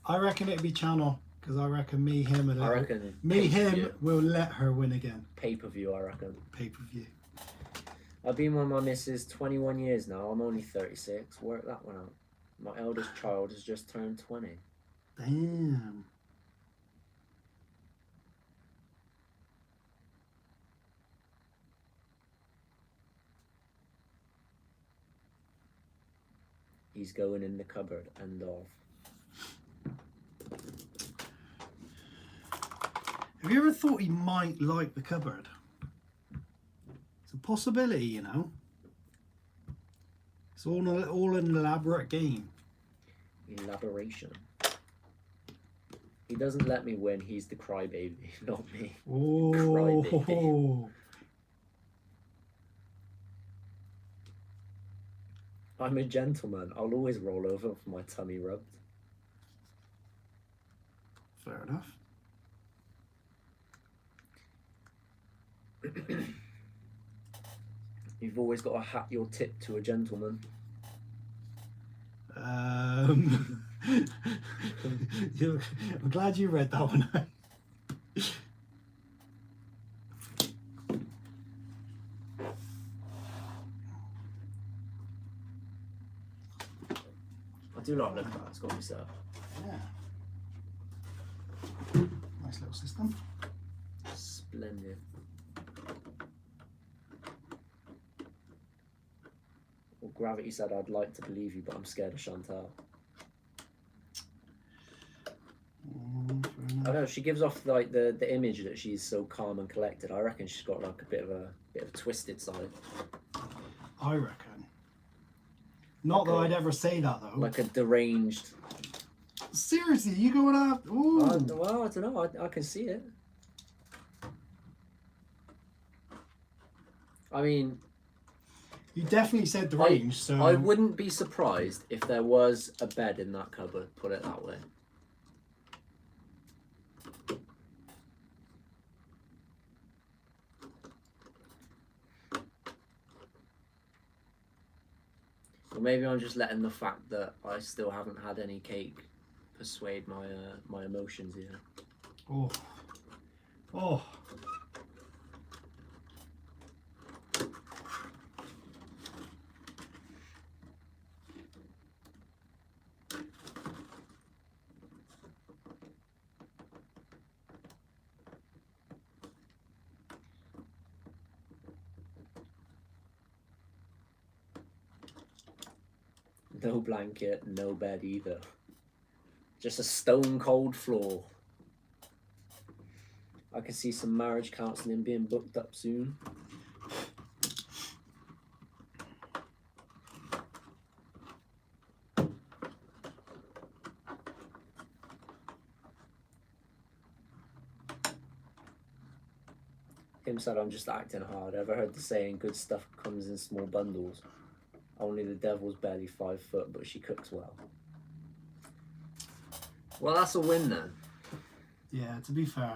I reckon it'd be Channel, because I reckon me, him, and I reckon him will let her win again. pay-per-view, I reckon. Pay-per-view. I've been with my missus 21 years now. I'm only 36. Work that one out. My eldest child has just turned 20. Damn. He's going in the cupboard. End of. Have you ever thought he might like the cupboard? It's a possibility, you know. It's all an elaborate game. Elaboration. He doesn't let me win. He's the crybaby, not me. Oh. Crybaby. I'm a gentleman. I'll always roll over for my tummy rubbed. Fair enough. You've always got to hat your tip to a gentleman. I'm glad you read that one out. I do like looking at that. It's got to be so. Yeah. Nice little system. Splendid. Well, Gravity said, I'd like to believe you, but I'm scared of Chantal. I know she gives off like the image that she's so calm and collected. I reckon she's got like a bit of a twisted side. I reckon. Not that I'd ever say that though. Like a deranged. Seriously, you going after? Ooh. Well, I don't know. I can see it. I mean, you definitely said deranged, so I wouldn't be surprised if there was a bed in that cupboard. Put it that way. Or maybe I'm just letting the fact that I still haven't had any cake persuade my emotions here. Oh. Oh. No blanket, no bed either. Just a stone cold floor. I can see some marriage counselling being booked up soon. Kim said I'm just acting hard. Ever heard the saying, good stuff comes in small bundles? Only the devil's barely 5 foot, but she cooks well. Well, that's a win then. Yeah, to be fair.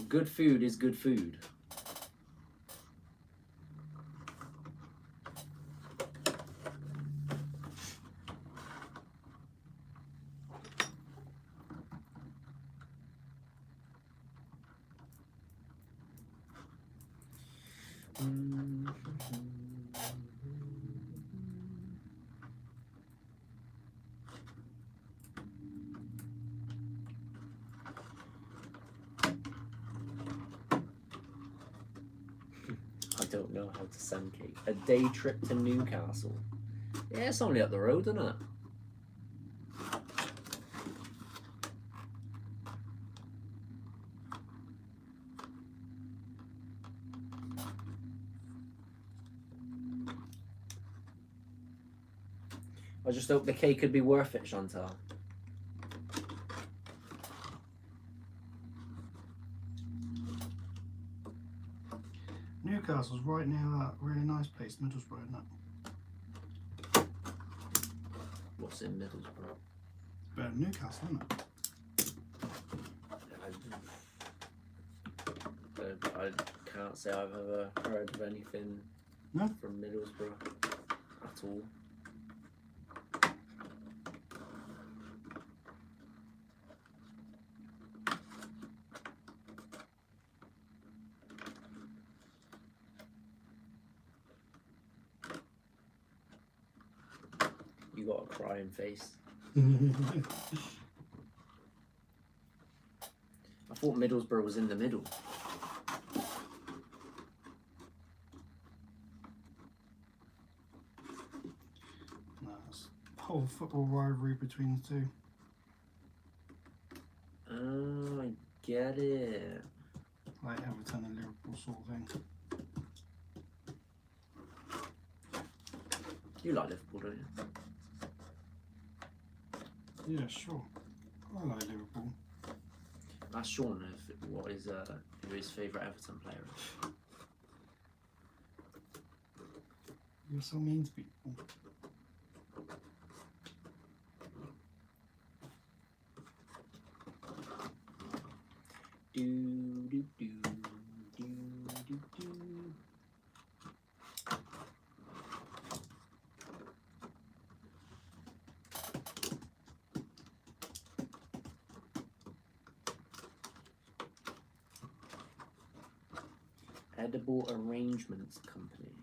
Good food is good food. I don't know how to send cake. A day trip to Newcastle. Yeah, it's only up the road, isn't it? I just hope the cake could be worth it, Chantal. Newcastle's right near that really nice place, Middlesbrough, isn't it? What's in Middlesbrough? It's better than Newcastle, isn't it? I can't say I've ever heard of anything from Middlesbrough at all. You got a crying face. I thought Middlesbrough was in the middle. No, it's a whole football rivalry between the two. Oh, I get it. Like Everton and Liverpool sort of thing. You like Liverpool, don't you? Yeah, sure. I like Liverpool. Ask Sean who his favourite Everton player is. You're so mean to people. Do do do do do do. Edible Arrangements Company.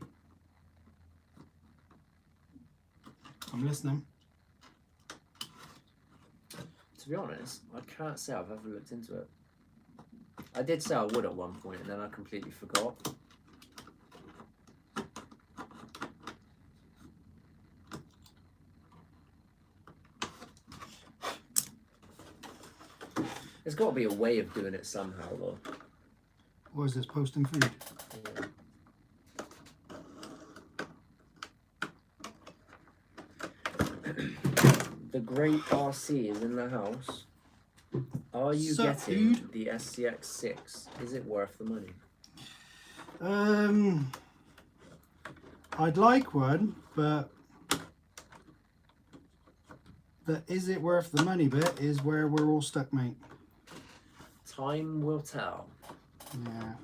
I'm listening. To be honest, I can't say I've ever looked into it. I did say I would at one point, and then I completely forgot. There's got to be a way of doing it somehow, though. What is this, posting food? Yeah. The great RC is in the house. Are you getting the SCX6? Is it worth the money? I'd like one, but the is it worth the money bit is where we're all stuck, mate. Time will tell. Yeah.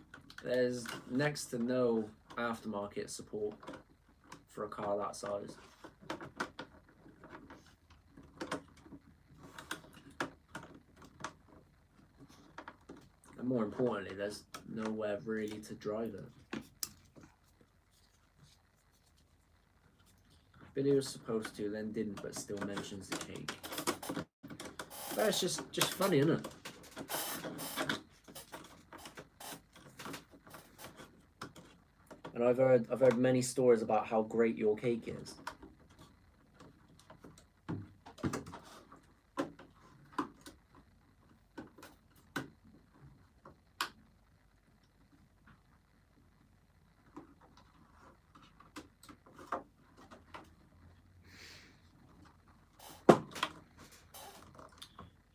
There's next to no aftermarket support for a car that size. And more importantly, there's nowhere really to drive it. Billy was supposed to, then didn't, but still mentions the cake. But it's just funny, isn't it? And I've heard many stories about how great your cake is.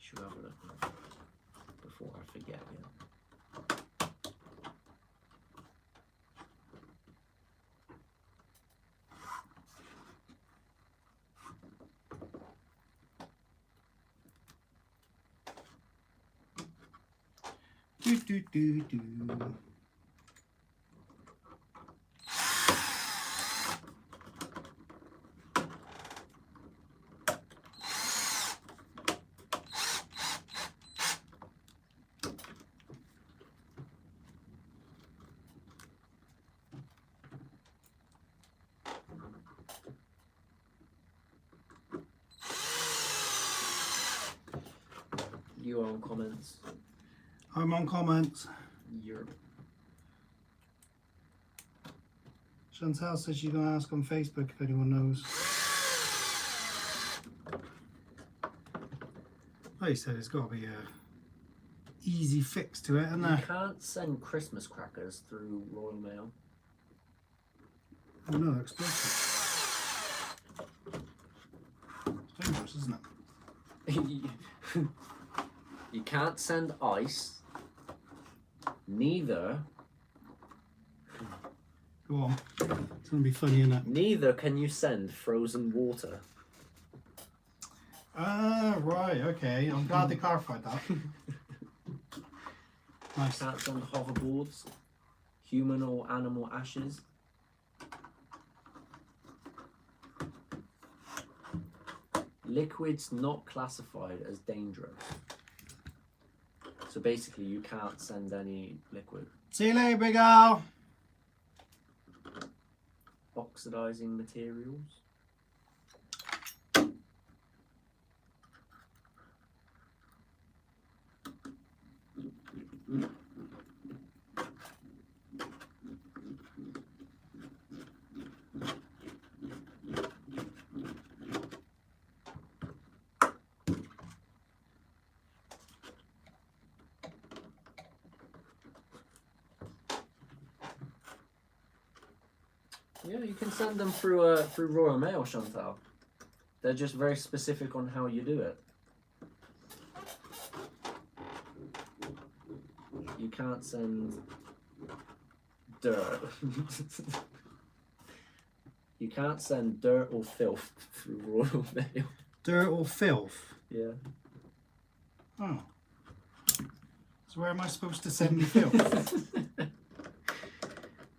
Should we have a look before I forget? Yeah. Do, do, do, do. You are on comments. I'm on comments. Europe. Chantal says she's going to ask on Facebook if anyone knows. Like you said, it's got to be a easy fix to it, isn't You there? can't send Christmas crackers through Royal Mail. Oh no, they're explosive. It's dangerous, isn't it? You can't send ice. Neither Go on. It's going to be funny, isn't it? Neither can you send frozen water. Ah, right, okay. I'm glad they clarified that. Nice. Can't send hoverboards, human or animal ashes. Liquids not classified as dangerous. So basically you can't send any liquid. See you later, Big Al. Oxidizing materials. Yeah, you can send them through Royal Mail, Chantal. They're just very specific on how you do it. You can't send dirt. You can't send dirt or filth through Royal Mail. Dirt or filth? Yeah. Oh. So where am I supposed to send the filth?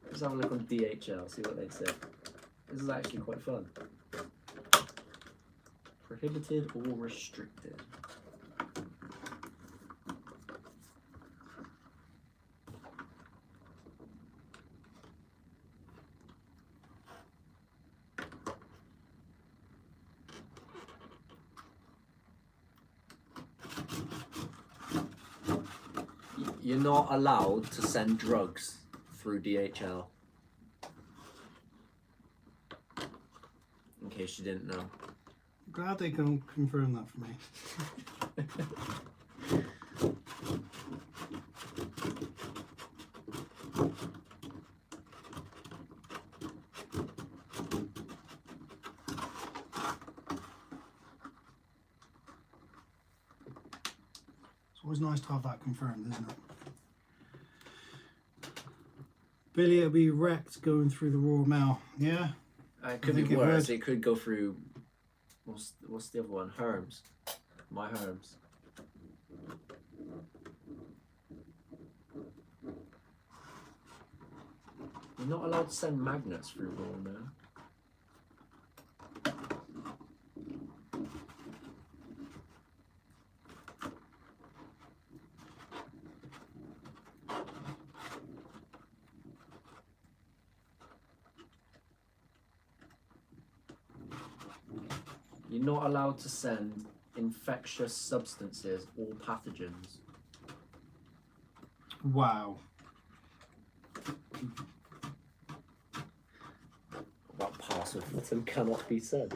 Let's have a look on DHL, see what they say. This is actually quite fun. Prohibited or restricted. You're not allowed to send drugs through DHL. In case you didn't know. Glad they can confirm that for me. It's always nice to have that confirmed, isn't it? Billy, it'll be wrecked going through the Royal Mail. Yeah? It could think be it worse. would. It could go through. What's the other one? Herms. My Herms. You're not allowed to send magnets through Royal Mail. You're not allowed to send infectious substances or pathogens. Wow. That parcel of them cannot be sent.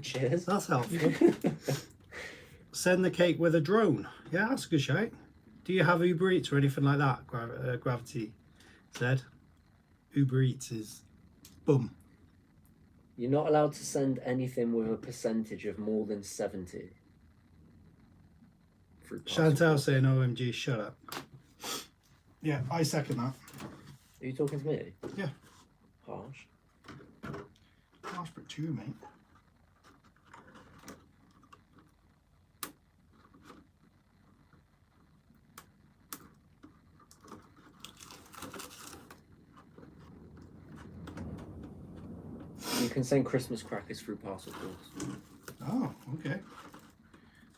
Cheers. That's helpful. Send the cake with a drone. Yeah, that's a good shout. Do you have Uber Eats or anything like that? Gravity said. Uber Eats is boom. You're not allowed to send anything with a percentage of more than 70. Chantal saying OMG, shut up. Yeah, I second that. Are you talking to me? Yeah. Harsh. Ask for two, mate. can send Christmas crackers through parcel ports. Oh, okay.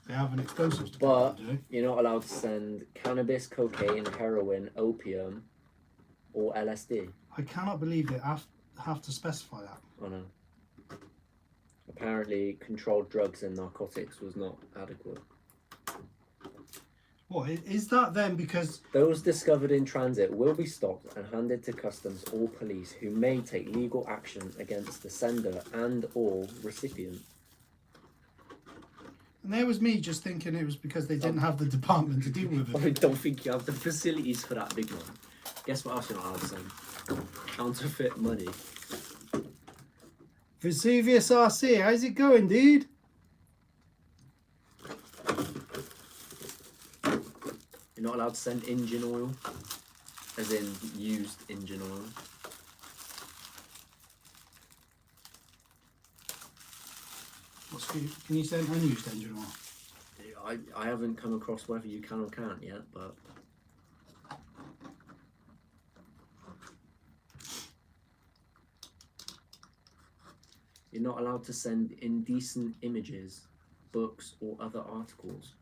They have an explosives But department, do you're not allowed to send cannabis, cocaine, heroin, opium, or LSD. they? I cannot believe they have to specify that. Oh no. Apparently, controlled drugs and narcotics was not adequate. What is that then? Because Those discovered in transit will be stopped and handed to customs or police, who may take legal action against the sender and or recipient. and there was me just thinking it was because they didn't have the department to deal with I it. don't think you have the facilities for that big one. Guess what else you're not allowed to send? Counterfeit money. Vesuvius RC, how's it going, dude? You're not allowed to send engine oil, as in used engine oil. Can you send unused engine oil? I haven't come across whether you can or can't yet, but you're not allowed to send indecent images, books, or other articles.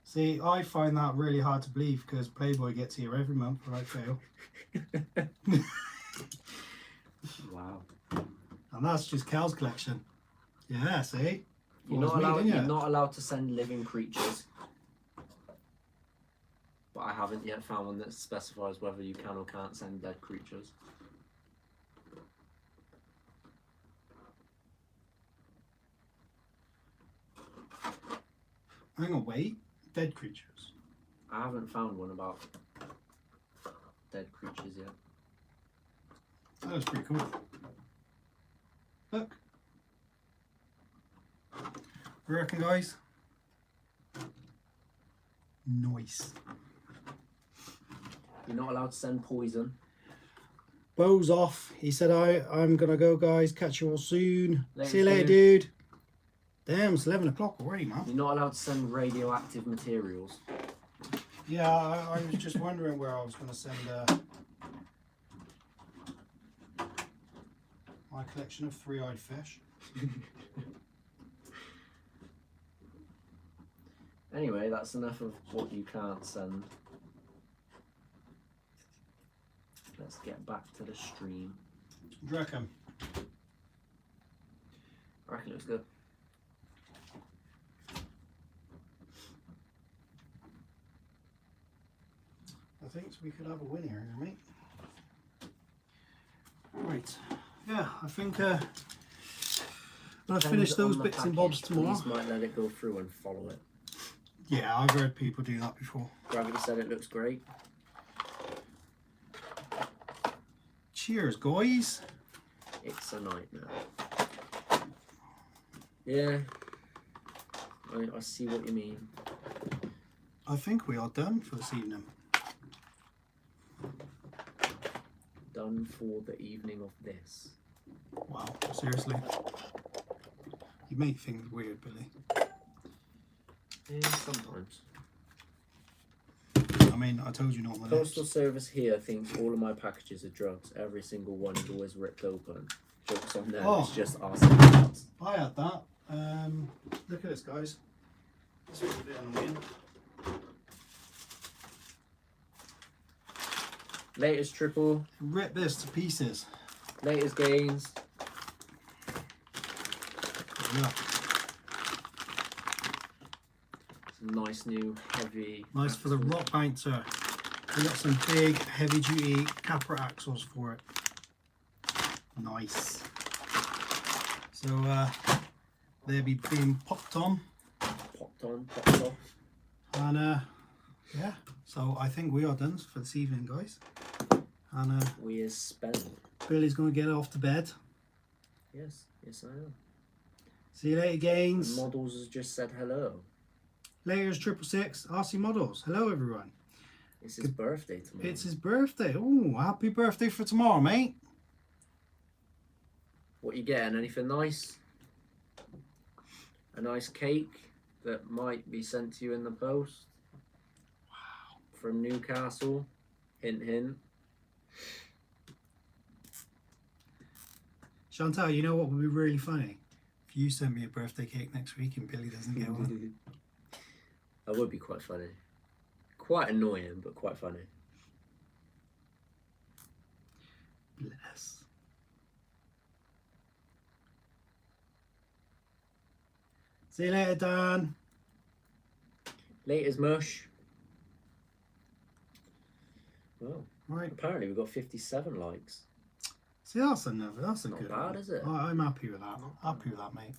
See, I find that really hard to believe because Playboy gets here every month without fail. Wow. And that's just Cal's collection. Yeah, see? You're not allowed to send living creatures. But I haven't yet found one that specifies whether you can or can't send dead creatures. Hang on, wait. Dead creatures. I haven't found one about dead creatures yet. That was pretty cool. Look. What do you reckon, guys? Nice. You're not allowed to send poison. Bo's off. He said, I'm going to go, guys. Catch you all soon. Later, See you later, dude. Damn, it's 11 o'clock already, man. You're not allowed to send radioactive materials. Yeah, I was just wondering where I was going to send my collection of three-eyed fish. Anyway, that's enough of what you can't send. Let's get back to the stream. What do you reckon? I reckon it looks good. I think we could have a winner here, mate. Right. Yeah, I think I'm going to finish those bits and bobs tomorrow. Police might let it go through and follow it. Yeah, I've heard people do that before. Gravity said it looks great. Cheers, guys. It's a nightmare. Yeah, I see what you mean. I think we are done for this evening. Done for the evening of this. Wow, seriously. You make things weird, Billy. Yeah, sometimes. I mean, I told you not my Postal service here thinks all of my packages are drugs. Every single one is always ripped open. Jokes on them, Oh. it's just RCunextttuesday. I had that. Look at this, guys. This was a bit annoying. Latest triple, Rip this to pieces. latest gains. Yeah. Some nice new heavy. Nice for the axles. rock bouncer. We got some big heavy duty Capra axles for it. Nice. So they'll be being popped on. Popped on, popped off. And yeah, so I think we are done for this evening, guys. And We is spent. Billy's going to get off to bed. Yes, yes I am. See you later, The gains. models has just said hello. Later's 666 RC Models. Hello, everyone. It's his birthday tomorrow. It's his birthday. Oh, happy birthday for tomorrow, mate. What you getting? Anything nice? A nice cake that might be sent to you in the post. Wow. From Newcastle. Hint, hint. Chantal, you know what would be really funny? If you send me a birthday cake next week and Billy doesn't get one. That would be quite funny. Quite annoying, but quite funny. Bless. See you later, Dan. Latest mush. Well, Right. apparently we've got 57 likes. See, that's a Not good bad, one. is it? I'm happy with that. Happy with that, mate.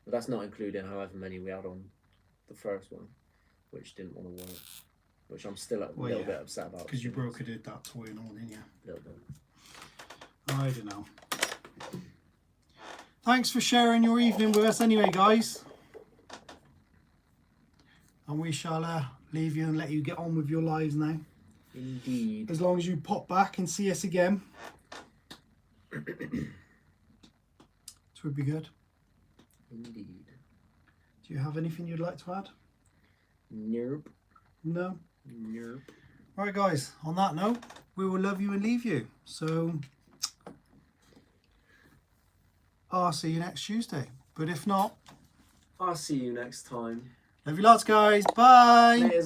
But that's not including however many we had on the first one, which didn't want to work. Which I'm still a little bit upset about. Because you brokered that toy and all, didn't you? A little bit. I don't know. Thanks for sharing your evening with us anyway, guys. And we shall leave you and let you get on with your lives now. Indeed. As long as you pop back and see us again. It would be good. Indeed. Do you have anything you'd like to add? Nope. No? Nope. Alright guys, on that note, we will love you and leave you. So, I'll see you next Tuesday. But if not, I'll see you next time. love you lots guys. Bye! Later.